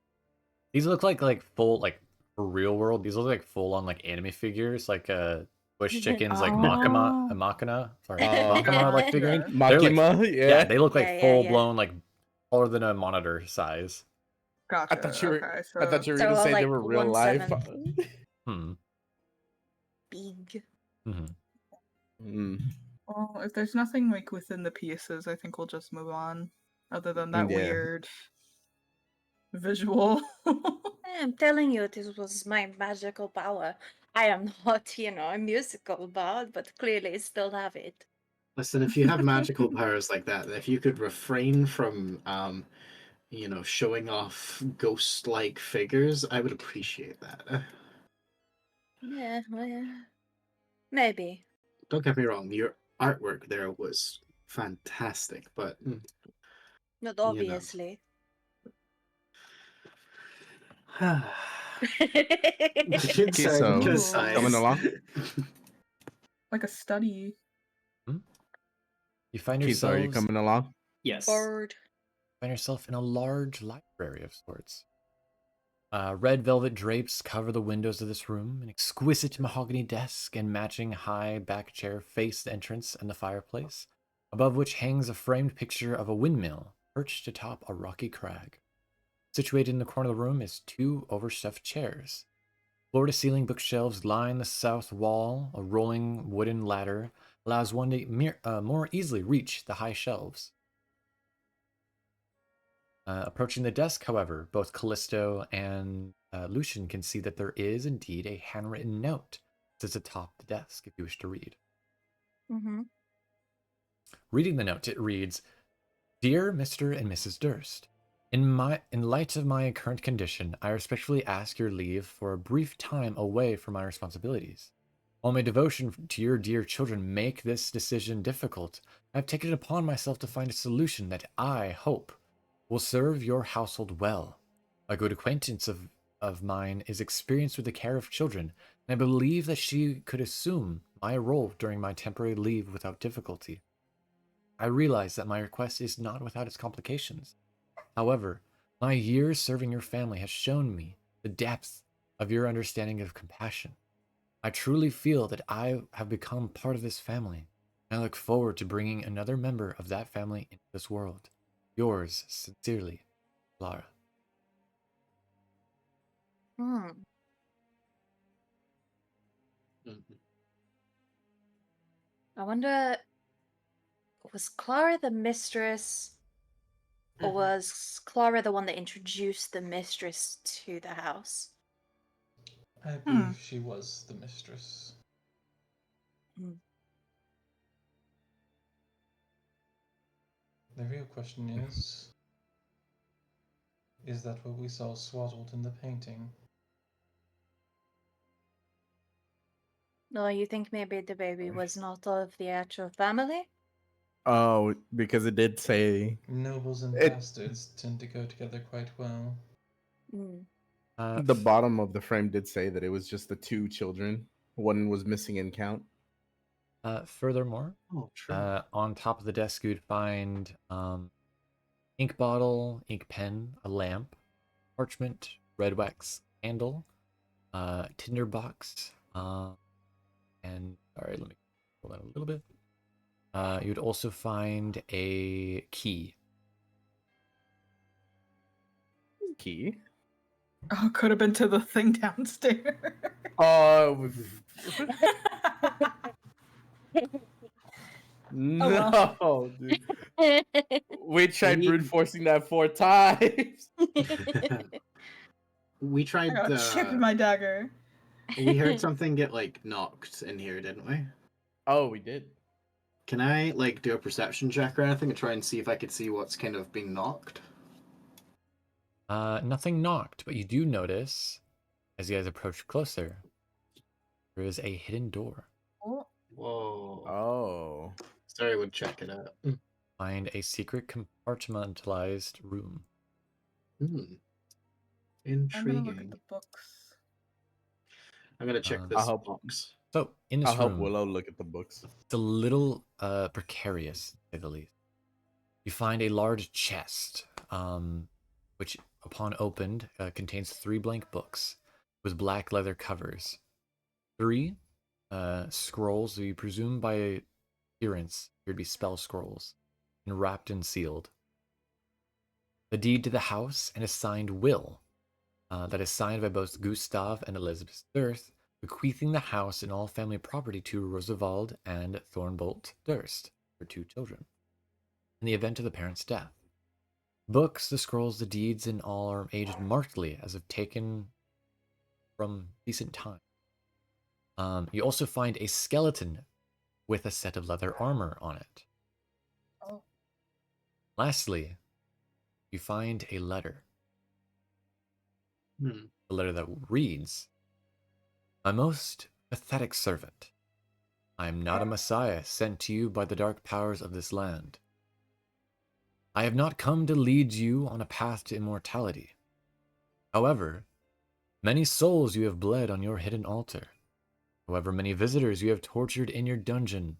These look like full like for real world. These look like full on like anime figures, like Bush Chickens, like Oh. Makima, sorry, Oh. Makima like figurine. Okay. They're like, Makima, yeah, yeah. they look like Yeah, yeah, full yeah. blown like taller than a monitor size. Gotcha. I thought you were. Okay, I thought you were So, gonna say they like, were real life. 1/7. Hmm. Big. Mm-hmm. Well, if there's nothing like within the pieces, I think we'll just move on. Other than that Yeah. weird visual. I'm telling you, this was my magical power. I am not, a musical bard, but clearly still have it. Listen, if you have magical powers like that, if you could refrain from, showing off ghost-like figures, I would appreciate that. Yeah, well, maybe. Don't get me wrong, your artwork there was fantastic, but Not obviously. Good Kiso, good Ooh. size. coming along? Like a study. You find Kiso, are you yourselves coming along? Yes. Bird. find yourself in a large library of sorts. Red velvet drapes cover the windows of this room. An exquisite mahogany desk and matching high back chair face the entrance and the fireplace, above which hangs a framed picture of a windmill perched atop a rocky crag. Situated in the corner of the room is two overstuffed chairs. Floor-to-ceiling bookshelves line the south wall. A rolling wooden ladder allows one to more easily reach the high shelves. Approaching the desk, however, both Callisto and Lucian can see that there is indeed a handwritten note that sits atop the desk if you wish to read. Mm-hmm. Reading the note, it reads, Dear Mr. and Mrs. Durst, in light of my current condition, I respectfully ask your leave for a brief time away from my responsibilities. While my devotion to your dear children make this decision difficult, I have taken it upon myself to find a solution that I hope will serve your household well. A good acquaintance of mine is experienced with the care of children, and I believe that she could assume my role during my temporary leave without difficulty. I realize that my request is not without its complications. However, my years serving your family has shown me the depth of your understanding of compassion. I truly feel that I have become part of this family, and I look forward to bringing another member of that family into this world. Yours sincerely, Clara. Hmm. I wonder, was Clara the mistress, or was Clara the one that introduced the mistress to the house? I believe she was the mistress. The real question is that what we saw swaddled in the painting? No, you think maybe the baby was not of the actual family? Oh, because it did say Nobles and It- bastards tend to go together quite well. the bottom of the frame did say that it was just the two children. One was missing in count. Furthermore, on top of the desk, you'd find ink bottle, ink pen, a lamp, parchment, red wax candle, tinder box, and sorry, let me pull that a little bit. You would also find a key. Key. Oh, could have been to the thing downstairs. Oh. well. No, dude. We tried We- brute forcing that 4 times. We I tried. got a chip in my dagger. We heard something get like knocked in here, didn't we? Oh, we did. Can I like do a perception check or anything and try and see if I could see what's kind of being knocked? Nothing knocked, but you do notice, as you guys approach closer, there is a hidden door. Oh, Whoa. Oh. Sorry, would check it out. Find a secret compartmentalized room. Hmm. I'm gonna look at Intriguing. the books. I'm gonna check Uh, this I'll help- box. So in this I'll help room, Willow look at the books. it's a little precarious, to say the least. You find a large chest, which, upon opened, contains 3 blank books with black leather covers. 3 scrolls that you presume by appearance appear to be spell scrolls, and wrapped and sealed. The deed to the house and a signed will that is signed by both Gustav and Elizabeth Durst, bequeathing the house and all family property to Roosevelt and Thornbolt Durst, their 2 children, in the event of the parents' death. Books, the scrolls, the deeds, and all are aged markedly as if taken from recent time. You also find a skeleton with a set of leather armor on it. Oh. Lastly, you find a letter. A letter that reads, "My most pathetic servant, I am not a messiah sent to you by the dark powers of this land. I have not come to lead you on a path to immortality. However, many souls you have bled on your hidden altar. However many visitors you have tortured in your dungeon.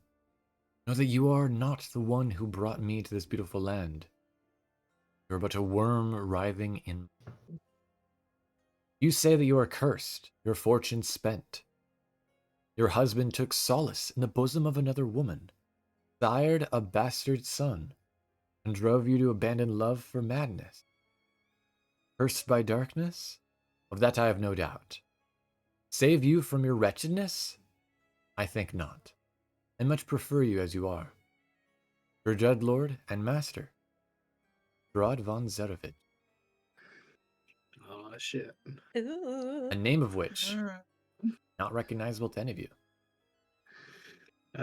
Know that you are not the one who brought me to this beautiful land. You are but a worm writhing in. You say that you are cursed, your fortune spent. Your husband took solace in the bosom of another woman, sired a bastard son, and drove you to abandon love for madness. Cursed by darkness? Of that I have no doubt. Save you from your wretchedness? I think not, and much prefer you as you are. Your dreadlord and master, Strahd von Zerevich, Oh shit. Ooh. a name of which Alright. not recognizable to any of you.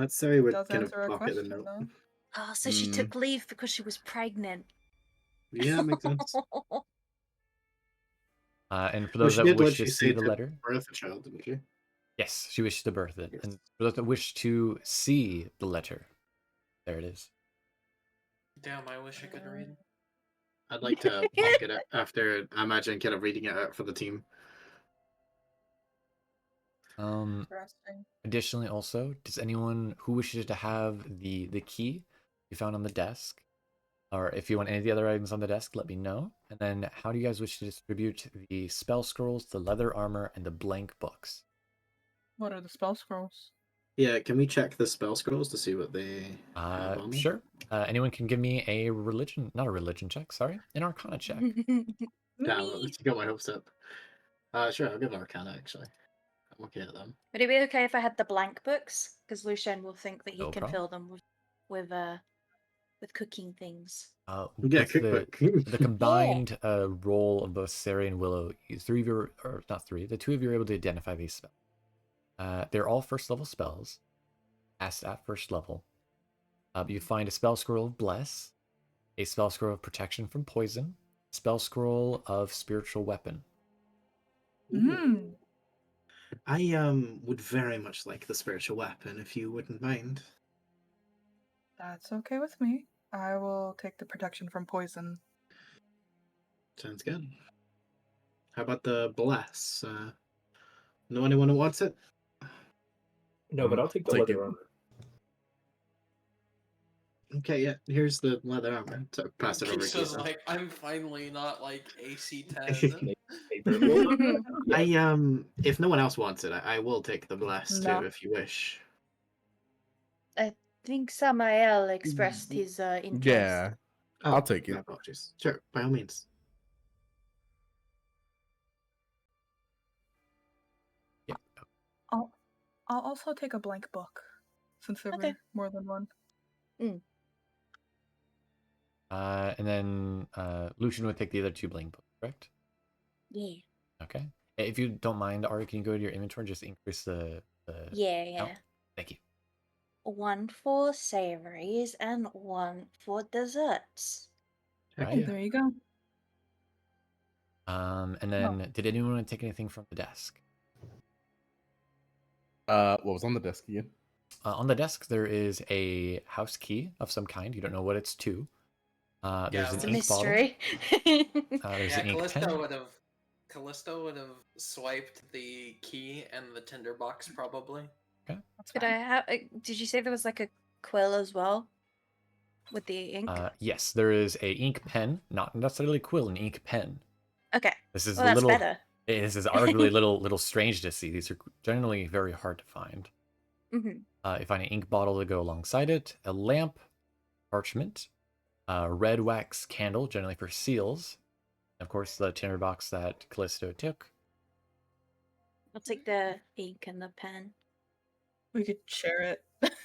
Sorry, would Does kind of answer our pocket the question, note. though. Oh, so she took leave because she was pregnant. Yeah, makes sense. And for Well, those she that did wish let to you see say the to letter, birth a child, didn't she? yes, she wished to birth it. Yes. And for those that wish to see the letter, there it is. Damn, I wish I could read. I'd like to pocket it after, I imagine, kind of reading it out for the team. Interesting. Additionally, also, does anyone who wishes to have the key you found on the desk, or if you want any of the other items on the desk, let me know. And then, how do you guys wish to distribute the spell scrolls, the leather armor, and the blank books? What are the spell scrolls? Yeah, can we check the spell scrolls to see what they have on them? Sure. Anyone can give me a religion, not a religion check, sorry, an arcana check. Damn, you got my hopes up. Sure, I'll give Arcana, actually. I'm okay at them. Would it be okay if I had the blank books? Because Lucien will think that he No can problem. fill them with cooking things. Yeah, With cookbook. the combined role of both Cere and Willow, the 2 of you are able to identify these spells. They're all first level spells, cast at first level. You find a spell scroll of Bless, a spell scroll of Protection from Poison, a spell scroll of Spiritual Weapon. Hmm. I would very much like the spiritual weapon, if you wouldn't mind. That's okay with me. I will take the protection from poison. Sounds good. How about the bless? Know anyone who wants it? No, but I'll take the Take leather it. armor. Okay, yeah, here's the leather armor. So pass it over to Kiso's Kiso. like, I'm finally not like AC 10. I if no one else wants it, I will take the bless No. too, if you wish. I think Samael expressed his interest. Yeah, Oh, I'll take my it. apologies. Sure, by all means. Yep. I'll also take a blank book, since there Okay. were more than one. And then Lucian would take the other 2 blank books, correct? Yeah. Okay. If you don't mind, Ari, can you go to your inventory and just increase the Yeah. count? Thank you. 1 for savories and 1 for desserts. Heck Right. yeah. There you go. And then did anyone want to take anything from the desk? What was on the desk again? On the desk, there is a house key of some kind. You don't know what it's to. There's It's an a ink bottle. mystery. There's Yeah, an ink pen. Callisto would have swiped the key and the tinderbox probably. Okay. That's Could fine. I have? Did you say there was like a quill as well with the ink? Yes, there is a ink pen, not necessarily quill, an ink pen. Okay. This is Well, a that's little. better. This is arguably a little strange to see. These are generally very hard to find. Mm-hmm. You find an ink bottle to go alongside it, a lamp, parchment, red wax candle, generally for seals. Of course, the tinderbox that Callisto took. I'll take the ink and the pen. We could share it.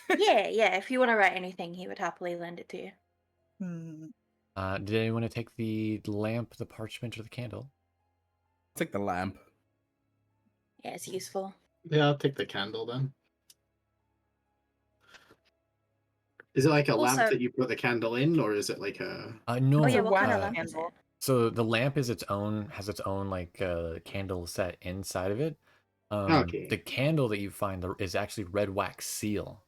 Yeah. If you want to write anything, he would happily lend it to you. Did anyone want to take the lamp, the parchment, or the candle? I'll take the lamp. Yeah, it's useful. Yeah, I'll take the candle then. Is it like a lamp Also- that you put the candle in, or is it like a? No. Oh yeah, a what kind of wax lamp is it? candle. So the lamp is has its own like candle set inside of it. Okay. The candle that you find is actually red wax seal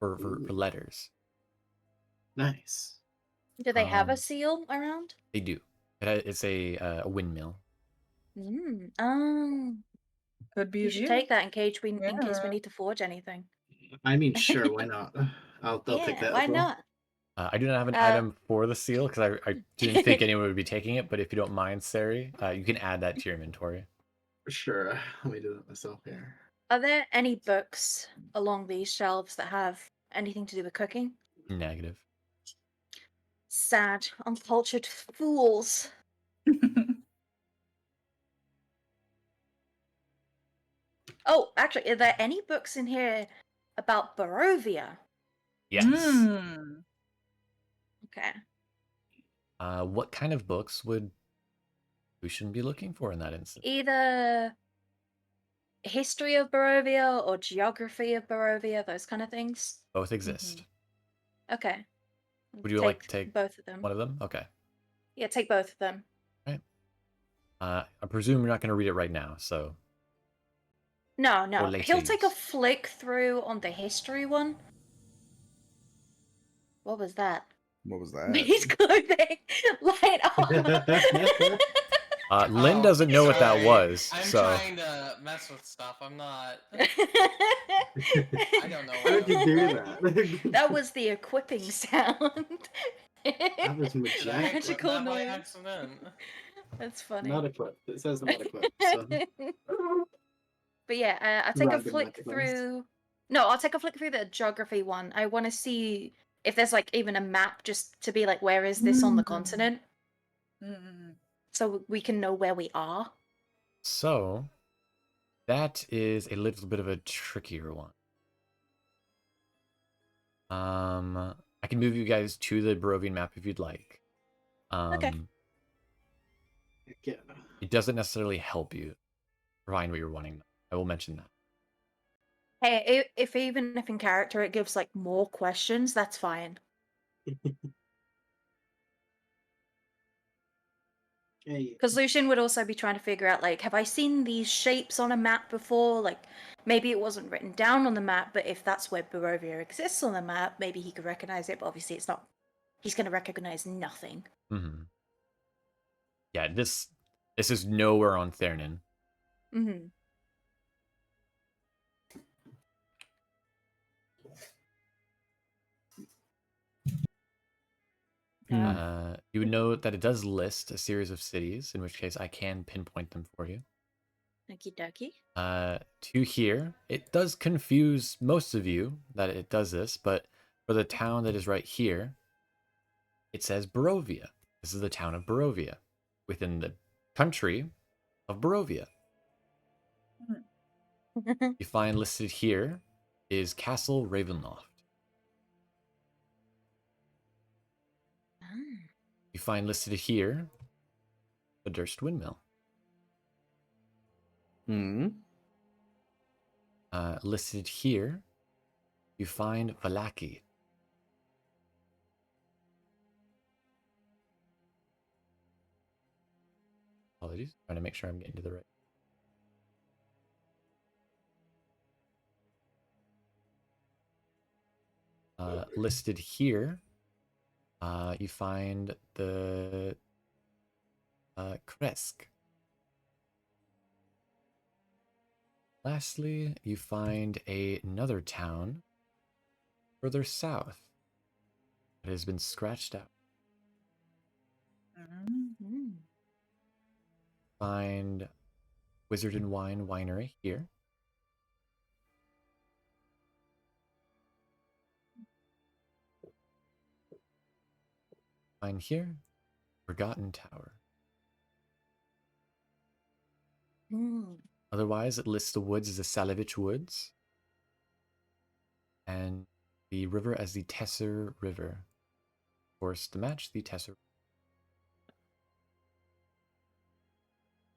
for letters. Nice. Do they have a Um, seal around? They do. It's a windmill. Could be You a should view. take that in case we Yeah. need to forge anything. I mean, sure, why not? I'll take Yeah, that why as well. not? I do not have an item for the seal because I didn't think anyone would be taking it. But if you don't mind, Cere, you can add that to your inventory. Sure. Let me do that myself here. Are there any books along these shelves that have anything to do with cooking? Negative. Sad, uncultured fools. Oh, actually, are there any books in here about Barovia? Yes. Okay. What kind of books would we shouldn't be looking for in that instance? Either history of Barovia or geography of Barovia, those kind of things. Both exist. Okay. Would you like to take both of them? one of them? Okay. Yeah, take both of them. Right. I presume you're not going to read it right now, so. No. Or later He'll take a use. flick through on the history one. What was that? What was that? His clothing. Light on. Lynn doesn't know what that sorry. was, I'm so. trying to mess with stuff. I'm not. I don't know. How did you do that? That was the equipping sound. That was Did I magic. Magical equip that by noise. accident? That's funny. Not equipped. It says not equipped. So. But yeah, I'll take a Random flick magic noise. through. No, I'll take a flick through the geography one. I want to see if there's like even a map, just to be like, where is this on the continent, so we can know where we are. So, that is a little bit of a trickier one. I can move you guys to the Barovian map if you'd like. Okay. Yeah. It doesn't necessarily help you find what you're wanting. I will mention that. Hey, if even if in character it gives like more questions, that's fine. Because Lucian would also be trying to figure out, like, have I seen these shapes on a map before? Like, maybe it wasn't written down on the map, but if that's where Barovia exists on the map, maybe he could recognize it, but obviously it's not. He's going to recognize nothing. Mm-hmm. Yeah, this is nowhere on Thernin. Mm-hmm. You would know that it does list a series of cities, in which case I can pinpoint them for you. Okie dokie. To here. It does confuse most of you that it does this, but for the town that is right here, it says Barovia. This is the town of Barovia, within the country of Barovia. You find listed here is Castle Ravenloft. You find listed here the Durst Windmill. Hmm. Listed here, you find Valaki. Apologies, trying to make sure I'm getting to the right. Listed here, you find the Kresk. Lastly, you find another town further south that has been scratched out. Find Wizard and Wine Winery here. Find here Forgotten Tower. Otherwise, it lists the woods as the Salovich Woods and the river as the Tesser River. Of course, to match the Tesser.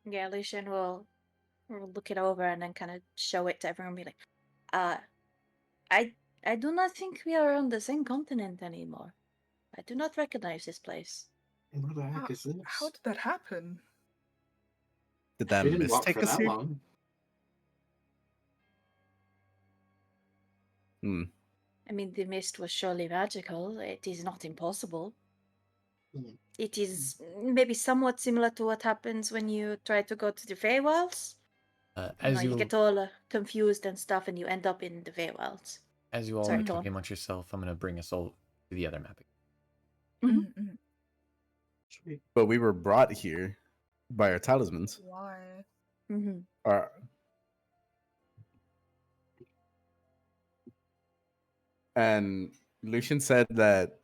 Yeah, Lucian will look it over and then kind of show it to everyone and be like, I do not think we are on the same continent anymore. I do not recognize this place. What the heck is this? How did that happen? Did that We didn't mist walk take for us that here? long. Hmm. I mean, the mist was surely magical. It is not impossible. It is maybe somewhat similar to what happens when you try to go to the Feywilds. As you get all confused and stuff, and you end up in the Feywilds. As you all Sorry, are go on. talking amongst yourself, I'm going to bring us all to the other map. But we were brought here by our talismans. Why? Our... And Lucian said that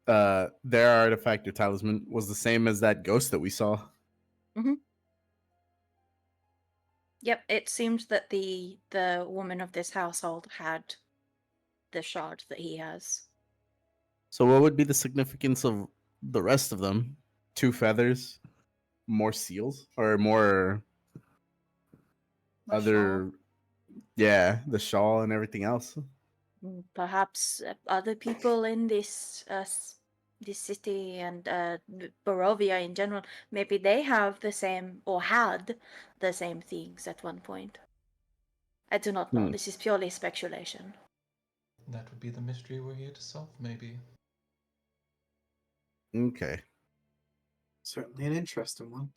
their artifact or talisman was the same as that ghost that we saw. Yep, it seems that the woman of this household had the shard that he has. So what would be the significance of the rest of them? 2 feathers, more seals, or more other... Yeah, the shawl and everything else. Perhaps other people in this this city and Barovia in general, maybe they have the same or had the same things at one point. I do not know. This is purely speculation. That would be the mystery we're here to solve, maybe. Okay. Certainly an interesting one.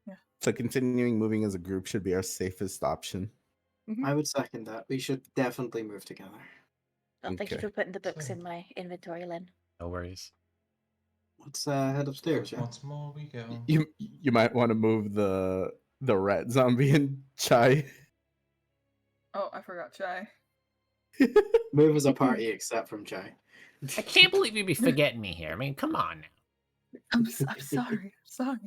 Yeah. So continuing moving as a group should be our safest option. I would second that. We should definitely move together. Well, thank you for putting the books in my inventory, Len. No worries. Let's head upstairs, yeah? Once more we go. You might want to move the rat zombie and Chai. Oh, I forgot Chai. Move as a party except from Chai. I can't believe you'd be forgetting me here. I mean, come on now. I'm sorry. I'm sorry.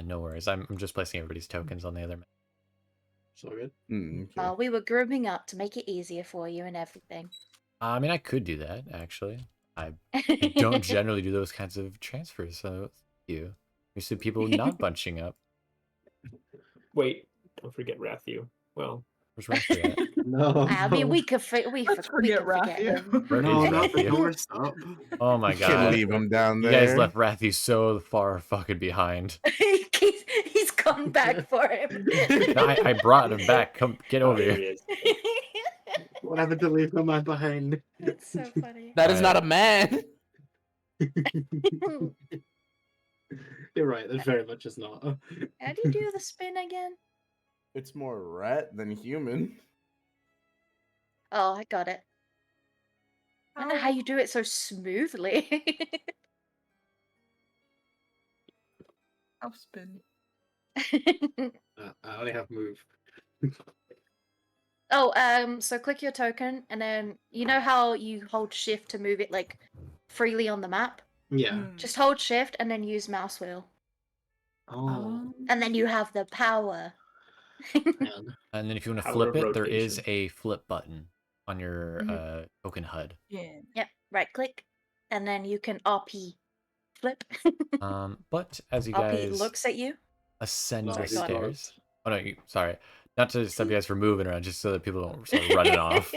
No worries. I'm just placing everybody's tokens on the other map. So good. Okay. We were grooming up to make it easier for you and everything. I mean, I could do that, actually. I don't generally do those kinds of transfers, so thank you. Used to people not bunching up. Wait, don't forget Rathu. Well, where's Rathu at? No, I mean, we could forget forget Rathu. Where no, is not the Rathu? doorstop. Oh my You god. can leave him down You there. guys left Rathu so far fucking behind. He's come back for him. No, I brought him back. Come, get over here here. he is. What happened to leave him behind? That's so funny. That is not a man. You're right, that very much is not. How do you do the spin again? It's more rat than human. Oh, I got it. I don't know how you do it so smoothly. I'll spin. I only have move. So click your token, and then you know how you hold shift to move it like freely on the map? Yeah. Mm. Just hold shift and then use mouse wheel. Oh, And then you have the power. man. And then if you want to Power flip of it, there is rotation. a flip button on your Mhm. token HUD. Yeah. Yep, right click, and then you can RP flip. But as you RP guys looks at you. ascend Sorry, the go on. stairs. Oh no, sorry. Not to stop you guys from moving around, just so that people don't start running off.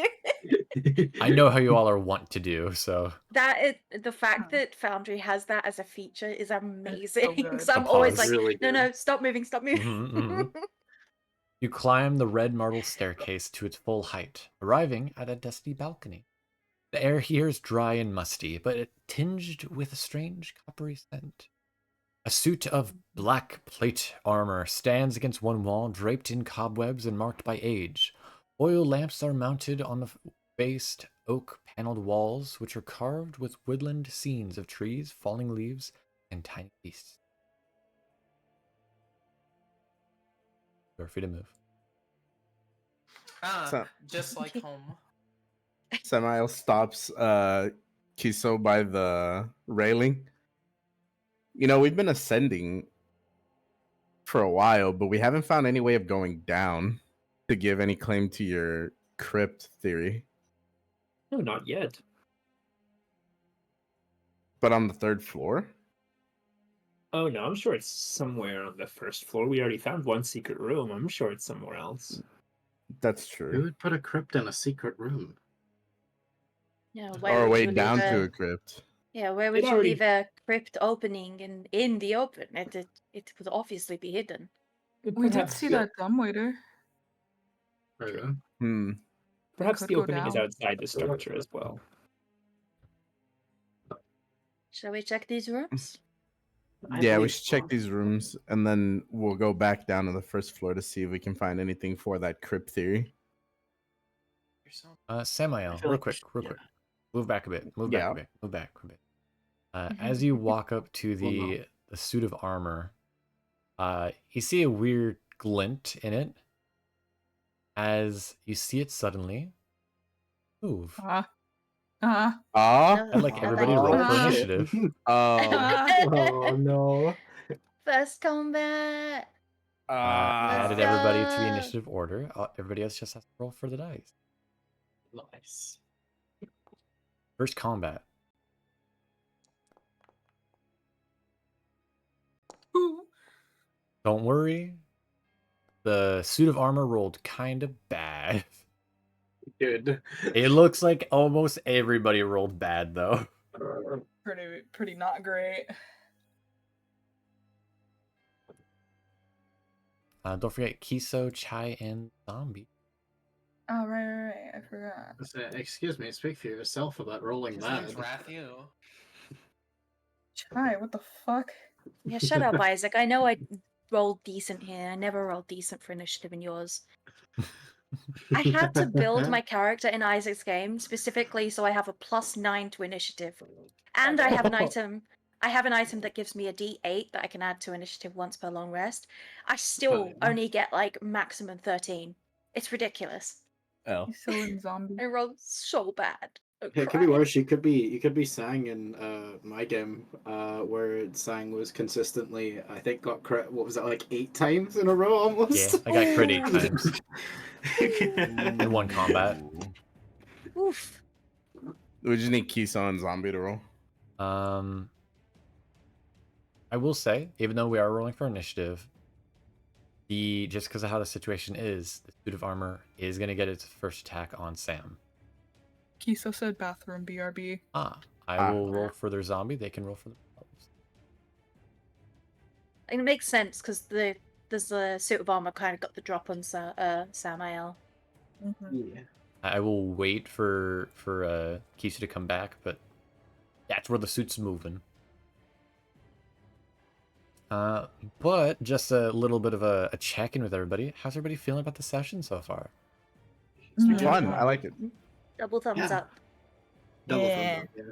I know how you all are want to do, so That is the fact Huh. that Foundry has that as a feature is amazing. good. Because I'm The always pause. like, Really no, good. no, stop moving, stop moving. Mhm. You climb the red marble staircase to its full height, arriving at a dusty balcony. The air here is dry and musty, but it tinged with a strange coppery scent. A suit of black plate armor stands against one wall, draped in cobwebs and marked by age. Oil lamps are mounted on the faced oak paneled walls, which are carved with woodland scenes of trees, falling leaves, and tiny beasts. You're free to move. So- Just like home. Samael stops Kiso by the railing. You know, we've been ascending for a while, but we haven't found any way of going down to give any claim to your crypt theory. No, not yet. But on the 3rd floor? Oh no, I'm sure it's somewhere on the 1st floor. We already found one secret room. I'm sure it's somewhere else. That's Who true. would put a crypt in a secret room? Yeah, Or where would way you leave down to a a crypt. where It would you already- leave a crypt opening in the open? It would obviously be hidden. We did Perhaps see the- that dumbwaiter. True. Perhaps could the go opening is down. outside the structure as well. Shall we check these rooms? Yeah, we should check these rooms and then we'll go back down to the 1st floor to see if we can find anything for that crypt theory. Samael, feel real like we quick, should- real yeah. quick. Move back a bit. Move Yeah. back a bit. Move back a bit. As you walk up to the suit of armor, you see a weird glint in it. As you see it suddenly move. Ah, I'd like everybody roll for Ah. initiative. Oh no. First combat. Added Let's everybody to the go. initiative order. Everybody else just has to roll for the dice. Nice. First combat. Don't worry. The suit of armor rolled kind of bad. Good. It looks like almost everybody rolled bad though. Pretty not great. Don't forget Kiso, Chai, and Zombie. Oh, right. I forgot. Excuse me, speak for yourself about rolling His bad. name's Rathu. Chai, what the fuck? Yeah, shut up, Isaac. I know I rolled decent here. I never rolled decent for initiative in yours. I had to build my character in Isaac's game specifically so I have a +9 to initiative. And I have an item. I have an item that gives me a D8 that I can add to initiative once per long rest. I still Fine. only get like maximum 13. It's ridiculous. Oh. He's still in zombie. I rolled so bad. I'm Yeah, it could be crying. worse. You could be Sang in my game, where Sang was consistently, I think, got crit. What was that, like 8 times in a row almost? Yeah, I got crit 8 times in one combat. Oof. We just need Kiso and Zombie to roll. I will say, even though we are rolling for initiative, just because of how the situation is, the suit of armor is going to get its first attack on Sam. Kiso said bathroom, BRB. I will roll for their zombie. They can roll for themselves. And it makes sense because there's the suit of armor kind of got the drop on Samael. Yeah. I will wait for Kiso to come back, but that's where the suit's moving. But just a little bit of a check-in with everybody. How's everybody feeling about the session so far? Fun. I like it. Double thumbs Yeah. up. Double Yeah. thumbs up,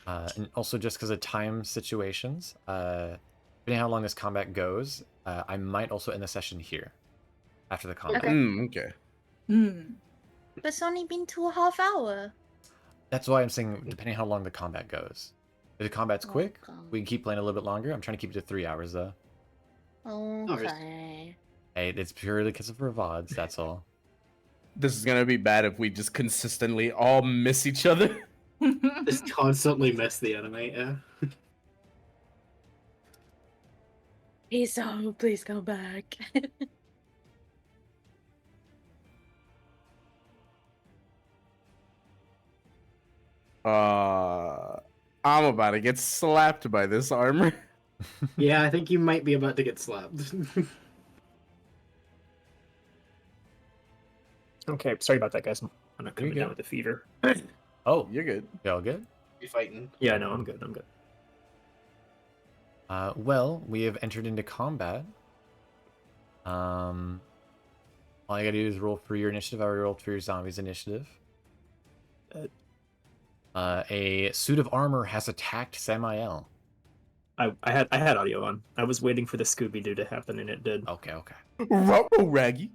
yeah. And also just because of time situations, depending on how long this combat goes, I might also end the session here after the combat. Okay. Okay. But it's only been 2.5 hours. That's why I'm saying depending on how long the combat goes. If the combat's quick, we can keep playing a little bit longer. I'm trying to keep it to 3 hours though. Okay. Hey, it's purely because of our VODs, that's all. This is gonna be bad if we just consistently all miss each other. Just constantly miss the enemy, yeah. Kiso, please come back. I'm about to get slapped by this armor. Yeah, I think you might be about to get slapped. Okay, sorry about that, guys. I'm not coming down with a fever. Oh, You're good. y'all good? Be fighting. Yeah, no, I'm good. I'm good. Well, we have entered into combat. All you gotta do is roll for your initiative. I already rolled for your zombies initiative. A suit of armor has attacked Samael. I had audio on. I was waiting for the Scooby Doo to happen, and it did. Okay, okay. Ruh-roh, Raggy.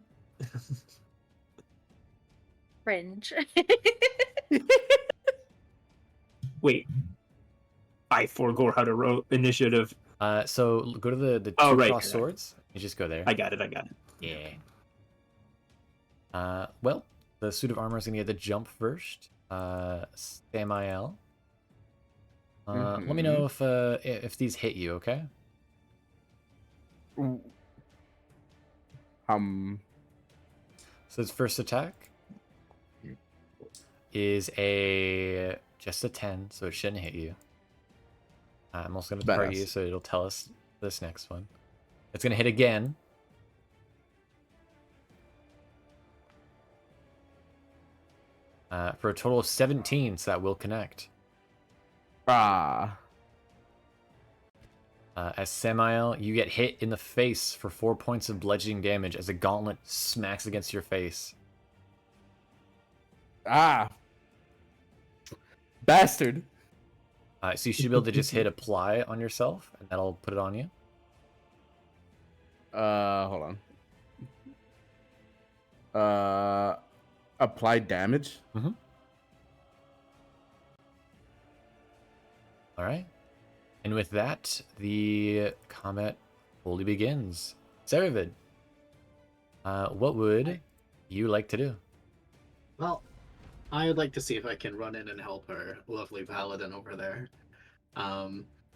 Fringe. Wait, I forego how to roll initiative. So go to the two right, cross correct. swords. You just go there. I got it. I got it. Yeah. Well, the suit of armor is gonna get the jump first. Samael. Let me know if these hit you, okay? So his first attack is just a 10, so it shouldn't hit you. I'm also gonna target you, Badass. so it'll tell us this next one. It's gonna hit again. For a total of 17, so that will connect. As Samael, you get hit in the face for 4 points of bludgeoning damage as a gauntlet smacks against your face. Bastard. So you should be able to just hit apply on yourself, and that'll put it on you. Hold on. Apply damage. Mm-hmm. All right. And with that, the combat fully begins. Cerevid, what would you like to do? Well, I would like to see if I can run in and help our lovely paladin over there.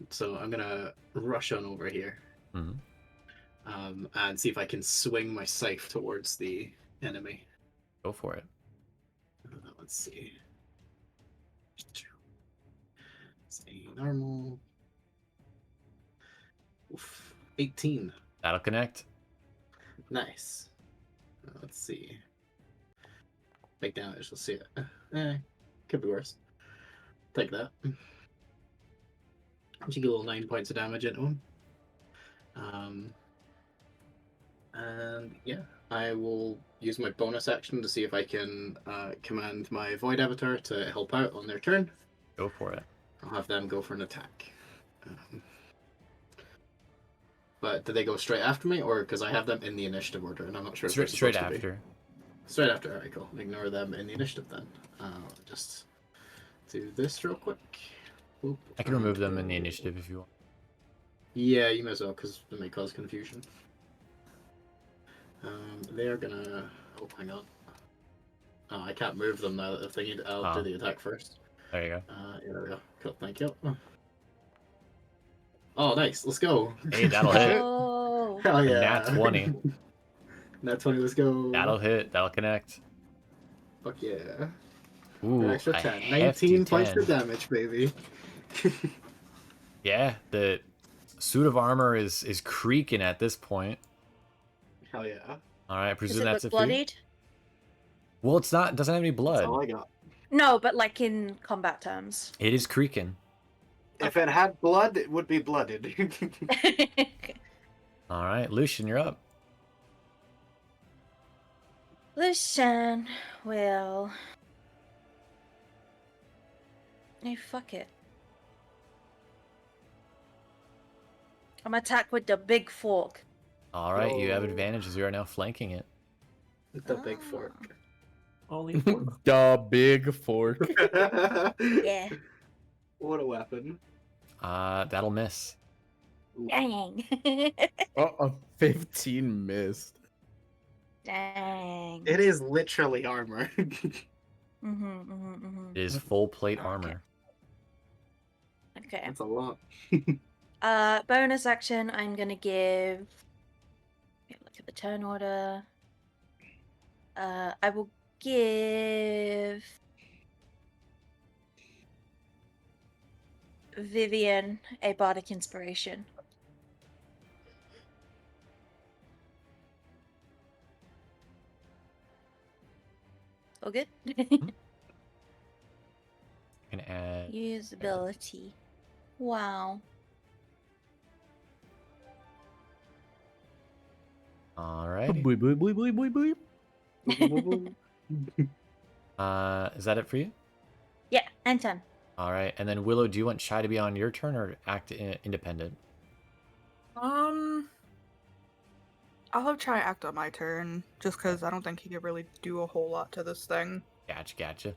So I'm gonna rush on over here. Mhm. And see if I can swing my scythe towards the enemy. Go for it. Let's see. Say normal. Oof. 18. That'll connect. Nice. Let's see. Big damage. Let's see it. Could be worse. Take that. Should get a little 9 points of damage into him. And yeah, I will use my bonus action to see if I can command my Void Avatar to help out on their turn. Go for it. I'll have them go for an attack. But do they go straight after me, or because I have them in the initiative order, and I'm not sure if they're Straight supposed to be. after. Straight after. Alright, cool. Ignore them in the initiative then. Just do this real quick. Boop, I can remove them in the go- initiative if you want. Yeah, you may as well, because it may cause confusion. They are gonna. Oh, hang on. Oh, I can't move them now. If they need, I'll do the attack first. There you go. Yeah, there we go. Cool, thank you. Oh, nice. Let's go. Hey, that'll hit. Oh. Hell yeah. Nat 20. Nat 20, let's go. That'll hit. That'll connect. Fuck yeah. Ooh, An extra a 10. hefty 19 points 10. of damage, baby. Yeah, the suit of armor is creaking at this point. Hell yeah. All right, I Does presume it that's look a feat. bloodied? Well, it's not. It doesn't have any That's blood. all I got. No, but like in combat terms. It is creaking. If it had blood, it would be blooded. All right, Lucian, you're up. Lucian will. No, fuck it. I'm attack with the big fork. All right, you have Oh. advantage as you are now flanking it. The big fork. Only 4. The big fork. Yeah. What a weapon. That'll miss. Dang. Oh, a 15 missed. Dang. It is literally armor. It is full plate Okay. armor. Okay. That's a lot. Bonus action, I'm gonna give. Look at the turn order. I will give Vivienne a bardic inspiration. All good? Can add. Usability. Wow. All right. Boy, boy, boy, boy, boy, boy. Is that it for you? Yeah, and 10. All right, and then Willow, do you want Shy to be on your turn or act independent? I'll have Chai act on my turn, just because I don't think he could really do a whole lot to this thing. Gotcha.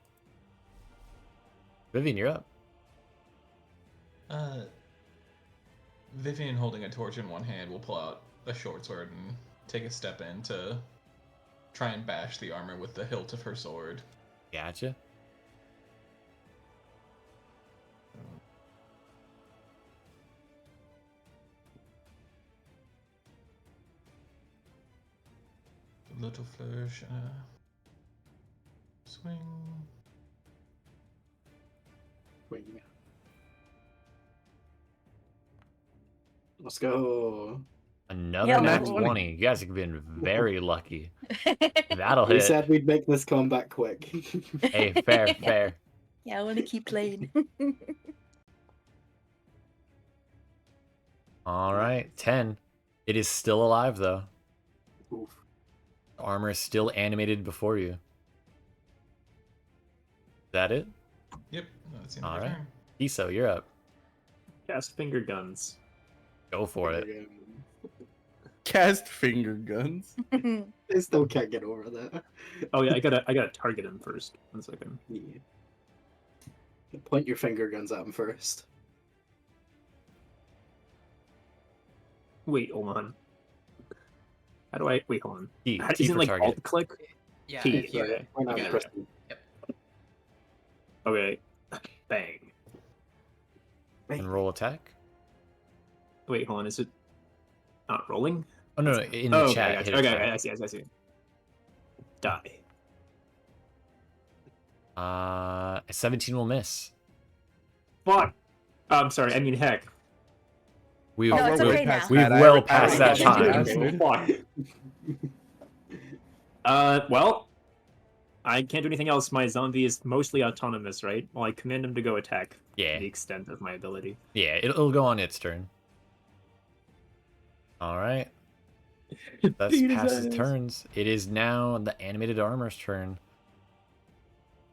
Vivienne, you're up. Vivienne, holding a torch in one hand, will pull out a short sword and take a step in to try and bash the armor with the hilt of her sword. Gotcha. Little flourish, swing. Let's go. Another Yo. nat Nat 20. You guys have been very lucky. That'll We hit. said we'd make this comeback quick. Hey, fair. Yeah, I want to keep playing. All right, 10. It is still alive, though. Oof. The armor is still animated before you. Is that it? Yep, that's the end All of my right. turn. Kiso, you're up. Cast finger guns. Go for it. Cast finger guns. I still can't get over that. Oh yeah, I gotta target him first. 1 second. Yeah. Point your finger guns at him first. Wait, hold on. How do I wait? Hold on. T Isn't for like target. alt click? Yeah, T, if you, okay. Why not Yeah. press Okay. Bang. And roll attack. Wait, hold on. Is it not rolling? Oh, no, in the Oh, chat. okay, hit okay, attack. I see. Die. 17 will miss. Fuck. I'm sorry. I mean, heck. We've, No, it's we've, okay now. we've I well already past that got it. time. Okay. Fuck. Well, I can't do anything else. My zombie is mostly autonomous, right? Well, I command him to go attack. Yeah. To the extent of my ability. Yeah, it'll go on its turn. All right. That's Beat his past his ass. turns. It is now the animated armor's turn.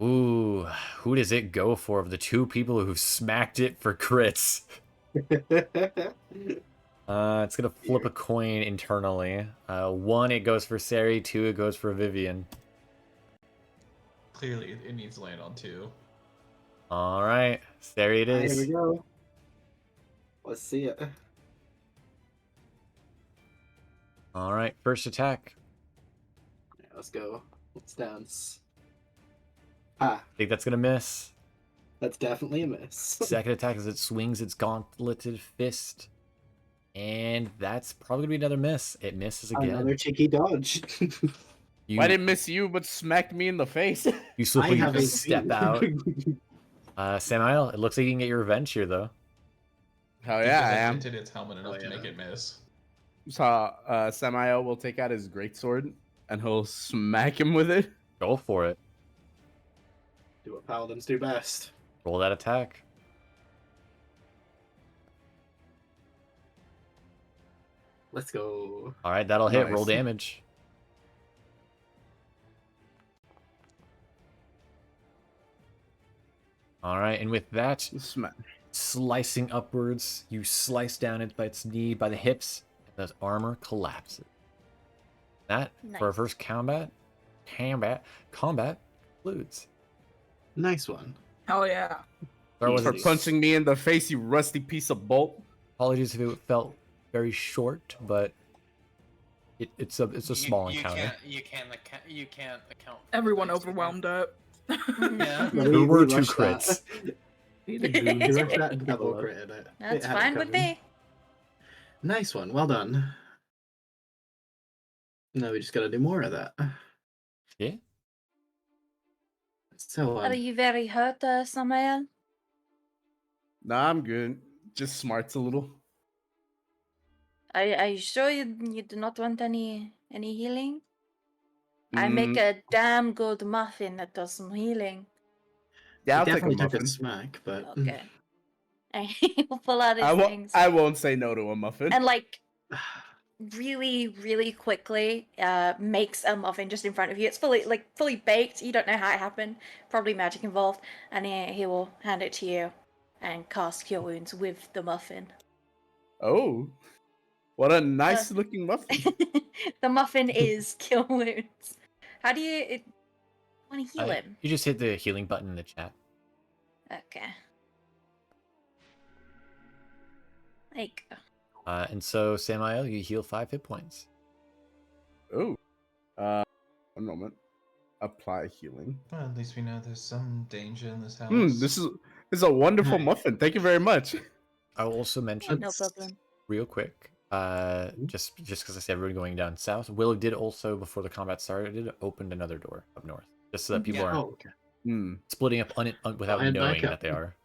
Ooh, who does it go for of the two people who smacked it for crits? It's gonna flip a coin internally. 1, it goes for Cere. 2, it goes for Vivienne. Clearly, it needs to land on 2. All right, Cere it Here we is. go. Let's see it. All right, first attack. Yeah, let's go. Let's dance. Ah, I think that's gonna miss. that's definitely a miss. Second attack as it swings its gauntleted fist. And that's probably gonna be another miss. It misses again. Another cheeky dodge. You, Why didn't miss you, but smacked me in the face? you swiftly I have a step out. Samael, it looks like you can get your revenge here, though. Hell yeah, I It am. dented its helmet enough to yeah. make it miss. So, Samael will take out his greatsword and he'll smack him with it. Go for it. Do what paladins do best. Roll that attack. Let's go. All right, that'll hit. Roll Nice. damage. All right, and with that, slicing upwards. You slice down it by its knee, by the hips, and the armor collapses. That, for our Nice. first combat concludes. Nice one. Hell yeah. Start with For its- punching me in the face, you rusty piece of bolt. Apologies if it felt very short, but it's a small encounter. You can't account. For Everyone things, you know? overwhelmed up. Yeah. There were 2 rushed that. crits. We rushed that double crit in it. That's It had it fine with covered. me. Nice one. Well done. Now we just gotta do more of that. Yeah. So, Are you very hurt, Samael? Nah, I'm good. Just smarts a little. Are you sure you do not want any healing? I make Mm, a damn good muffin that does some healing. Yeah, I'll he take a definitely took a muffin. smack, but Okay. And he'll pull out his things. I won't say no to a muffin. And like really, really quickly makes a muffin just in front of you. It's fully baked. You don't know how it happened. Probably magic involved. And he will hand it to you and cast Cure Wounds with the muffin. Oh, what a nice looking muffin. The muffin is Cure Wounds. How do you want to heal him? You just hit the healing button in the chat. Okay. There you go. And so, Samael, you heal 5 hit points. Oh, one moment. Apply healing. Well, at least we know there's some danger in this house. This is a wonderful Nice. muffin. Thank you very much. I will also mention, No problem. real quick, just because I see everyone going down south, Willow did also, before the combat started, opened another door up north, just so that people Yeah. aren't oh, okay. splitting up without head back knowing up. that they are.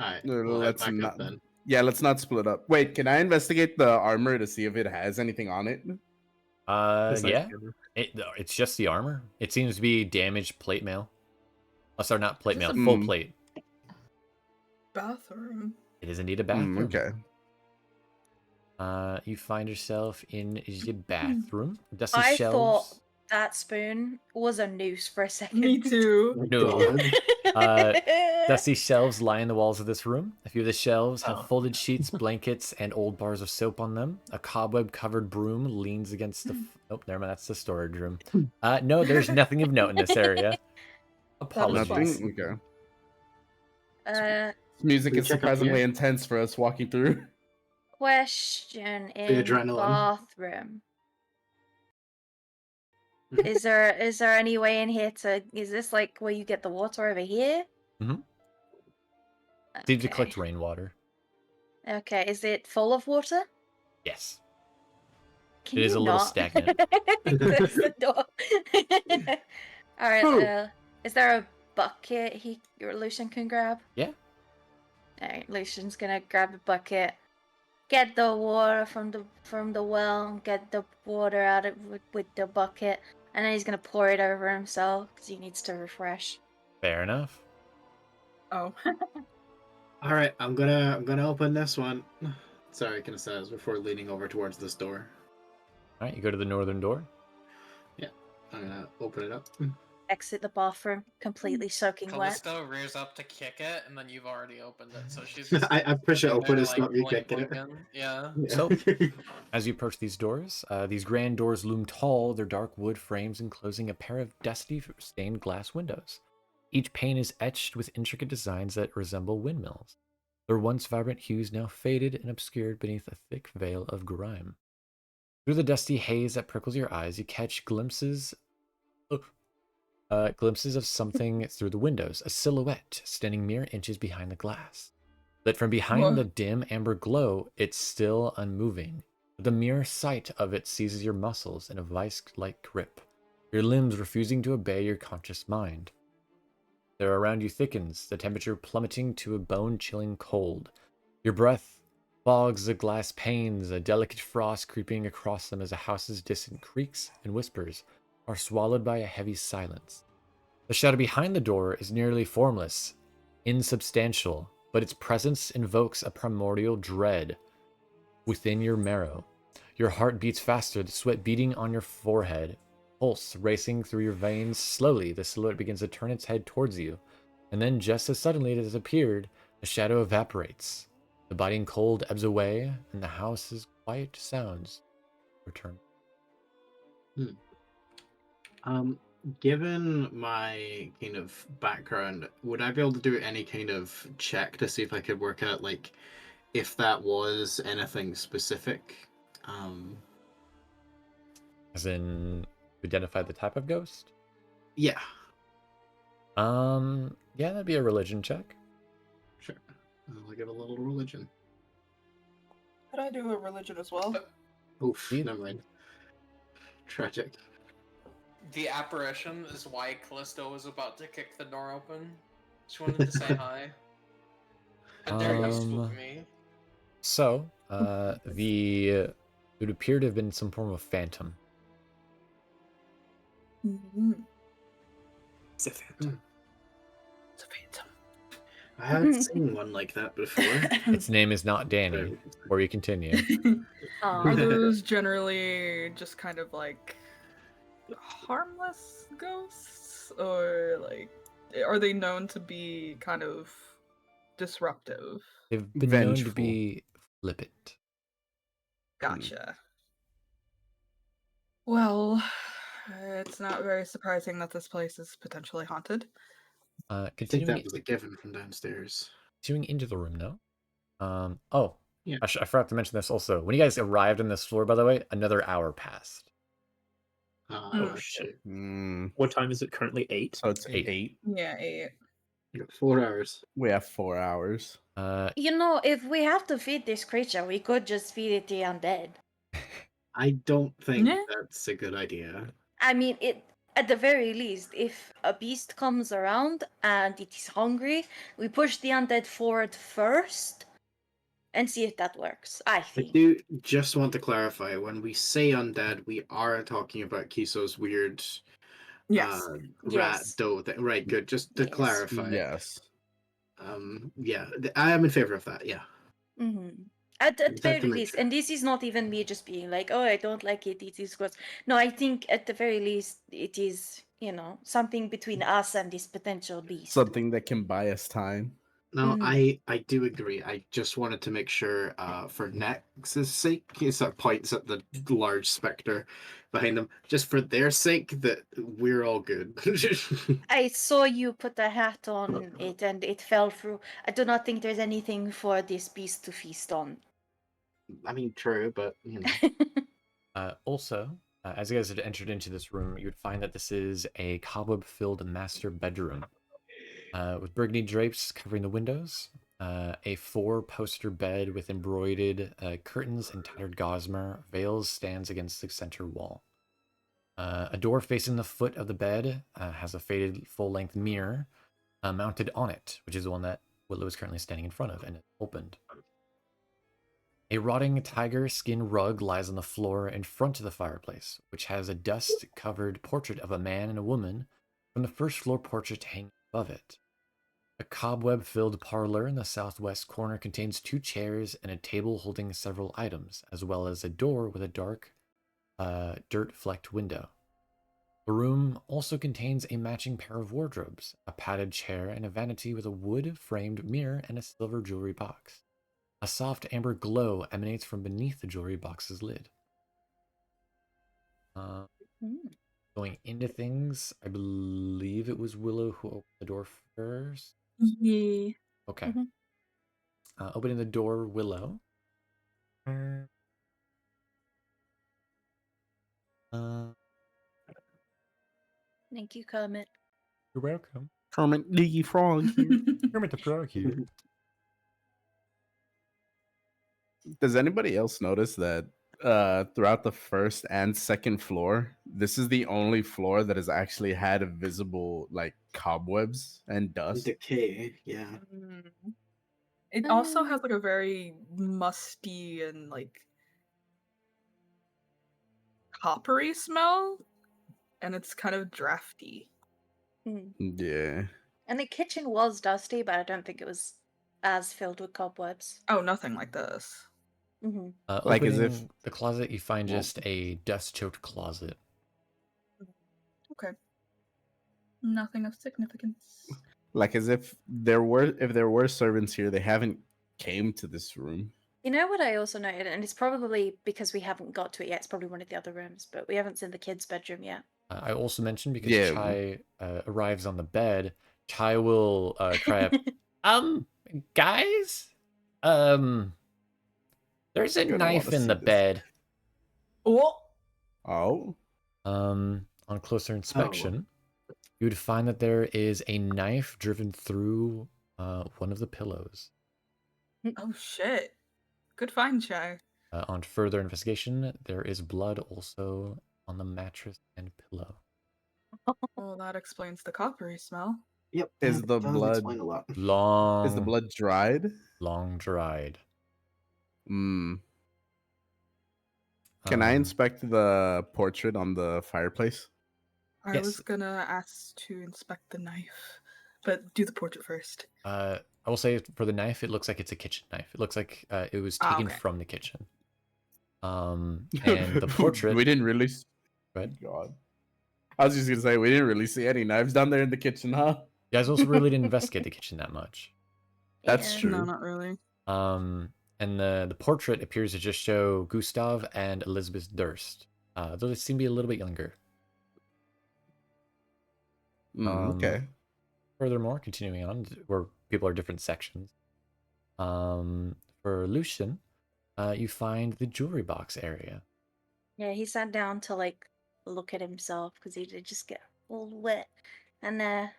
Alright, No, we'll head let's back not- up then. Yeah, let's not split up. Wait, can I investigate the armor to see if it has anything on it? Besides Yeah, the- it's just the armor. It seems to be damaged plate mail. Oh, sorry, not plate mail, Just full a- plate. Bathroom. It is indeed a bathroom. Okay. You find yourself in the bathroom. Dusty I shelves. thought that spoon was a noose for a second. Me too. Oh, No. God. Dusty shelves line the walls of this room. A few of the shelves have Oh. folded sheets, blankets, and old bars of soap on them. A cobweb-covered broom leans against the... Nope, never mind, that's the storage room. No, there's nothing of note in this area. Apologies. Nothing? Okay. Uh, This music We is check up surprisingly here? intense for us walking through. question in the adrenaline. bathroom. Is there any way in here to? Is this like where you get the water over here? Mhm. Seems to Okay. collect rainwater. Okay, is it full of water? Yes. Can It is you a little not? stagnant. Close the door. All right. Who? Is there a bucket Lucian can grab? Yeah. All right. Lucian's gonna grab a bucket, get the water from the well, get the water out of with the bucket, and then he's gonna pour it over himself because he needs to refresh. Fair enough. Oh. All right, I'm gonna open this one. Sorry, can it says before leaning over towards this door. All right, you go to the northern door. I'm gonna open it up. Exit the bathroom, completely soaking wet. Callisto rears up to kick it, and then you've already opened it, so she's just. I push it sitting open there, and start blink, re-kicking it. blinking. Yeah. So- As you approach these doors, these grand doors loom tall, their dark wood frames enclosing a pair of dusty stained glass windows. Each pane is etched with intricate designs that resemble windmills. Their once vibrant hues now faded and obscured beneath a thick veil of grime. Through the dusty haze that prickles your eyes, you catch glimpses of something through the windows, a silhouette standing mere inches behind the glass. Lit from behind Whoa. the dim amber glow, it's still unmoving. But the mere sight of it seizes your muscles in a vice-like grip, your limbs refusing to obey your conscious mind. The air around you thickens, the temperature plummeting to a bone-chilling cold. Your breath fogs the glass panes, a delicate frost creeping across them as the house's distant creaks and whispers are swallowed by a heavy silence. The shadow behind the door is nearly formless, insubstantial, but its presence invokes a primordial dread within your marrow. Your heart beats faster, the sweat beating on your forehead, pulse racing through your veins. Slowly, the silhouette begins to turn its head towards you, and then just as suddenly it has appeared, The shadow evaporates. The biting cold ebbs away, and the house's quiet sounds return. Given my kind of background, would I be able to do any kind of check to see if I could work out, like, if that was anything specific? As in, identify the type of ghost? Yeah. Yeah, that'd be a religion check. Sure. I'll give a little religion. Could I do a religion as well? Oof, Yeah. never mind. Tragic. The apparition is why Callisto was about to kick the door open. She wanted to say hi. How dare you spook me? So, it would appear to have been some form of phantom. Mm-hmm. It's a phantom. It's a phantom. I haven't seen one like that before. Its name is not Danny. Or you continue. Are those generally just kind of like harmless ghosts, or like are they known to be kind of disruptive? They've been known to Vengeful. be flippant. Gotcha. Well, it's not very surprising that this place is potentially haunted. I think Continuing, that was a given from downstairs. continuing into the room now. Oh, Yeah. I forgot to mention this also. When you guys arrived on this floor, by the way, another hour passed. Oh shit. What time is it currently? 8? So it's Eight. 8. Yeah, 8. You got 4 hours. We have 4 hours. You know, if we have to feed this creature, we could just feed it the undead. I don't think Yeah. that's a good idea. I mean, it. At the very least, if a beast comes around and it is hungry, we push the undead forward first and see if that works. I I think. do just want to clarify, when we say undead, we are talking about Kiso's weird Yes. rat Yes. dough thing. Right, good. Just to Yes. clarify. Yes. Yeah, I am in favor of that, yeah. Mm-hmm. At Just have to very make least, sure. and this is not even me just being like, oh, I don't like it, it is gross. No, I think at the very least, it is, you know, something between us and this potential beast. Something that can buy us time. No, Mhm. I do agree. I just wanted to make sure, for Nex's sake, he sort of points at the large specter behind them, just for their sake, that we're all good. I saw you put a hat on it and it fell through. I do not think there's anything for this beast to feast on. I mean, true, but you know. Also, as you guys had entered into this room, you would find that this is a cobweb-filled master bedroom with burgundy drapes covering the windows, a 4-poster bed with embroidered curtains and tattered gossamer veils stands against the center wall. A door facing the foot of the bed has a faded full-length mirror mounted on it, which is the one that Willow is currently standing in front of, and it's opened. A rotting tiger skin rug lies on the floor in front of the fireplace, which has a dust-covered portrait of a man and a woman from the first floor portrait hanging above it. A cobweb-filled parlor in the southwest corner contains 2 chairs and a table holding several items, as well as a door with a dark, dirt-flecked window. The room also contains a matching pair of wardrobes, a padded chair, and a vanity with a wood-framed mirror and a silver jewelry box. A soft amber glow emanates from beneath the jewelry box's lid. Going into things, I believe it was Willow who opened the door first. Yeah. Okay. Opening the door, Willow. Thank you, Kermit. You're welcome. Kermit the Frog here. Kermit the Frog here. Does anybody else notice that throughout the first and second floor, this is the only floor that has actually had a visible like cobwebs and dust? Decay, yeah. It also has like a very musty and like coppery smell, and it's kind of drafty. Yeah. And the kitchen was dusty, but I don't think it was as filled with cobwebs. Oh, nothing like this. Like as Opening if- the closet, you find Well- just a dust-choked closet. Okay. Nothing of significance. Like as if there were servants here, they haven't came to this room. You know what I also noted, and it's probably because we haven't got to it yet. It's probably one of the other rooms, but we haven't seen the kids' bedroom yet. I also mentioned because Yeah. Chai arrives on the bed, Chai will cry out, guys, there's a Gonna knife wanna in see the this. bed. Oh, Oh, On closer inspection, you would find that there is a knife driven through one of the pillows. oh shit. Good find, Chai. On further investigation, there is blood also on the mattress and pillow. Well, that explains the coppery smell. Yep. Is that the does blood- explain a lot. is the Long, blood dried? long dried. Hmm. Can I Um, inspect the portrait on the fireplace? I Yes. was gonna ask to inspect the knife, but do the portrait first. I will say for the knife, it looks like it's a kitchen knife. It looks like it was taken Okay. from the kitchen. And the portrait. We didn't really. Right? God. I was just gonna say we didn't really see any knives down there in the kitchen, huh? You guys also really didn't investigate the kitchen that much. That's Yeah. true. No, not really. And the portrait appears to just show Gustav and Elizabeth Durst, though they seem to be a little bit younger. Okay. Furthermore, continuing on, where people are different sections. For Lucian, you find the jewelry box area. Yeah, he sat down to like look at himself because he did just get all wet, and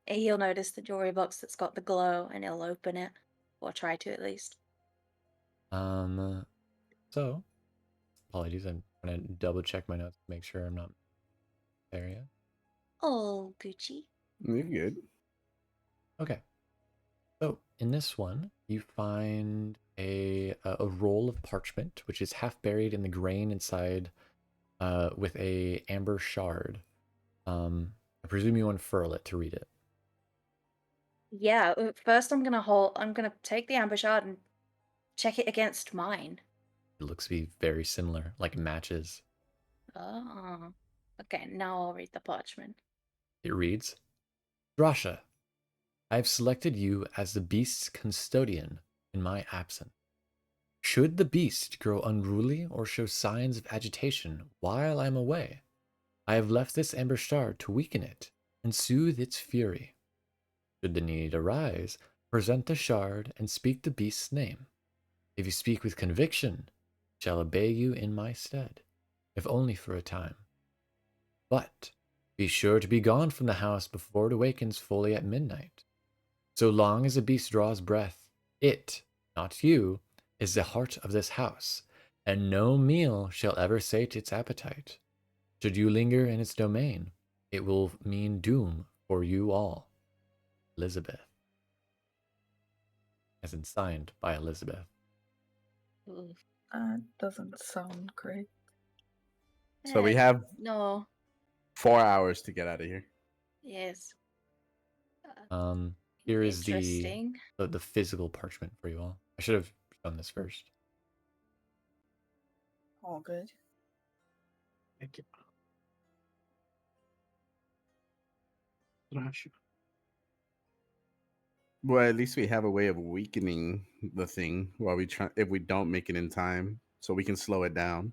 he'll notice the jewelry box that's got the glow, and he'll open it, or try to at least. So, apologies, I'm gonna double check my notes to make sure I'm not area. Oh, Gucci. You're good. Okay. So in this one, you find a roll of parchment, which is half buried in the grain inside, with a amber shard. I presume you unfurl it to read it. Yeah, first I'm gonna take the amber shard and check it against mine. It looks to be very similar, like matches. Oh. Okay, now I'll read the parchment. It reads, Drasha, I have selected you as the beast's custodian in my absence. Should the beast grow unruly or show signs of agitation while I am away, I have left this amber shard to weaken it and soothe its fury. Should the need arise, present the shard and speak the beast's name. If you speak with conviction, it shall obey you in my stead, if only for a time. But be sure to be gone from the house before it awakens fully at midnight. So long as the beast draws breath, it, not you, is the heart of this house, and no meal shall ever sate its appetite. Should you linger in its domain, it will mean doom for you all. Elizabeth. As in signed by Elizabeth. Oof. That doesn't sound great. So we have No. 4 hours to get out of here. Yes. Here is the Interesting. physical parchment for you all. I should have done this first. All good. Thank you. Gosh. Well, at least we have a way of weakening the thing while we try. If we don't make it in time, so we can slow it down.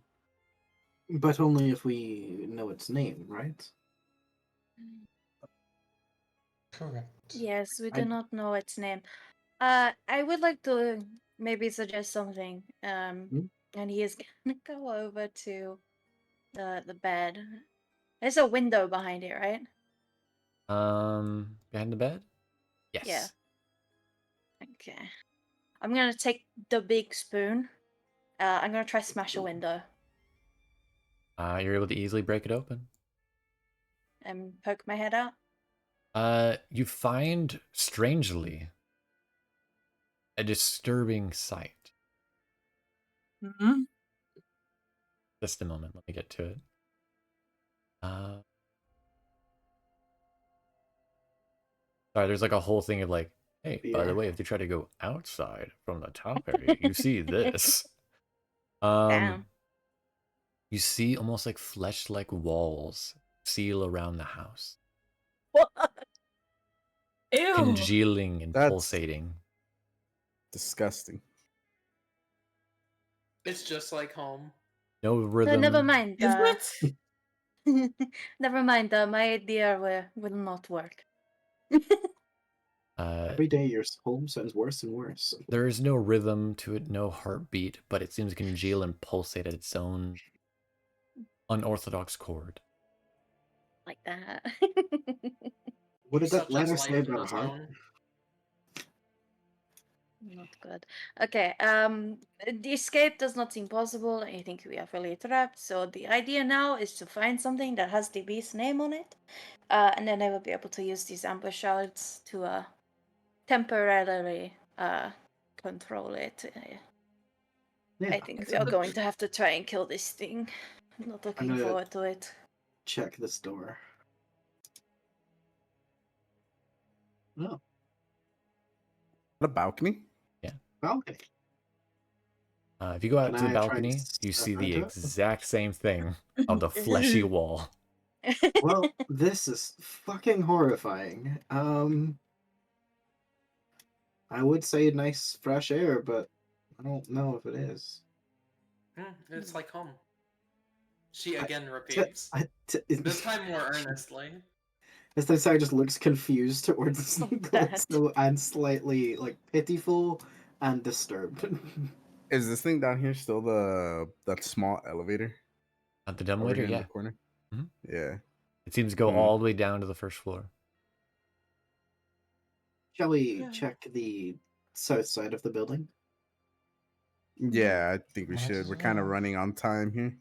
But only if we know its name, right? Correct. Yes, we I- do not know its name. I would like to maybe suggest something. Hmm? And he is gonna go over to the bed. There's a window behind it, right? Behind the bed? Yes. Yeah. Okay. I'm gonna take the big spoon. I'm gonna try smash a window You're able to easily break it open. and poke my head out. You find, strangely, a disturbing sight. Mm-hmm. Just a moment, let me get to it. Sorry, there's like a whole thing of like, hey, by the Yeah. way, if you try to go outside from the top area, you see this. Damn. You see almost like flesh-like walls seal around the house. What? Ew. congealing and That's- pulsating. Disgusting. It's just like home. No So rhythm. never mind. Is it? Never mind. My idea will not work. Every day your home sounds worse and worse. There is no rhythm to it, no heartbeat, but it seems to congeal and pulsate at its own unorthodox chord. Like that. What did that Such letter is say life in about its heart? own. Not good. Okay. The escape does not seem possible. I think we are fully trapped. So the idea now is to find something that has the beast's name on it, and then I will be able to use these ambush shards to temporarily control it. Yeah, I think let's we are have a going to have to try and kill this thing. I'm not looking gonna- forward to it. check this door. No. The balcony? Okay. If you go out Can to the I try and balcony, you step see the onto it? exact same thing of the fleshy wall. Well, this is fucking horrifying. I would say nice fresh air, but I don't know if it is. It's like home. She I- again repeats. This time more earnestly. This time Sarah just looks confused towards Callisto and slightly like pitiful and disturbed. Is this thing down here still that small elevator? At the Over dumbwaiter, here in yeah. the corner? Mhm. Yeah. It seems to go Hmm. all the way down to the first floor. Shall we check the south side of the building? Yeah, I think we Might should. as We're kind of well. running on time here.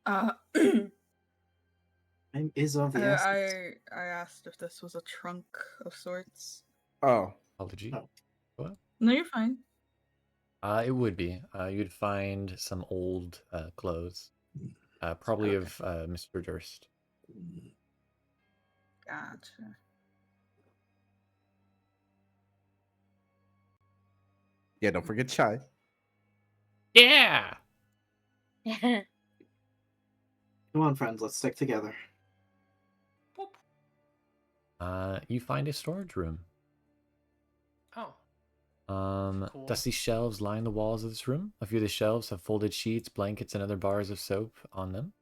Uh, Time is of the essence. I asked if this was a trunk of sorts. Oh, Apology. Oh. What? No, you're fine. It would be. You'd find some old clothes, probably Okay. of Mr. Durst. Gotcha. yeah, don't forget chai. Yeah. Come on, friends, let's stick together. You find a storage room. Oh. Cool. Dusty shelves line the walls of this room. A few of the shelves have folded sheets, blankets, and other bars of soap on them.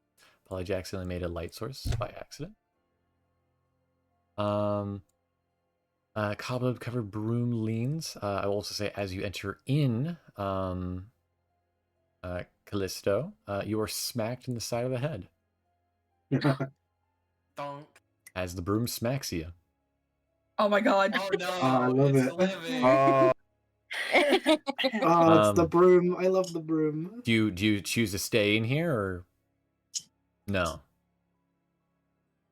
Apology, accidentally made a light source by accident. Cobweb covered broom leans. I will also say, as you enter in, Callisto, you are smacked in the side of the head Donk. as the broom smacks you. Oh my god. Oh no, I love it's it. living. Oh, Oh, it's the Um, broom. I love the broom. Do you choose to stay in here or no?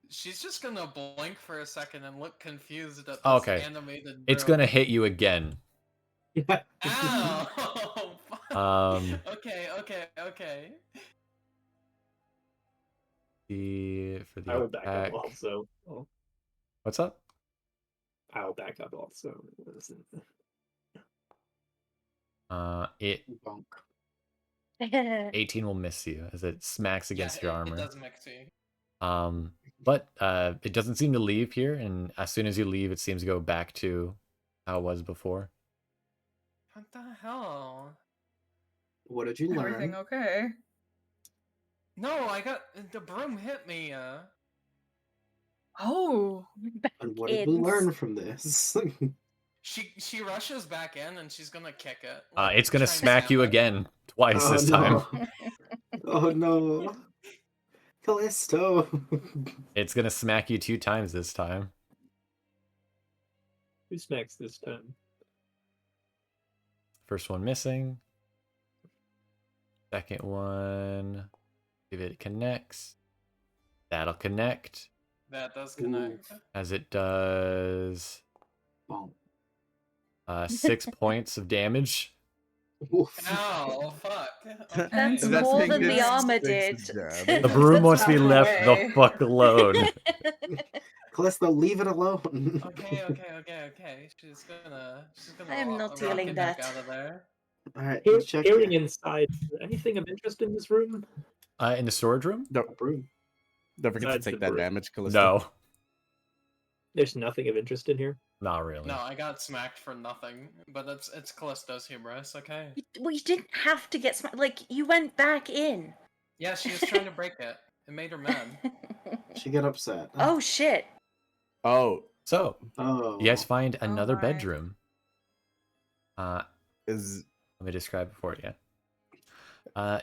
She's just gonna blink for a second and look confused at this Okay. animated It's broom. gonna hit you again. Ow! Okay. For the I would back attack. up also. Oh, What's up? I'll back up also. It Bonk. 18 will miss you as it smacks against your It armor. does mix you. But it doesn't seem to leave here, and as soon as you leave, it seems to go back to how it was before. What the hell? What did you learn? Everything okay? No, I got the broom hit me. Oh. And what did we learn from this? She rushes back in and she's gonna kick it. like, It's gonna try and smack you stab it. again twice Oh, this time. no. Oh no. Callisto. It's gonna smack you 2 times this time. Who smacks this time? First one missing. Second one, if it connects, that'll connect. That does connect. As it does Bonk. 6 points of damage. Oof. Ow, fuck. That's Okay. more thing than the is armor six did. jabs. The broom wants to be not left the way. fuck alone. Callisto, leave it alone. Okay. She's gonna I am not rock feeling it back that. out of there. Alright, let's check Peering here. inside, is there anything of interest in this room? In the storage room? A broom. Don't forget to Besides take the that broom. damage, Callisto. No. There's nothing of interest in here. Not really. No, I got smacked for nothing, but it's Callisto's hubris, okay? Well, you didn't have to get smacked. Like, you went back in. Yeah, she was trying to break it. It made her mad. She got upset. Oh, shit. Oh, So, Oh. you guys find another my. bedroom. is Let me describe it for you.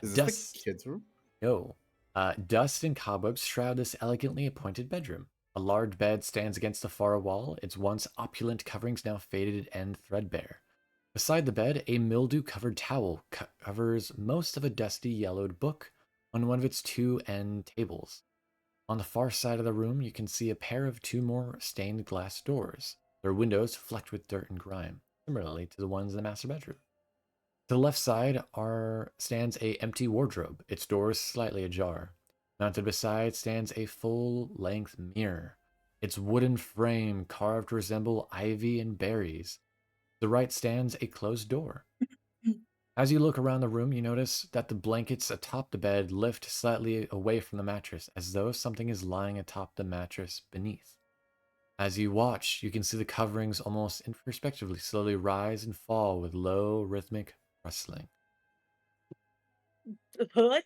is this Dust, the kids' room? dust and cobwebs shroud this elegantly appointed bedroom. A large bed stands against the far wall, its once opulent coverings now faded and threadbare. Beside the bed, a mildew-covered towel covers most of a dusty yellowed book on one of its two end tables. On the far side of the room, you can see a pair of two more stained glass doors, their windows flecked with dirt and grime, similarly to the ones in the master bedroom. To the left side stands a empty wardrobe, its doors slightly ajar. Mounted beside stands a full-length mirror, its wooden frame carved to resemble ivy and berries. To the right stands a closed door. As you look around the room, you notice that the blankets atop the bed lift slightly away from the mattress, as though something is lying atop the mattress beneath. As you watch, you can see the coverings almost imperceptibly slowly rise and fall with low, rhythmic rustling. What?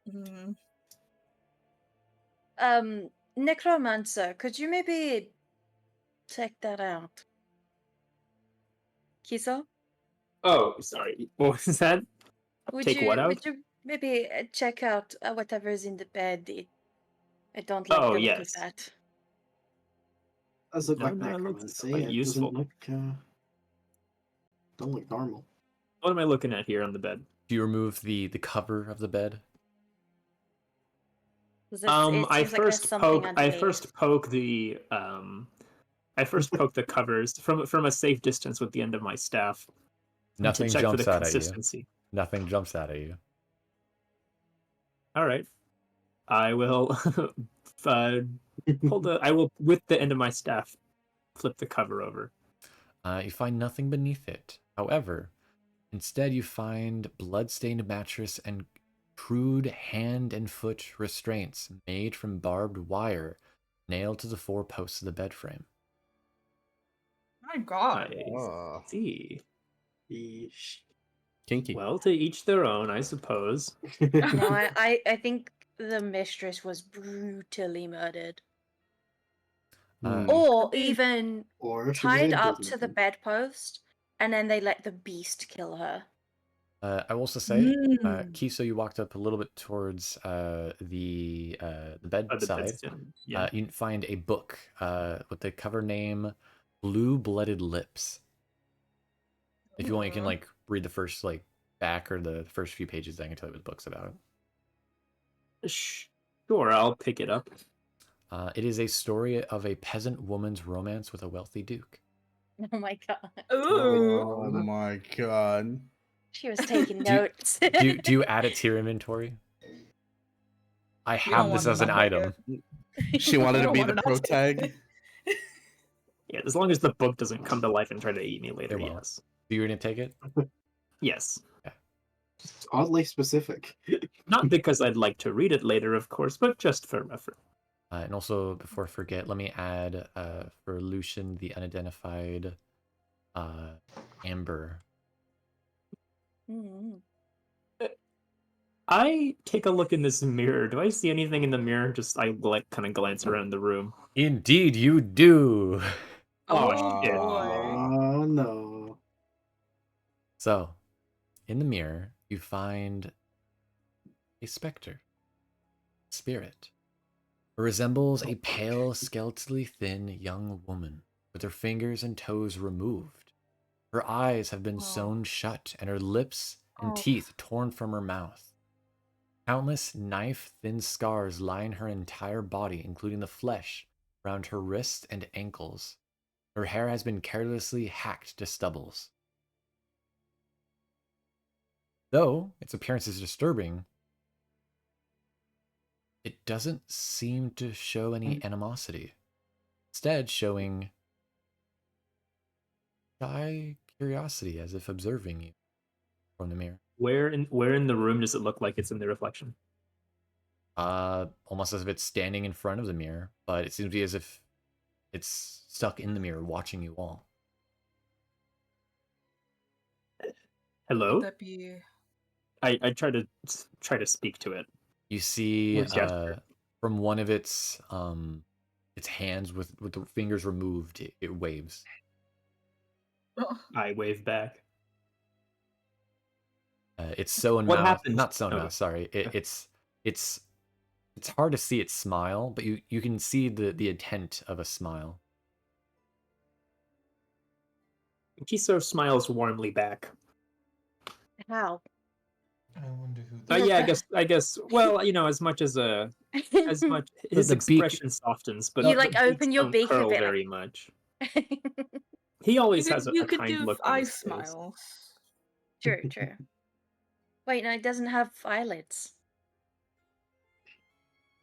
Mm. Necromancer, could you maybe check that out? Kiso? Oh, sorry. What was that? Take what out? Would you maybe check out whatever's in the bed? I don't like Oh, the look yes. of that. Does look No, like no, it looks necromancy. quite It useful. doesn't look don't look normal. What am I looking at here on the bed? Do you remove the cover of the bed? 'Cause it I seems like there's first something poke. I underneath. first poke the. I first poke the covers from a safe distance with the end of my staff Nothing to check for jumps the out at you. consistency. Nothing jumps out at you. All right, I will pull the. I will with the end of my staff flip the cover over. You find nothing beneath it. However, instead you find blood-stained mattress and crude hand and foot restraints made from barbed wire nailed to the four posts of the bed frame. My God. I Oh, see. Yeesh. kinky. Well, to each their own, I suppose. No, I think the mistress was brutally murdered. Or Could be. even Or she was tied a up business to the woman. bedpost, and then they let the beast kill her. I will also say, Mm. Kiso, you walked up a little bit towards the The bedside. bedstand. Yeah. You find a book with the cover name "Blue-Blooded Lips." If you want, you can like read the first like back or the first few pages. I can tell you what the book's about. Sure, I'll pick it up. It is a story of a peasant woman's romance with a wealthy duke. Oh my god. Ooh. Oh my god. She was taking Do you- notes. Do you add it to your inventory? I We don't have this want as to an know item. She wanted We to don't be wanna the know. pro tag. Yeah, as long as the book doesn't come to life and try to eat me later, It will. yes. So you're gonna take it? Yes. It's oddly specific. Not because I'd like to read it later, of course, but just for reference. And also, before I forget, let me add for Lucian the unidentified amber. Mm. I take a look in this mirror. Do I see anything in the mirror? Just I like kind of glance around the room. Indeed, you do. Oh, shit. boy. Oh no. So, in the mirror, you find a specter, spirit, who resembles a pale, skeletally thin young woman with her fingers and toes removed. Her eyes have been Oh. sewn shut, and her lips and Oh. teeth torn from her mouth. Countless knife-thin scars line her entire body, including the flesh around her wrists and ankles. Her hair has been carelessly hacked to stubbles. Though its appearance is disturbing, it doesn't seem to show any animosity. Instead, showing shy curiosity, as if observing you from the mirror. Where in the room does it look like it's in the reflection? Almost as if it's standing in front of the mirror, but it seems to be as if it's stuck in the mirror watching you all. Hello. Would that be? I try to speak to it. You see With gesture. from one of its hands with the fingers removed, it waves. Oh, I wave back. It's so and What mouth, happened? not so and Oh. mouth. Sorry, it's hard to see its smile, but you can see the intent of a smile. Kiso smiles warmly back. How? I wonder who. Yeah, Yeah, but- I guess. Well, as much his The beak- expression softens, but You, the like, open beaks your don't beak a curl bit, like- very much. He always has a you could kind do look on eye his face. smiles. True, true. Wait, no, it doesn't have eyelids.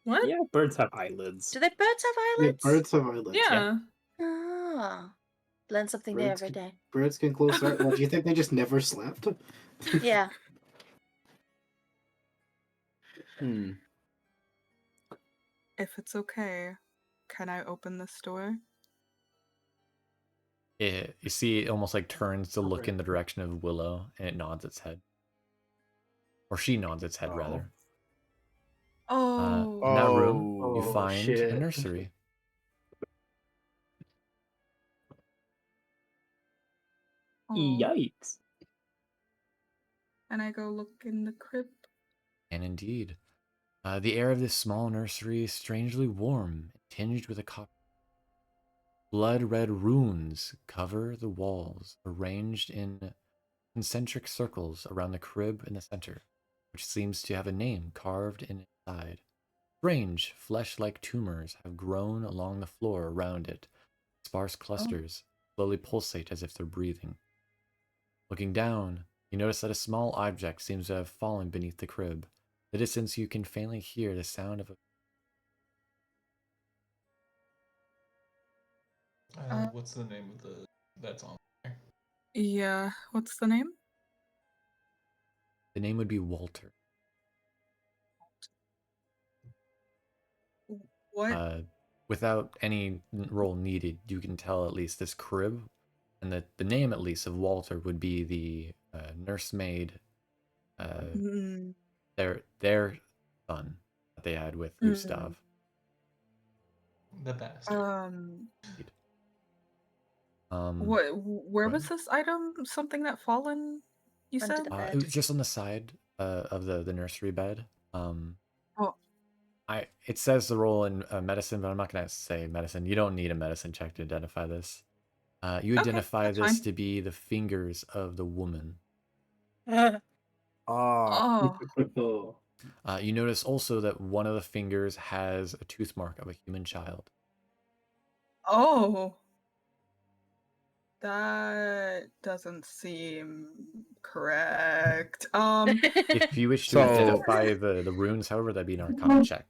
What? Yeah, birds have eyelids. Do birds have Yeah, eyelids? birds have eyelids. Yeah. Ah, learn something new Birds every can- day. Birds can close their. Well, do you think they just never slept? Yeah. If it's okay, can I open this door? You see it almost like turns to look in the direction of Willow, and it nods its head. Or she nods its head, rather. Oh. In that room, you Oh, find a shit. nursery. Oh. Yikes. And I go look in the crib. And indeed, the air of this small nursery is strangely warm, tinged with a copper. Blood-red runes cover the walls, arranged in concentric circles around the crib in the center, which seems to have a name carved in its side. Strange, flesh-like tumors have grown along the floor around it. Sparse clusters slowly pulsate as if they're breathing. Looking down, you notice that a small object seems to have fallen beneath the crib. In the distance, you can faintly hear the sound of a... What's the name of that's on there? Yeah. What's the name? The name would be Walter. What? Without any roll needed, you can tell at least this crib, and the name at least of Walter would be the nursemaid, Mm, their son that they had with Gustav. The best. Where was this item? Something that fallen? You Under said? the bed. It was just on the side of the nursery bed. Oh. It says the roll in medicine, but I'm not gonna say medicine. You don't need a medicine check to identify this. You Okay, identify that's this fine. to be the fingers of the woman. Oh. You notice also that one of the fingers has a tooth mark of a human child. Oh. That doesn't seem correct. If you wish to So- identify the runes, however, that'd be an Arcana check.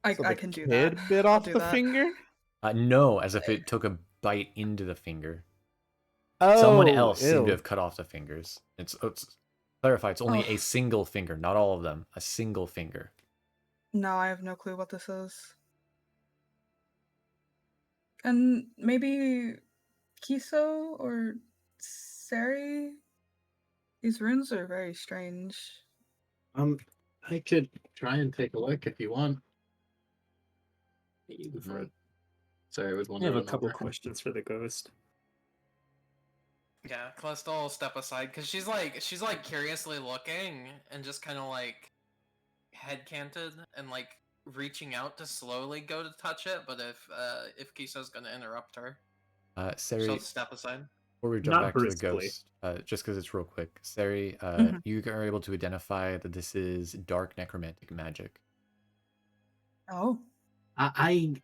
I So the can do kid that. bit I'll off do the that. finger. No, as if it took a bite into the finger. Oh, Someone else seemed ew. to have cut off the fingers. It's clarify. It's only Oh. a single finger, not all of them. A single finger. No, I have no clue what this is. And maybe Kiso or Cere? These runes are very strange. I could try and take a look if you want. You go for it. Sorry, I was I wondering. have a couple questions for the ghost. Yeah, Callisto will step aside because she's like curiously looking and just kind of like head canted and like reaching out to slowly go to touch it. But if Kiso's gonna interrupt her, Cere, she'll step aside. before we jump Not back to the briskly. ghost, just because it's real quick, Cere, you are able to identify that this is dark necromantic magic. Oh. I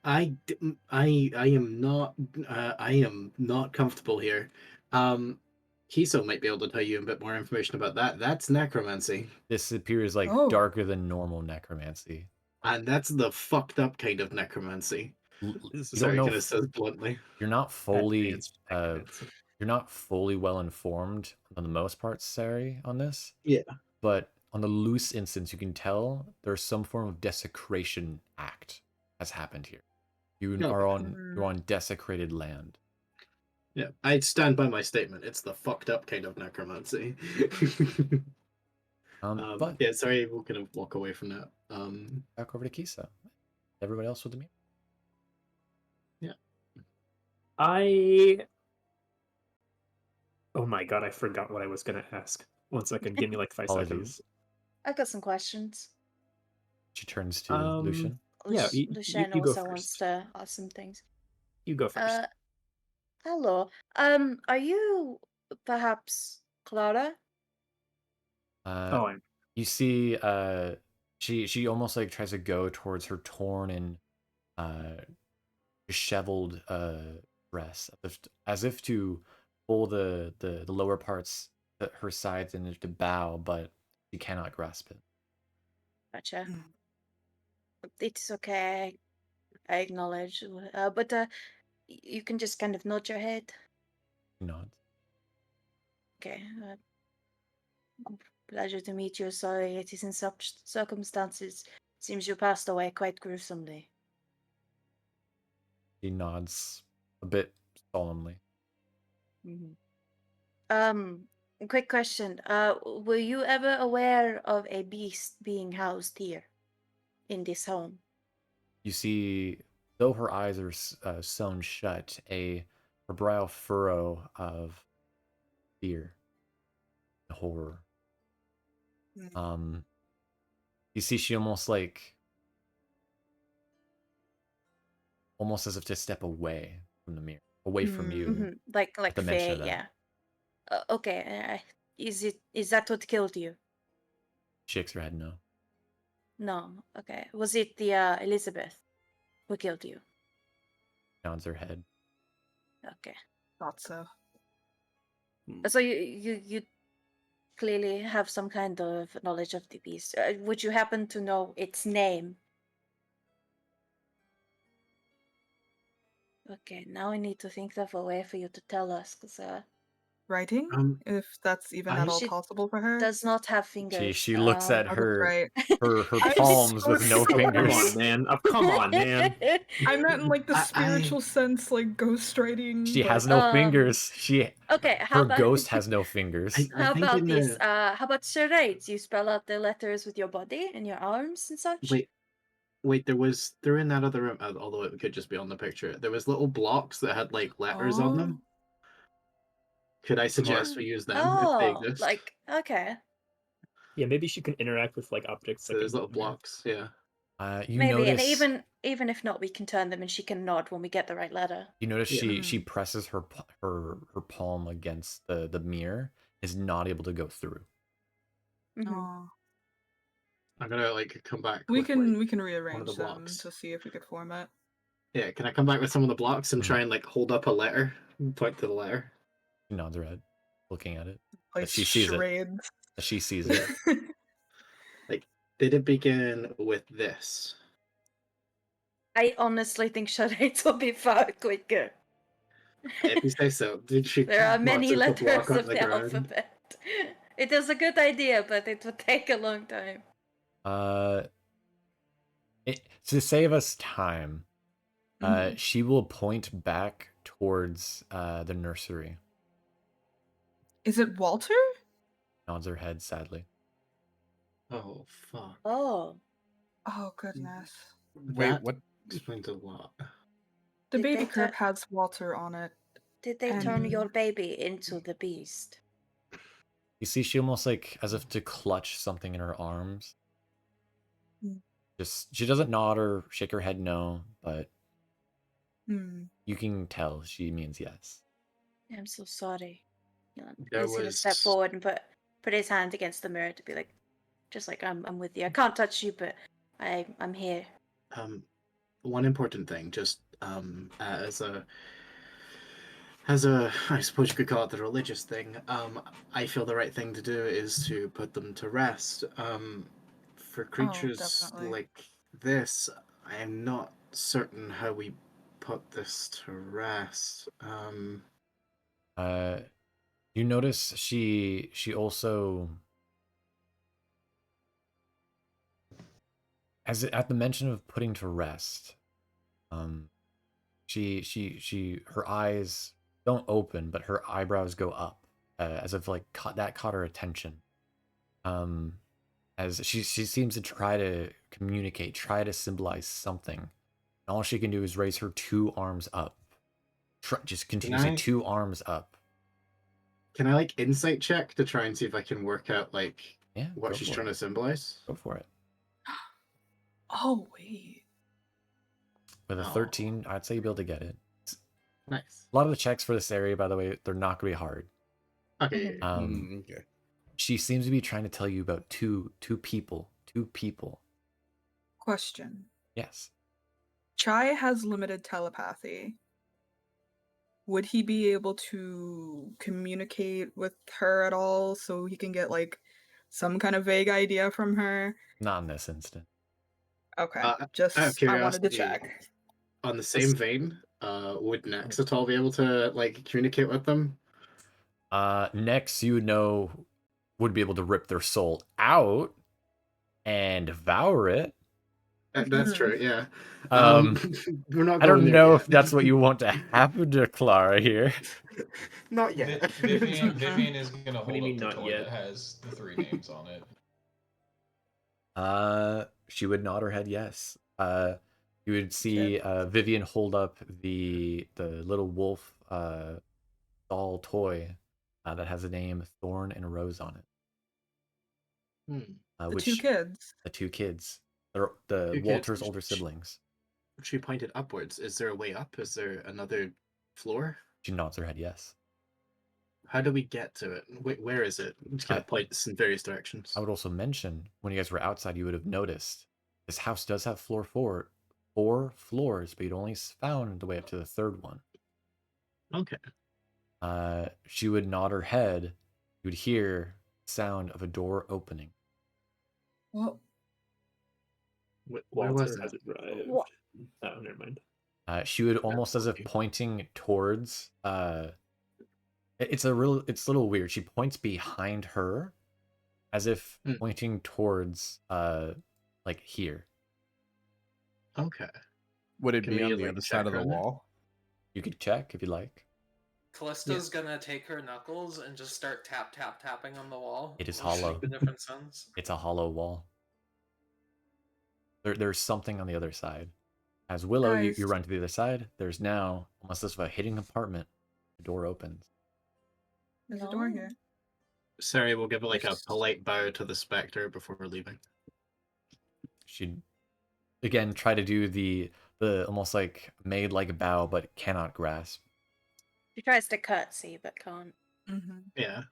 am not I am not comfortable here. Kiso might be able to tell you a bit more information about that. That's necromancy. This appears like Oh. darker than normal necromancy. And that's the fucked up kind of necromancy. You Sorry, don't kind know. of says bluntly. You're not fully. Advanced necromancy. You're not fully well informed on the most part, Cere, on this. Yeah. But the loose instance, you can tell there's some form of desecration act has happened here. You're on desecrated land. Yeah, I'd stand by my statement. It's the fucked up kind of necromancy. But yeah, sorry, we're gonna walk away from that. back over to Kiso. Everybody else with me? Yeah. Oh my god, I forgot what I was gonna ask. 1 second, give me like 5 Apologies. seconds. I got some questions. She turns to Lucian. Yeah, Lucian you go also wants first. to ask some things. You go first. Hello. Are you perhaps Clara? I'm You see, she almost like tries to go towards her torn and disheveled dress, as if to pull the lower parts, her sides, and to bow, but she cannot grasp it. Gotcha. It's okay. I acknowledge. But you can just kind of nod your head. She nods. Okay. Pleasure to meet you. Sorry, it is in such circumstances. Seems you passed away quite gruesomely. She nods a bit solemnly. Quick question. Were you ever aware of a beast being housed here in this home? You see, though her eyes are sewn shut, her brow furrow of fear, horror. You see, she almost as if to step away from the mirror, away from you. Like the mention of Faye, that. yeah. Okay. Is that what killed you? Shakes her head no. No. Okay. Was it the Elizabeth who killed you? Nods her head. Okay. Thought so. So you clearly have some kind of knowledge of the beast. Would you happen to know its name? Okay, now I need to think of a way for you to tell us, because Writing, if that's even at all she possible for her. does not have fingers. She looks at Oh, that's her right. her I'm palms so with no sorry. fingers. Come on, man. Come on, man. I meant in like the I- spiritual sense, like ghostwriting. She but... has no fingers. Okay, how her about ghost has no fingers. how about this? How about charades? You spell out the letters with your body and your arms and such. Wait, they're in that other room, although it could just be on the picture. There was little blocks that had like letters on them. Could I suggest we use them if they exist? Like okay. Yeah, maybe she can interact with like objects. So there's little blocks, yeah. You Maybe, notice, and even if not, we can turn them, and she can nod when we get the right letter. You notice she presses her palm against the mirror, is not able to go through. I'm gonna like come back. We with, can like, rearrange one of the them blocks. to see if we could format. Yeah, can I come back with some of the blocks and try and like hold up a letter, point to the letter? She nods her head, looking at it. Like She sees charades. it. She sees it. Like, did it begin with this? I honestly think charades will be far quicker. If you say so. Did she? There are many mark letters on of the ground? alphabet. It is a good idea, but it would take a long time. To save us time, she will point back towards the nursery. Is it Walter? Nods her head sadly. Oh fuck. Oh. Oh goodness. Wait, what? Explains a lot. The Did baby they crib has Walter on it. Did they turn your baby into the beast? You see, she almost like as if to clutch something in her arms. She doesn't nod or shake her head no, but you can tell she means yes. I'm so sorry. He's gonna was- step forward and put his hand against the mirror to be like, just like I'm with you. I can't touch you, but I'm here. One important thing, just as a I suppose you could call it the religious thing. I feel the right thing to do is to put them to rest. For creatures like this, I am not certain how we put this to rest. You notice she also as at the mention of putting to rest, her eyes don't open, but her eyebrows go up, as if like caught her attention. As she seems to try to communicate, try to symbolize something. And all she can do is raise her 2 arms up. Just continuously 2 arms up. Can I like insight check to try and see if I can work out like what she's trying to symbolize? Go for it. Oh wait. With a 13, I'd say you'll be able to get it. Nice. A lot of the checks for this area, by the way, they're not going to be hard. Okay. Okay. She seems to be trying to tell you about two people. Question. Yes. Chai has limited telepathy. Would he be able to communicate with her at all so he can get like some kind of vague idea from her? Not in this instant. Okay. Out of I wanted to curiosity, check. On the same vein, would Nex at all be able to like communicate with them? Next, you would be able to rip their soul out and devour it. That's true, yeah. We're not. I don't going know there if that's what you want to happen to Clara here. Not yet. Vivienne is gonna What do you hold mean, up the not toy yet? that has the 3 names on it. She would nod her head yes. You would see Vivienne hold up the little wolf doll toy that has the name Thorn and Rose on it. The 2 kids. The 2 kids. They're the Walter's older siblings. She pointed upwards. Is there a way up? Is there another floor? She nods her head yes. How do we get to it? Where is it? Just kind of points in various directions. I would also mention, when you guys were outside, you would have noticed this house does have 4 floors, but you'd only found the way up to the 3rd one. Okay. She would nod her head. You would hear the sound of a door opening. Well, where was has that? arrived. Oh, never mind. She would almost as if pointing towards. It's a little weird. She points behind her, as if pointing towards like here. Okay. Would it be on the other side of the wall? You could check if you like. Callisto's gonna take her knuckles and just start tapping on the wall. It is We'll hollow. make the different sounds. It's a hollow wall. There's something on the other side. As Willow, you run to the other side. There's now almost as if a hidden compartment. The door opens. There's a door here. Cere will give like a polite bow to the specter before we're leaving. She'd again try to do the almost like made like a bow, but cannot grasp. She tries to curtsy, but can't. Yeah.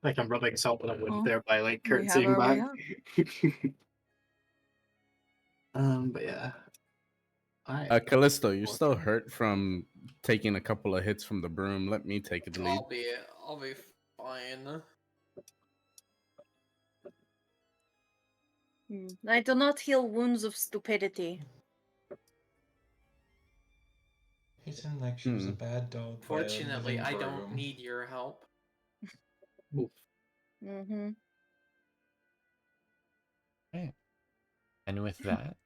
Like I'm rubbing salt in the wound there by like curtsying our way back. But yeah. Callisto, you're still hurt from taking a couple of hits from the broom. Let me take the lead. I'll be fine. I do not heal wounds of stupidity. Hitting like she was a bad dog. Fortunately, I don't need your help. Mm-hmm. Okay. And with that,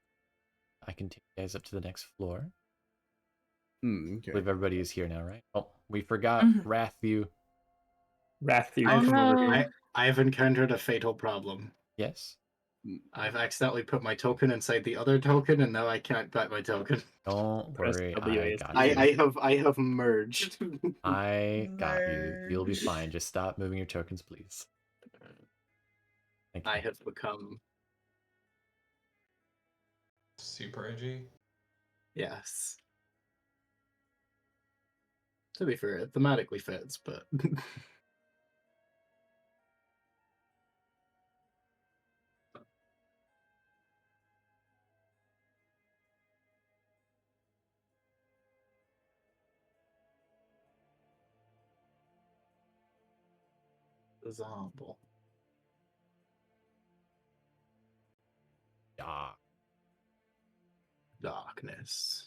I can take you guys up to the next floor. Okay. I believe everybody is here now, right? Oh, we forgot Wrathview. I've encountered a fatal problem. Yes. I've accidentally put my token inside the other token, and now I can't back my token. Don't worry, I have merged. I got you. You'll be fine. Just stop moving your tokens, please. I have become super edgy. Yes. To be fair, it thematically fits, but example. Darkness.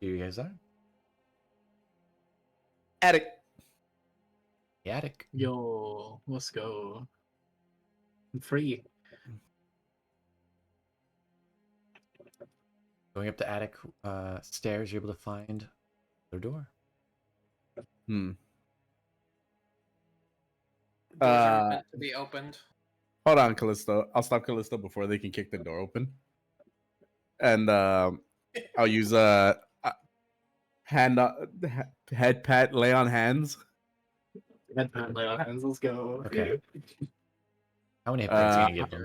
Here you guys are. Attic. The attic. Yo, let's go. free. Going up the attic stairs, you're able to find their door. Doors aren't meant to be opened. Hold on, Callisto. I'll stop Callisto before they can kick the door open. And I'll use hand head pat, lay on hands. Head pat, lay on hands. Let's go. Okay. How many hit points are you gonna give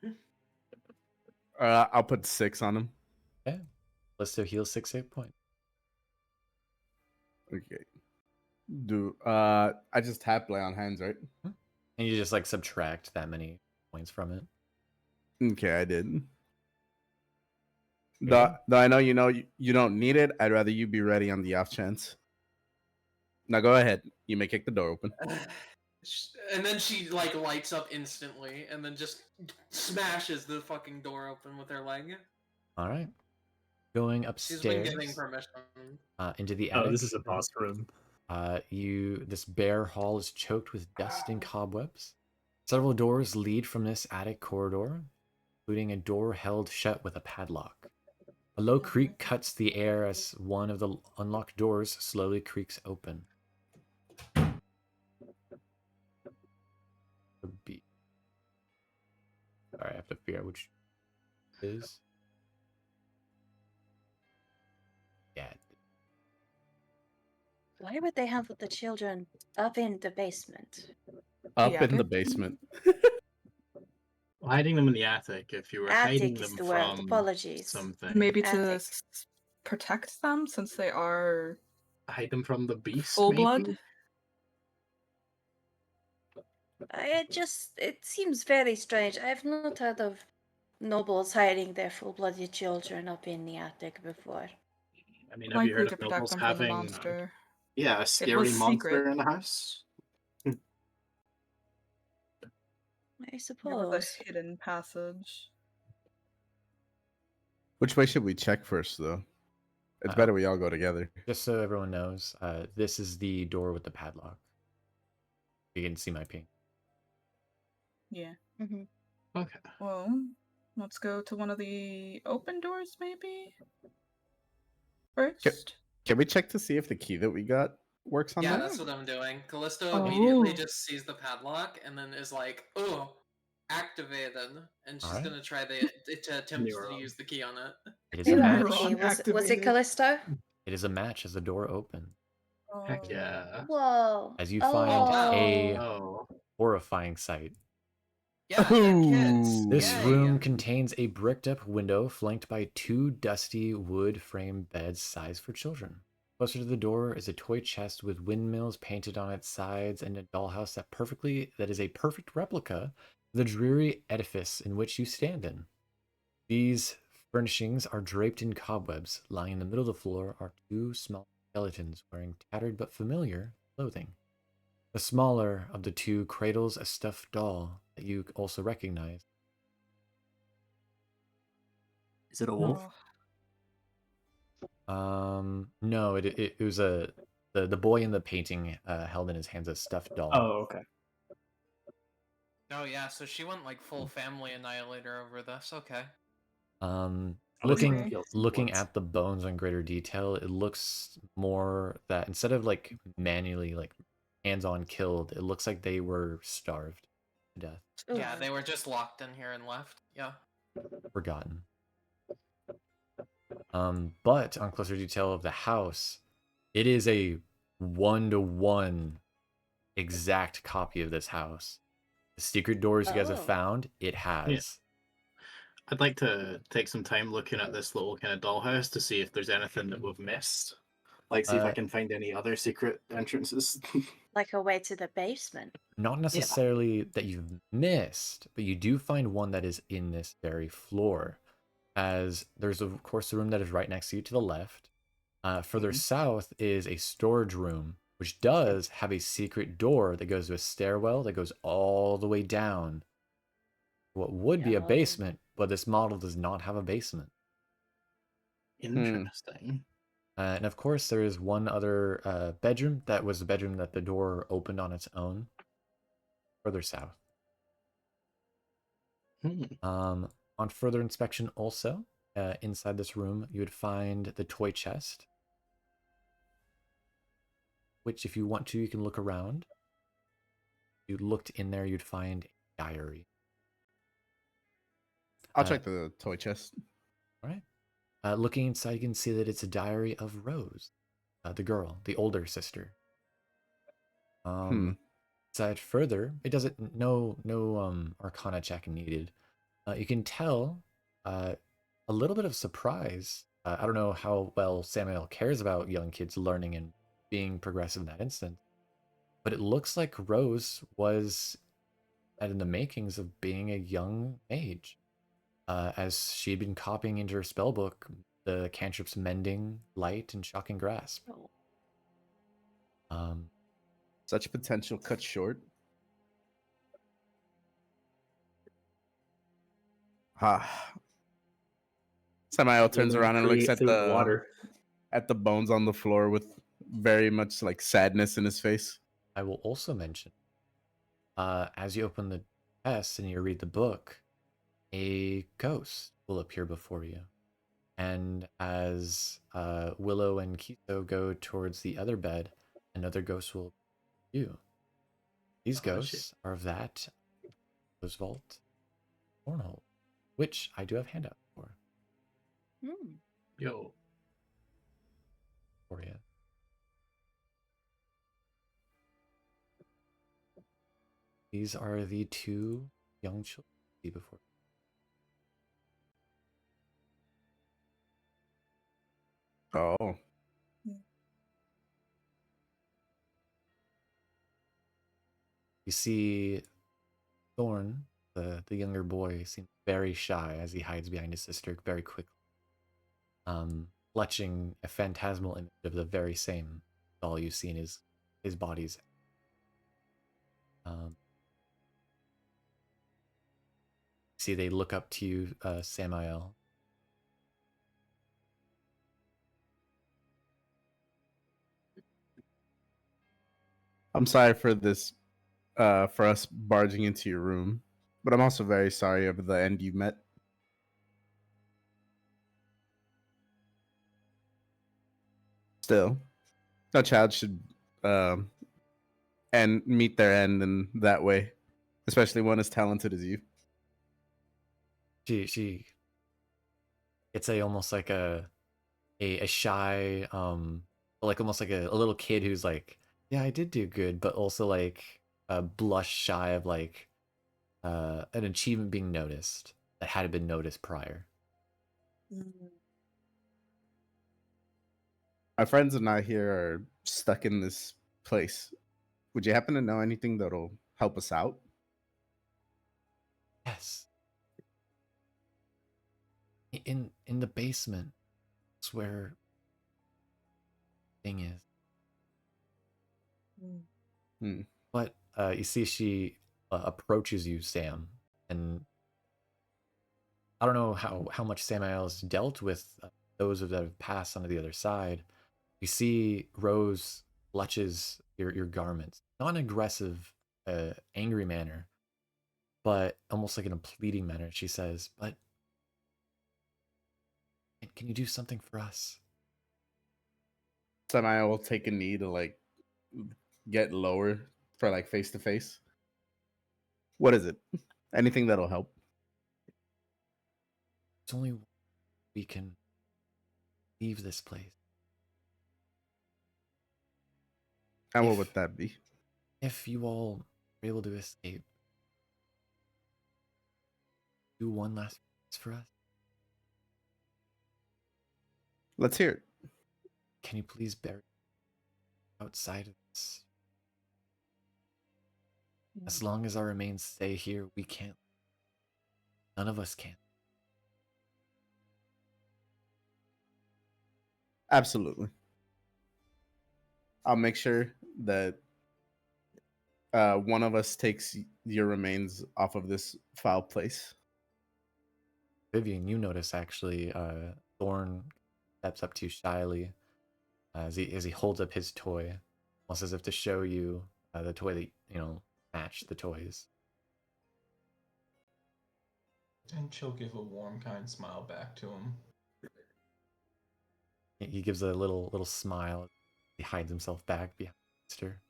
them? I'll put 6 on him. Okay. Callisto heals 6 hit points. Okay. I just tap lay on hands, right? And you just like subtract that many points from it. Okay, I did. Yeah. Though I know you don't need it, I'd rather you be ready on the off chance. Now go ahead. You may kick the door open. And then she like lights up instantly, and then just smashes the fucking door open with her leg. All right. Going She's been upstairs giving permission. into the attic. Oh, this is a boss room. This bare hall is choked with dust and cobwebs. Several doors lead from this attic corridor, including a door held shut with a padlock. A low creak cuts the air as one of the unlocked doors slowly creaks open. Sorry, I have to figure out which it is. Yeah. Why would they have the children up in the basement? Up The in the attic? basement. Hiding them in the attic if you were hiding Attic is them the word. from Apologies. something. Maybe to Attic. protect them since they are Hide them from the beast. full maybe? blood. It seems very strange. I've not heard of nobles hiding their full-blooded children up in the attic before. I mean, have you Likely heard to of protect nobles them from the having monster. Yeah, a scary was monster secret. in the house. I There was suppose. a hidden passage. Which way should we check first, though? It's better we all go together. Just so everyone knows, this is the door with the padlock. You can see my ping. Yeah. Mm-hmm. Okay. Well, let's go to one of the open doors, maybe? First? Can we check to see if the key that we got works on Yeah, that? that's what I'm doing. Callisto immediately Oh. just sees the padlock and then is like, "Oh, activated," and she's Alright. gonna try to attempt to Neuron. use the key on it. It is a Who had match. the key? Neuron Was it activated. Callisto? It is a match as the door opens. Heck Oh. yeah. Whoa. As you Oh, find wow. a Oh. horrifying sight. Yeah, they're kids. Ooh. This Yay. room contains a bricked up window flanked by 2 dusty wood frame beds sized for children. Closer to the door is a toy chest with windmills painted on its sides and a dollhouse that is a perfect replica of the dreary edifice in which you stand in. These furnishings are draped in cobwebs. Lying in the middle of the floor are 2 small skeletons wearing tattered but familiar clothing. The smaller of the 2 cradles a stuffed doll that you also recognize. Is it a wolf? No, it was the boy in the painting held in his hands a stuffed doll. Oh, okay. Oh yeah, so she went like full family annihilator over this. Okay. Looking Looking at the bones in greater detail, it looks more that instead of like manually like hands-on killed, it looks like they were starved to death. Yeah, Oof. they were just locked in here and left. Yeah. Forgotten. But on closer detail of the house, it is a 1-to-1 exact copy of this house. The secret doors you guys have Oh. found, it has. Yeah. I'd like to take some time looking at this little kind of dollhouse to see if there's anything that we've missed. Like, see if I can find any other secret entrances. Like a way to the basement. Not necessarily that you've missed, but you do find one that is in this very floor. As there's, of course, the room that is right next to you to the left. Further south is a storage room, which does have a secret door that goes to a stairwell that goes all the way down. What would be a Yeah. basement, but this model does not have a basement. Interesting. And of course, there is one other bedroom that was the bedroom that the door opened on its own. Further south. On further inspection also, inside this room, you would find the toy chest, which if you want to, you can look around. If you looked in there, you'd find a diary. I'll check the toy chest. All right. Looking inside, you can see that it's a diary of Rose, the girl, the older sister. Inside further, it doesn't no Arcana check needed. You can tell a little bit of surprise. I don't know how well Samuel cares about young kids learning and being progressive in that instance, but it looks like Rose was in the makings of being a young mage, as she'd been copying into her spellbook the cantrips Mending, Light, and Shocking Grasp. Such potential cut short. Samael turns around and looks at the bones on the floor with very much like sadness in his face. I will also mention, as you open the chest and you read the book, a ghost will appear before you. And as Willow and Kiso go towards the other bed, another ghost will appear. These ghosts are of that Rose Vault Cornhole, which I do have handouts for. Yo. For you. These are the two young children you see before. Oh. You see Thorn, the younger boy, seems very shy as he hides behind his sister very quickly. Clutching a phantasmal image of the very same doll you see in his body's. See, they look up to you, Samael. I'm sorry for this, for us barging into your room, but I'm also very sorry of the end you met. Still, no child should and meet their end in that way, especially one as talented as you. She it's almost like a shy, like almost like a little kid who's like, yeah, I did do good, but also like blush shy of like an achievement being noticed that hadn't been noticed prior. My friends and I here are stuck in this place. Would you happen to know anything that'll help us out? Yes. In the basement. That's where thing is. But you see she approaches you, Sam, and I don't know how much Samael has dealt with those that have passed onto the other side. You see Rose clutches your garments, not in an aggressive, angry manner, but almost like in a pleading manner. She says, "But can you do something for us?" Samael will take a knee to like get lower for like face to face. What is it? Anything that'll help? It's only we can leave this place. And what would that be? If you all are able to escape, do one last piece for us. Let's hear it. Can you please bury outside of this? As long as our remains stay here, we can't. None of us can. Absolutely. I'll make sure that one of us takes your remains off of this foul place. Vivienne, you notice actually, Thorn steps up to you shyly as he holds up his toy, almost as if to show you the toy that match the toys. And she'll give a warm, kind smile back to him. He gives a little smile. He hides himself back behind her.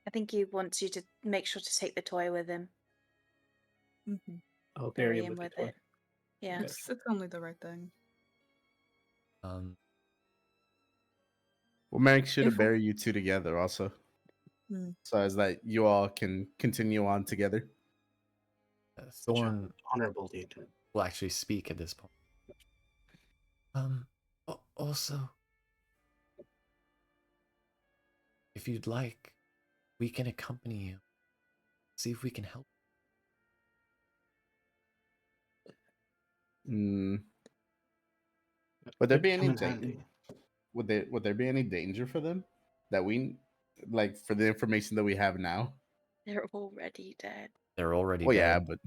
I think he wants you to make sure to take the toy with him. Mm-hmm. I'll Bury bury him him with with the toy. it. Yeah. It's only the right thing. We'll make sure to If- bury you two together also. So as that you all can continue on together. Thorn honorable deed. will actually speak at this point. Also, if you'd like, we can accompany you. See if we can help. Would there be Come any in handy. would there be any danger for them that we like for the information that we have now? They're already dead. They're already Well, dead. yeah, but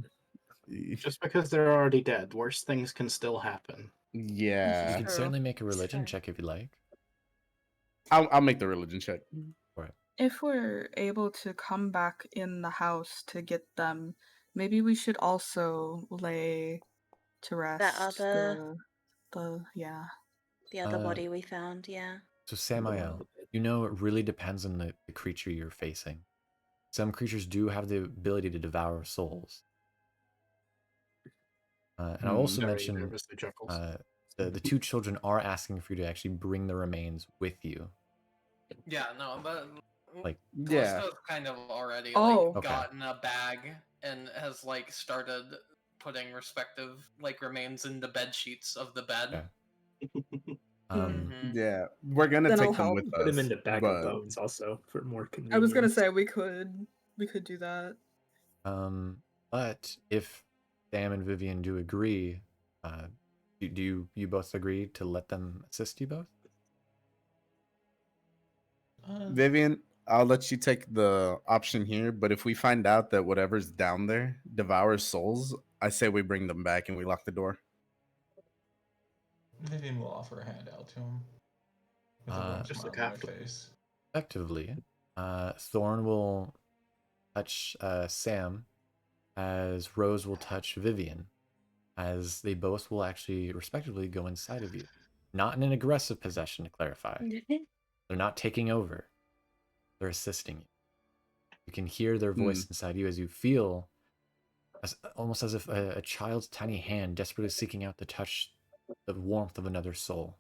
Just because they're already dead, worse things can still happen. yeah, You can True. certainly make a It's religion fair. check if you'd like. I'll make the religion check. If we're able to come back in the house to get them, maybe we should also lay to rest That other, the the other body we found, yeah. So Samael, you know it really depends on the creature you're facing. Some creatures do have the ability to devour souls. And I also Very mentioned nervously chuckles. the two children are asking for you to actually bring the remains with you. Yeah, no, but Like, Yeah. Callisto's kind of already Oh. Okay. gotten a bag and has started putting respective remains in the bed sheets of the bed. Okay. Yeah, we're gonna Then take I'll them help. with Put us. him in the bag but of bones also for more convenience. I was gonna say we could do that. But if Sam and Vivienne do agree, do you both agree to let them assist you both? Vivienne, I'll let you take the option here, but if we find out that whatever's down there devours souls, I say we bring them back and we lock the door. Vivienne will offer a hand out to him with a warm Just smile like on her half the- face. Effectively, Thorn will touch Sam, as Rose will touch Vivienne, as they both will actually respectively go inside of you. Not in an aggressive possession, to clarify. They're not taking over. They're assisting you. You can hear their voice inside you as you feel almost as if a child's tiny hand desperately seeking out to touch the warmth of another soul.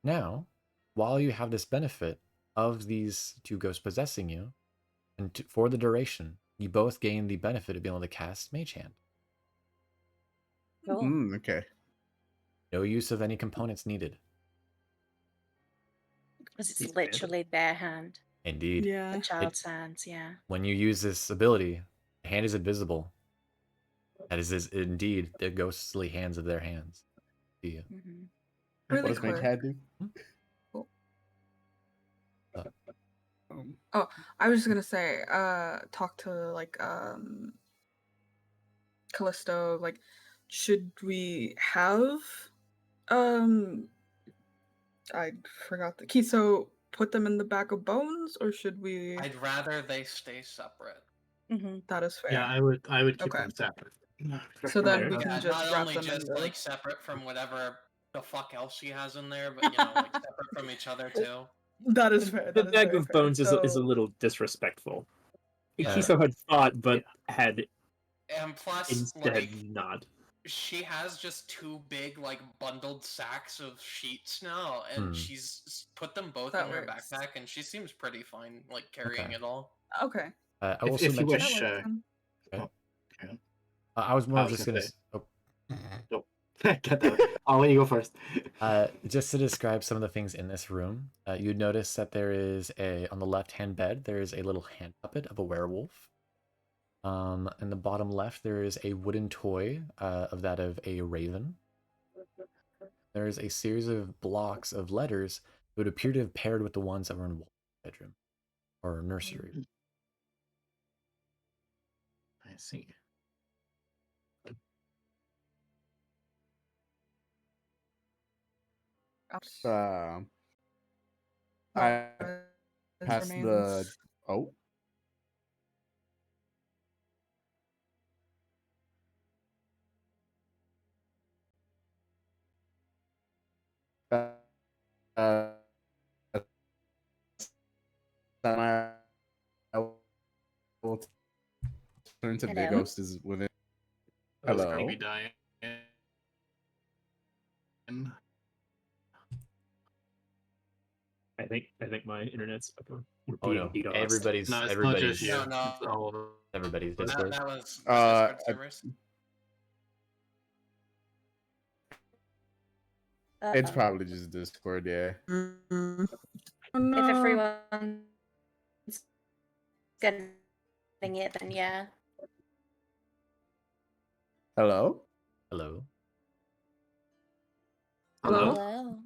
Now, while you have this benefit of these two ghosts possessing you, and for the duration, you both gain the benefit of being able to cast Mage Hand. Cool. Okay. No use of any components needed. Because it's literally their hand. Indeed. The child's hands, yeah. When you use this ability, the hand is invisible. That is indeed the ghostly hands of their hands to you. Really what does Mage quick. Hand do? Oh, I was just gonna say, talk to Callisto, should we have I forgot the Kiso put them in the bag of bones, or should we? I'd rather they stay separate. That is fair. Yeah, I would keep Okay. them separate. So then we Yeah, can just not wrap only them in just the. separate from whatever the fuck else she has in there, but separate from each other too. That is fair. The That is bag very of fair. bones is a So- little disrespectful. Yeah. Kiso had thought, but had And plus, instead not. she has just two big bundled sacks of sheets now, and she's put them both That in her works. backpack, and she seems pretty fine carrying it all. Okay. I If also you mentioned. wish, That works then. Okay. I was more I was just gonna gonna. say. Oh. Get that. I'll let you go first. Just to describe some of the things in this room, you'd notice that there is on the left-hand bed, there is a little hand puppet of a werewolf. In the bottom left, there is a wooden toy of a raven. There is a series of blocks of letters that would appear to have paired with the ones that were in Walter's bedroom or nursery. I see. I pass the. Remains. Oh, uh, uh, then I will turn to Big Hello? Ghost is within. I was Hello. gonna be dying. I think my internet's fucking Oh no, being DDoSed. everybody's No, it's not everybody's just you. No. It's all of everybody's That, Discord. that was Uh, Discord servers. It's Uh-oh. probably just Discord, yeah. Oh, If no. everyone's getting it, then yeah. Hello? Hello. Hello? Hello.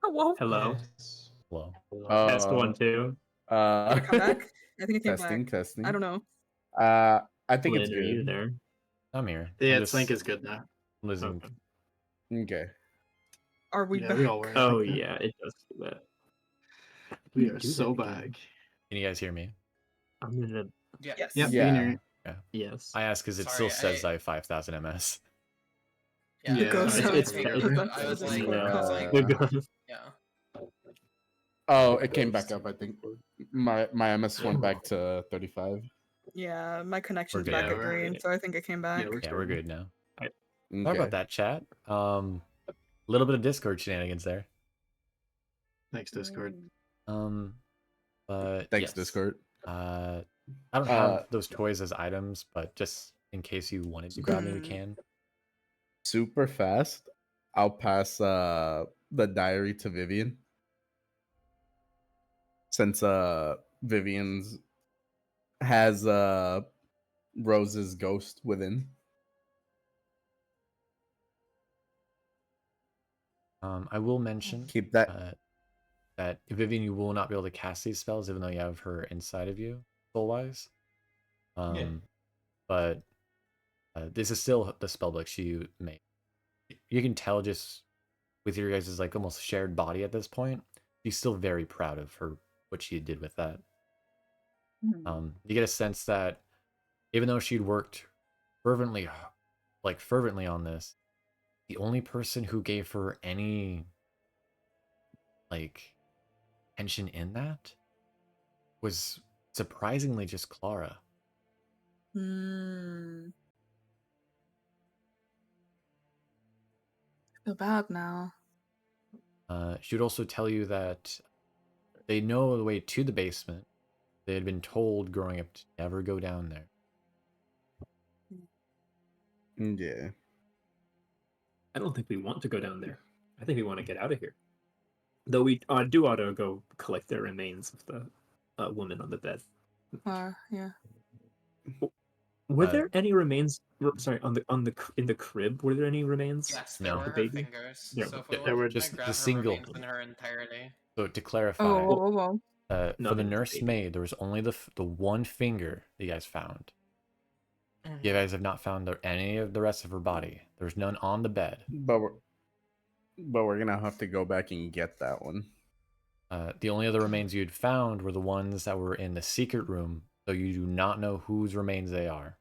Hello. Hello? Yes. Hello. Test 1 2. Did it come back? I think it came testing, back. testing. I don't know. I think it's Lynn, are you good. there? I'm here. Yeah, I'm it's think is good now. losing. Okay. Okay. Are we Yeah, back? we all were. Oh yeah, it does do that. We Do are that so again. back. Can you guys hear me? I'm gonna. Yeah. Yes. Yep, Yeah. we can hear you. Yes. I ask because it Sorry, still says I have 5,000 MS. Yeah, The ghost I sounds figured, better. but I was like, Yeah. The ghost. yeah. Oh, The it came back ghost. up, I think. My MS went back to 35. Yeah, my connection's good back now. at green, so I think it came back. Yeah, we're good now. Okay. Sorry about that, chat. A little bit of Discord shenanigans there. Thanks, Discord. But Thanks, yes. Discord. I don't have those toys as items, but just in case you wanted to grab me, we can. Super fast. I'll pass the diary to Vivienne. Since Vivienne's has Rose's ghost within. I will mention Keep that. that Vivienne, you will not be able to cast these spells, even though you have her inside of you, soul-wise. But this is still the spellbook she made. You can tell just with your guys' like almost shared body at this point, she's still very proud of her what she did with that. You get a sense that even though she'd worked fervently on this, the only person who gave her any like tension in that was surprisingly just Clara. Feel bad now. She would also tell you that they know the way to the basement. They had been told growing up to never go down there. Yeah. I don't think we want to go down there. I think we want to get out of here. Though we do ought to go collect the remains of the woman on the bed. Yeah. Were there any remains? Sorry, in the crib. Were there any remains? Yes, No. there were her Baby? fingers. Yeah, So if there we were were just to the grab her single. remains in her entirety. So to clarify, Oh. for Not the in the nursemaid, there was only the one finger that you guys found. You guys have not found any of the rest of her body. There's none on the bed. But we're gonna have to go back and get that one. The only other remains you'd found were the ones that were in the secret room, so you do not know whose remains they are.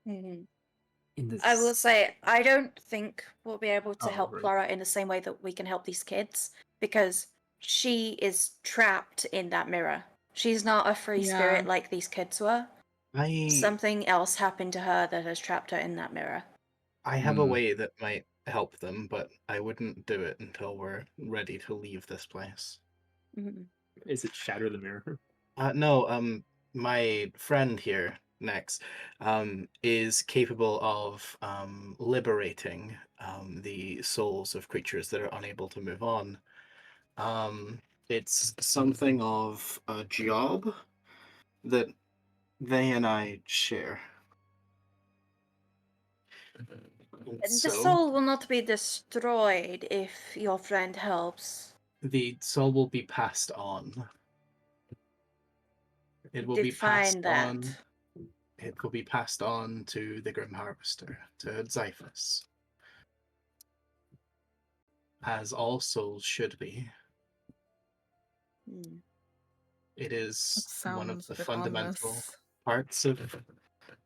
I will say, I don't think we'll be able to help right. Clara in the same way that we can help these kids, because she is trapped in that mirror. She's not a free spirit like these kids were. Something else happened to her that has trapped her in that mirror. I have a way that might help them, but I wouldn't do it until we're ready to leave this place. Is it shatter the mirror? No, my friend here next is capable of liberating the souls of creatures that are unable to move on. It's something of a job that they and I share. The soul will not be destroyed if your friend helps. The soul will be passed on. It will be passed on. It will be passed on to the Grim Harvester, to Xiphus. As all souls should be. It is one of the fundamental parts of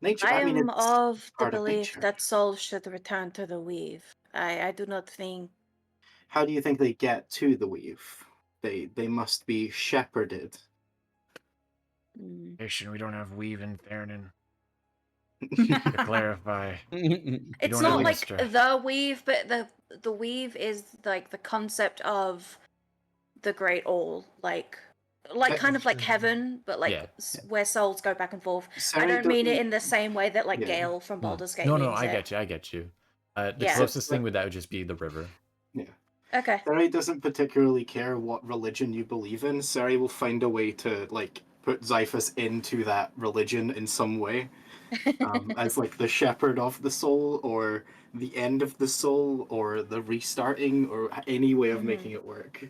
nature. I mean, am it's of the part of belief nature. that souls should return to the weave. I do not think How do you think they get to the weave? They must be shepherded. We don't have weave in Theranin. To clarify. It's don't not have like extra. the weave, but the weave is like the concept of the great all, like kind of like heaven, but like Yeah. where souls go back and forth. Cere I don't mean it doesn't- in the same way that like Yeah. Gale from Baldur's Gate No, means I it. get you. The Yeah. closest thing with that would just be the river. Yeah. Okay. Cere doesn't particularly care what religion you believe in. Cere will find a way to like put Xiphus into that religion in some way, as like the shepherd of the soul, or the end of the soul, or the restarting, or any way of making it work.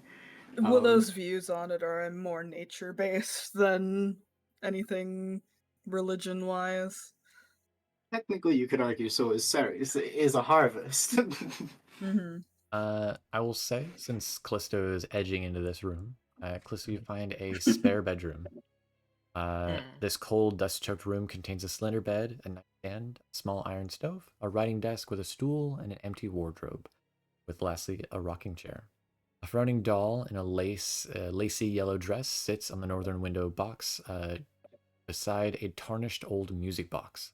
Willow's views on it are more nature based than anything religion wise. Technically, you could argue so is Ceres. It is a harvest. I will say, since Callisto is edging into this room, Callisto, you find a spare bedroom. This cold, dust-choked room contains a slender bed, a nightstand, a small iron stove, a writing desk with a stool, and an empty wardrobe, with lastly a rocking chair. A frowning doll in a lacy yellow dress sits on the northern window box beside a tarnished old music box,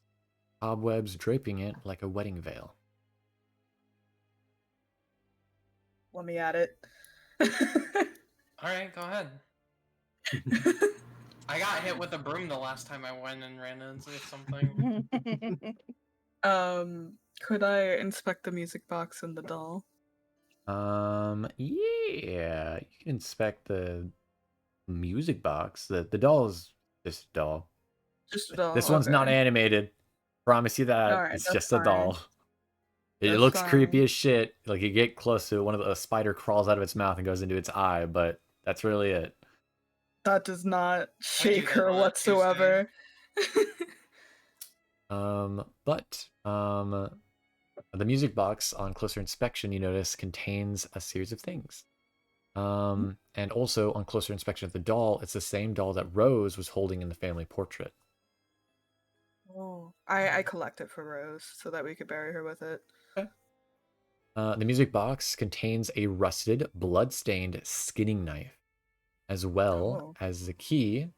cobwebs draping it like a wedding veil. Let me at it. Alright, go ahead. I got hit with a broom the last time I went and ran into something. Could I inspect the music box and the doll? Yeah, you can inspect the music box. The doll is just a doll. Just a doll. This one's not animated. Promise you that. Alright, It's that's just a doll. It That's looks creepy fine. as shit. Like you get close to it, a spider crawls out of its mouth and goes into its eye, but that's really it. That does not shake that her on a whatsoever. The music box on closer inspection, you notice, contains a series of things. And also on closer inspection of the doll, it's the same doll that Rose was holding in the family portrait. Oh, I collect it for Rose so that we could bury her with it. Okay. The music box contains a rusted, blood-stained skinning knife, as well as the key,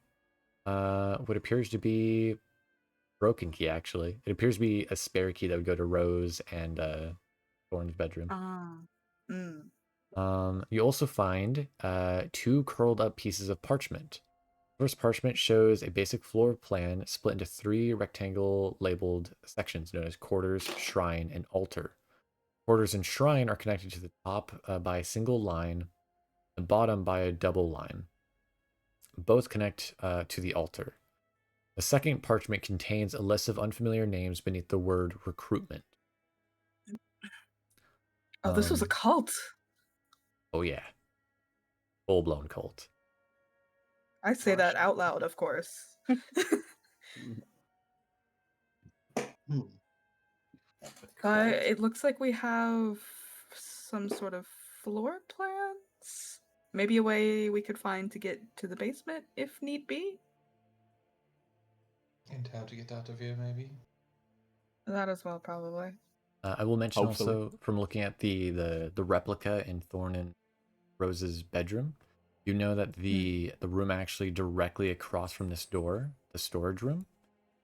what appears to be broken key, actually. It appears to be a spare key that would go to Rose and Thorn's bedroom. You also find 2 curled up pieces of parchment. First parchment shows a basic floor plan split into 3 rectangle labeled sections known as quarters, shrine, and altar. Quarters and shrine are connected to the top by a single line, the bottom by a double line. Both connect to the altar. The second parchment contains a list of unfamiliar names beneath the word recruitment. Oh, this was a cult. Oh yeah. Full-blown cult. I say that out loud, of course. It looks like we have some sort of floor plans. Maybe a way we could find to get to the basement if need be. And how to get out of here, maybe. That as well, probably. I will mention Hopefully. also, from looking at the replica in Thorn and Rose's bedroom, you know that the room actually directly across from this door, the storage room,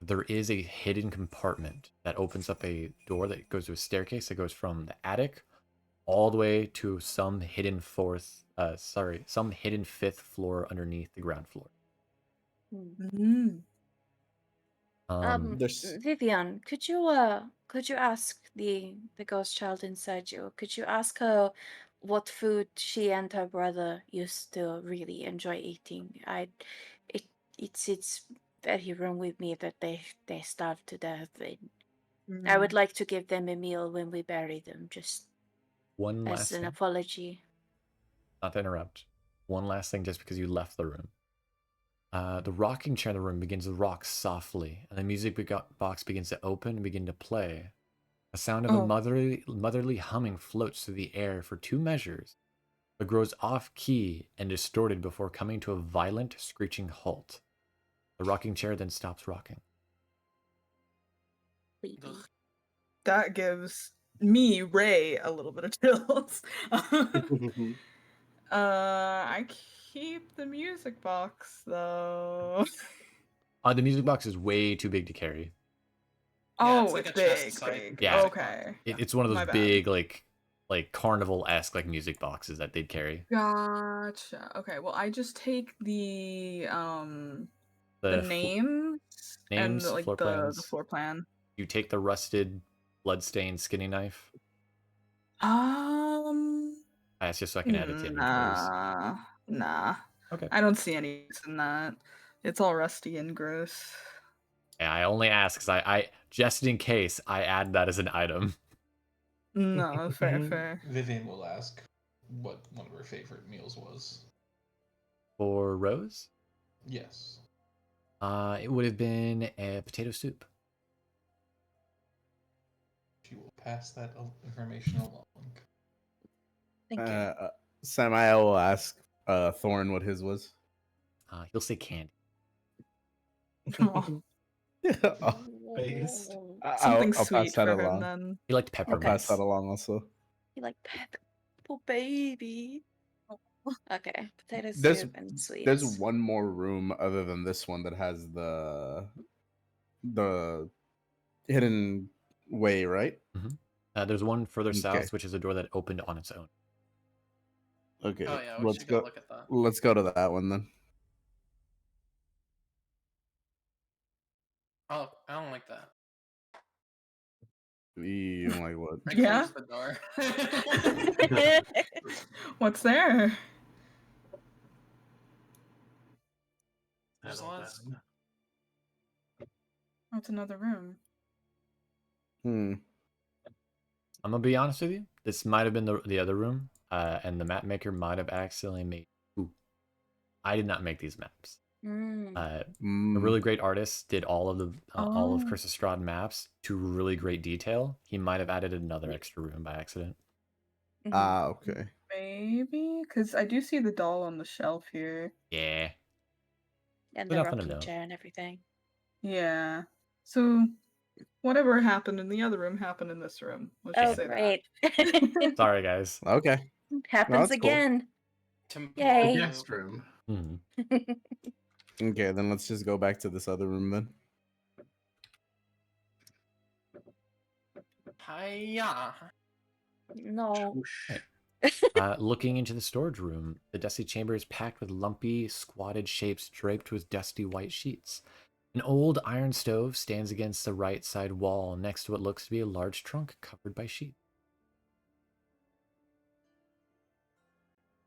there is a hidden compartment that opens up a door that goes to a staircase that goes from the attic all the way to some hidden some hidden 5th floor underneath the ground floor. Vivienne, could you ask the ghost child inside you? Could you ask her what food she and her brother used to really enjoy eating? It's very wrong with me that they starved to death. I would like to give them a meal when we bury them, just One as last an thing. apology. Not to interrupt. One last thing, just because you left the room. The rocking chair in the room begins to rock softly, and the music box begins to open and begin to play. A sound of a motherly humming floats through the air for 2 measures, but grows off-key and distorted before coming to a violent, screeching halt. The rocking chair then stops rocking. That gives me, Ray, a little bit of chills. I keep the music box though. The music box is way too big to carry. Yeah, Oh, like it's a chest big, size big. Yeah. music box. Okay. It's one of My those bad. big, like carnival-esque like music boxes that they'd carry. Gotcha. Okay, well, I just take the The names and names, like floor the plans. floor plan. You take the rusted, bloodstained skinny knife. It's just so I can add it to inventories. Nah. Okay. I don't see any use in that. It's all rusty and gross. Yeah, I only ask because I just in case I add that as an item. No, fair. Vivienne will ask what one of her favorite meals was. For Rose, Yes. it would have been a potato soup. She will pass that information along. Thank you. Samael will ask Thorn what his was. He'll say candy. Oh, Based. something I'll sweet pass that for him along. then. He liked I'll pass peppermints. that along also. You like poor baby. Okay, potato There's soup and sweets. there's one more room other than this one that has the hidden way, right? There's one further Okay. south, which is a door that opened on its own. Okay. Oh yeah, we let's should go. go look at that. Let's go to that one then. Oh, I don't like that. You don't like what? I Yeah? closed the door. What's there? There's Settle lots. down. Oh, it's another room. Hmm. I'm gonna be honest with you. This might have been the other room, and the map maker might have accidentally made. Ooh, I did not make these maps. A really great artist did all of the all of Oh. CurseofStrahd maps to really great detail. He might have added another extra room by accident. Okay. Maybe? Because I do see the doll on the shelf here. Yeah. And But the nothing to rocking note. chair and everything. Yeah. So, whatever happened in the other room happened in this room. Let's Oh, just say great. Sorry, guys. Okay. Happens that's cool. again. To Yay. Next room. Okay, then let's just go back to this other room then. Hiya. No. Looking into the storage room, the dusty chamber is packed with lumpy, squatted shapes draped with dusty white sheets. An old iron stove stands against the right side wall next to what looks to be a large trunk covered by sheets.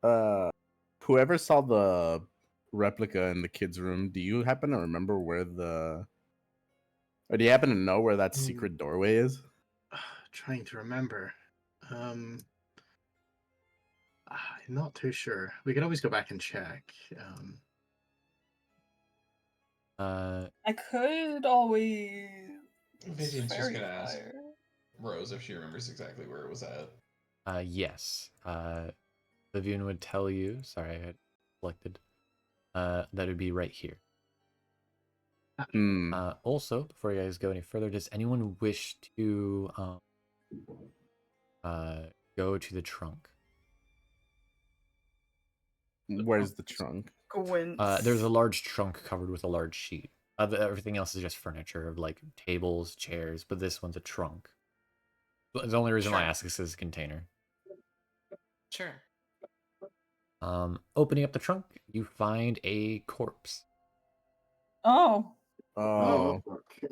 Whoever saw the replica in the kids' room, do you happen to remember where or do you happen to know where that secret doorway is? Trying to remember. I'm not too sure. We could always go back and check. I could always. Vivienne's just fairy gonna ask fire. Rose if she remembers exactly where it was at. Yes. Vivienne would tell you. Sorry, I had selected. That would be right here. Also, before you guys go any further, does anyone wish to go to the trunk? Where's the trunk? There's a large trunk covered with a large sheet. Everything else is just furniture, like tables, chairs, but this one's a trunk. The only reason why I ask is this is a container. Sure. Opening up the trunk, you find a corpse. Oh.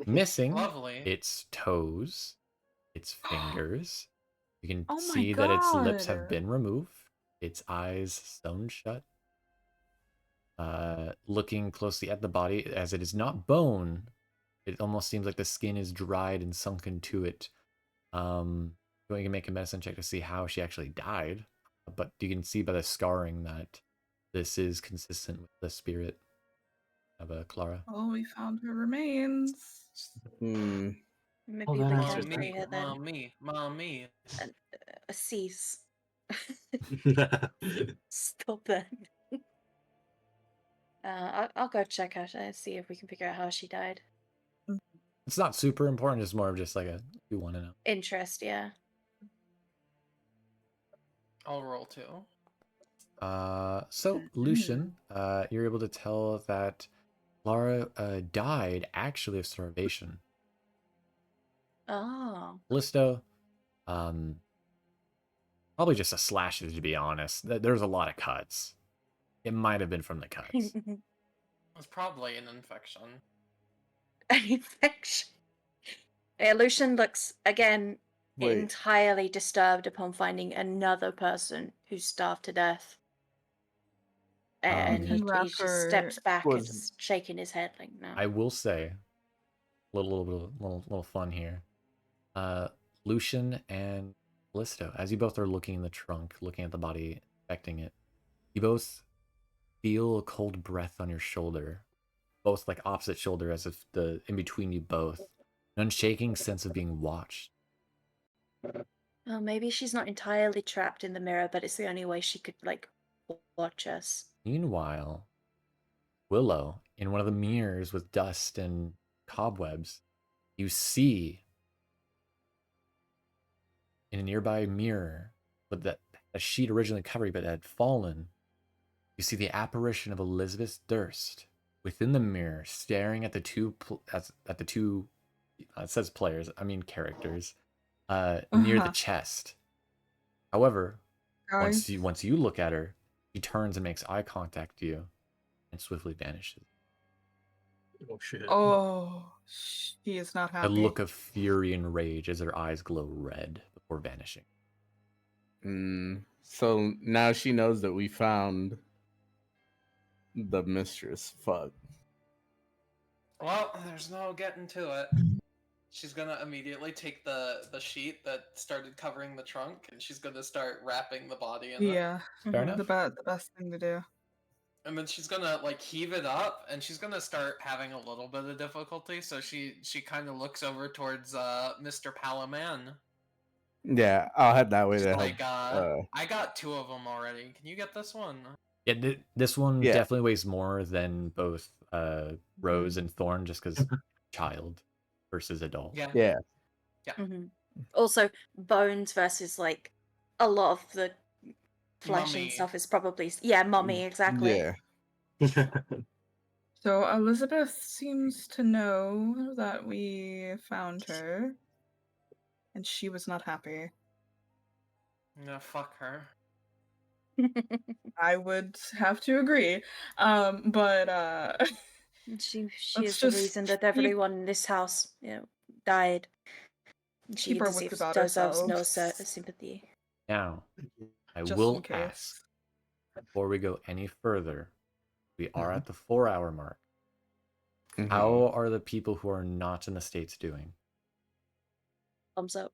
Missing Lovely. its toes, its fingers. You can Oh my see that its lips have God. been removed, its eyes sewn shut. Looking closely at the body, as it is not bone, it almost seems like the skin is dried and sunk into it. You can make a medicine check to see how she actually died, but you can see by the scarring that this is consistent with the spirit of Clara. Oh, we found her remains. Maybe Oh, we that can answers bury her then. Mommy. A cease. Stop that. I'll go check her and see if we can figure out how she died. It's not super important, it's more of just like you want to know. Interest, yeah. I'll roll 2. So Lucian, you're able to tell that Lara died actually of starvation. Oh. Callisto, probably just a slashes to be honest. There's a lot of cuts. It might have been from the cuts. It's probably an infection. An infection. Lucian looks again Wait. entirely disturbed upon finding another person who's starved to death. And he just steps back and just shaking his head like, no. I will say, little fun here. Lucian and Callisto, as you both are looking in the trunk, looking at the body, inspecting it, you both feel a cold breath on your shoulder, both like opposite shoulder, as if the in between you both, an unshaking sense of being watched. Oh, maybe she's not entirely trapped in the mirror, but it's the only way she could like watch us. Meanwhile, Willow, in one of the mirrors with dust and cobwebs, you see in a nearby mirror, but that a sheet originally covered but had fallen, you see the apparition of Elizabeth Durst within the mirror, staring at the two it says players, I mean characters, near the chest. However, once you look at her, she turns and makes eye contact with you and swiftly vanishes. Oh shit. Oh, she is not happy. A look of fury and rage as her eyes glow red before vanishing. So now she knows that we found the mistress. Fuck. Well, there's no getting to it. She's gonna immediately take the sheet that started covering the trunk, and she's gonna start wrapping the body in it. Yeah, Fair enough. the best thing to do. And then she's gonna like heave it up, and she's gonna start having a little bit of difficulty. So she kind of looks over towards Mr. Palaman. Yeah, I'll head that way She's to like, help. I got 2 of them already. Can you get this one? Yeah, this one definitely weighs more than both Rose and Thorn, just because child versus adult. Yeah. Mm-hmm. Also, bones versus like a lot of the flesh Mummy. and stuff is probably mummy, exactly. Yeah. So Elizabeth seems to know that we found her, and she was not happy. No, fuck her. I would have to agree. But she let's is the just reason that keep- everyone in this house, died. She keep our wits about deserves no ourselves. sympathy. Now, I Just will in case. ask, before we go any further, we are at the 4-hour mark. How are the people who are not in the States doing? Thumbs up.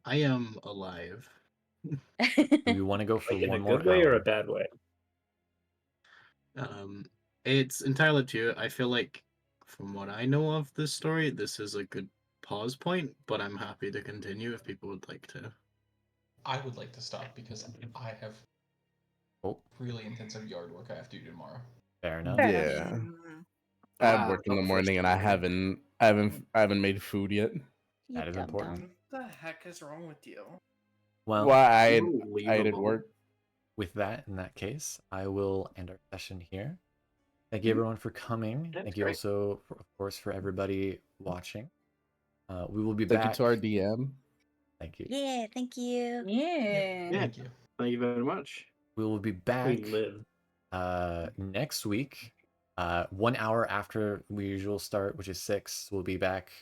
I am alive. Do we want to go for Like in one a more good way or a hour? bad way? It's entirely up to you. I feel like, from what I know of this story, this is a good pause point, but I'm happy to continue if people would like to. I would like to stop because I have really intensive yard work I have to do tomorrow. Fair enough. Yeah. I have work in the morning and I haven't made food yet. That is important. What the heck is wrong with you? Well, I did work. With that, in that case, I will end our session here. Thank you everyone for coming. Thank you also, of course, for everybody watching. We will be back. Thank you to our DM. Thank you. Yeah, thank you. Yeah. Thank you. Thank you very much. We will be back We live. next week. 1 hour after we usually start, which is 6. We'll be back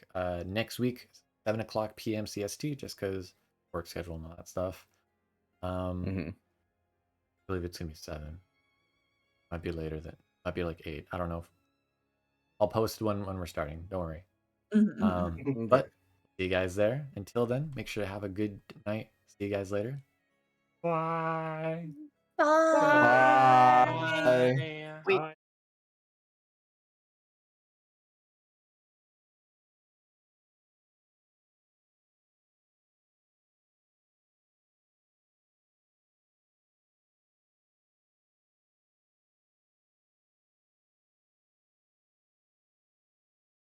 next week, 7 o'clock p.m. CST, just because work schedule and all that stuff. I believe it's gonna be 7. Might be later than, might be like 8. I don't know. I'll post when we're starting. Don't worry. But see you guys there. Until then, make sure to have a good night. See you guys later. Bye. Bye. Bye. Bye.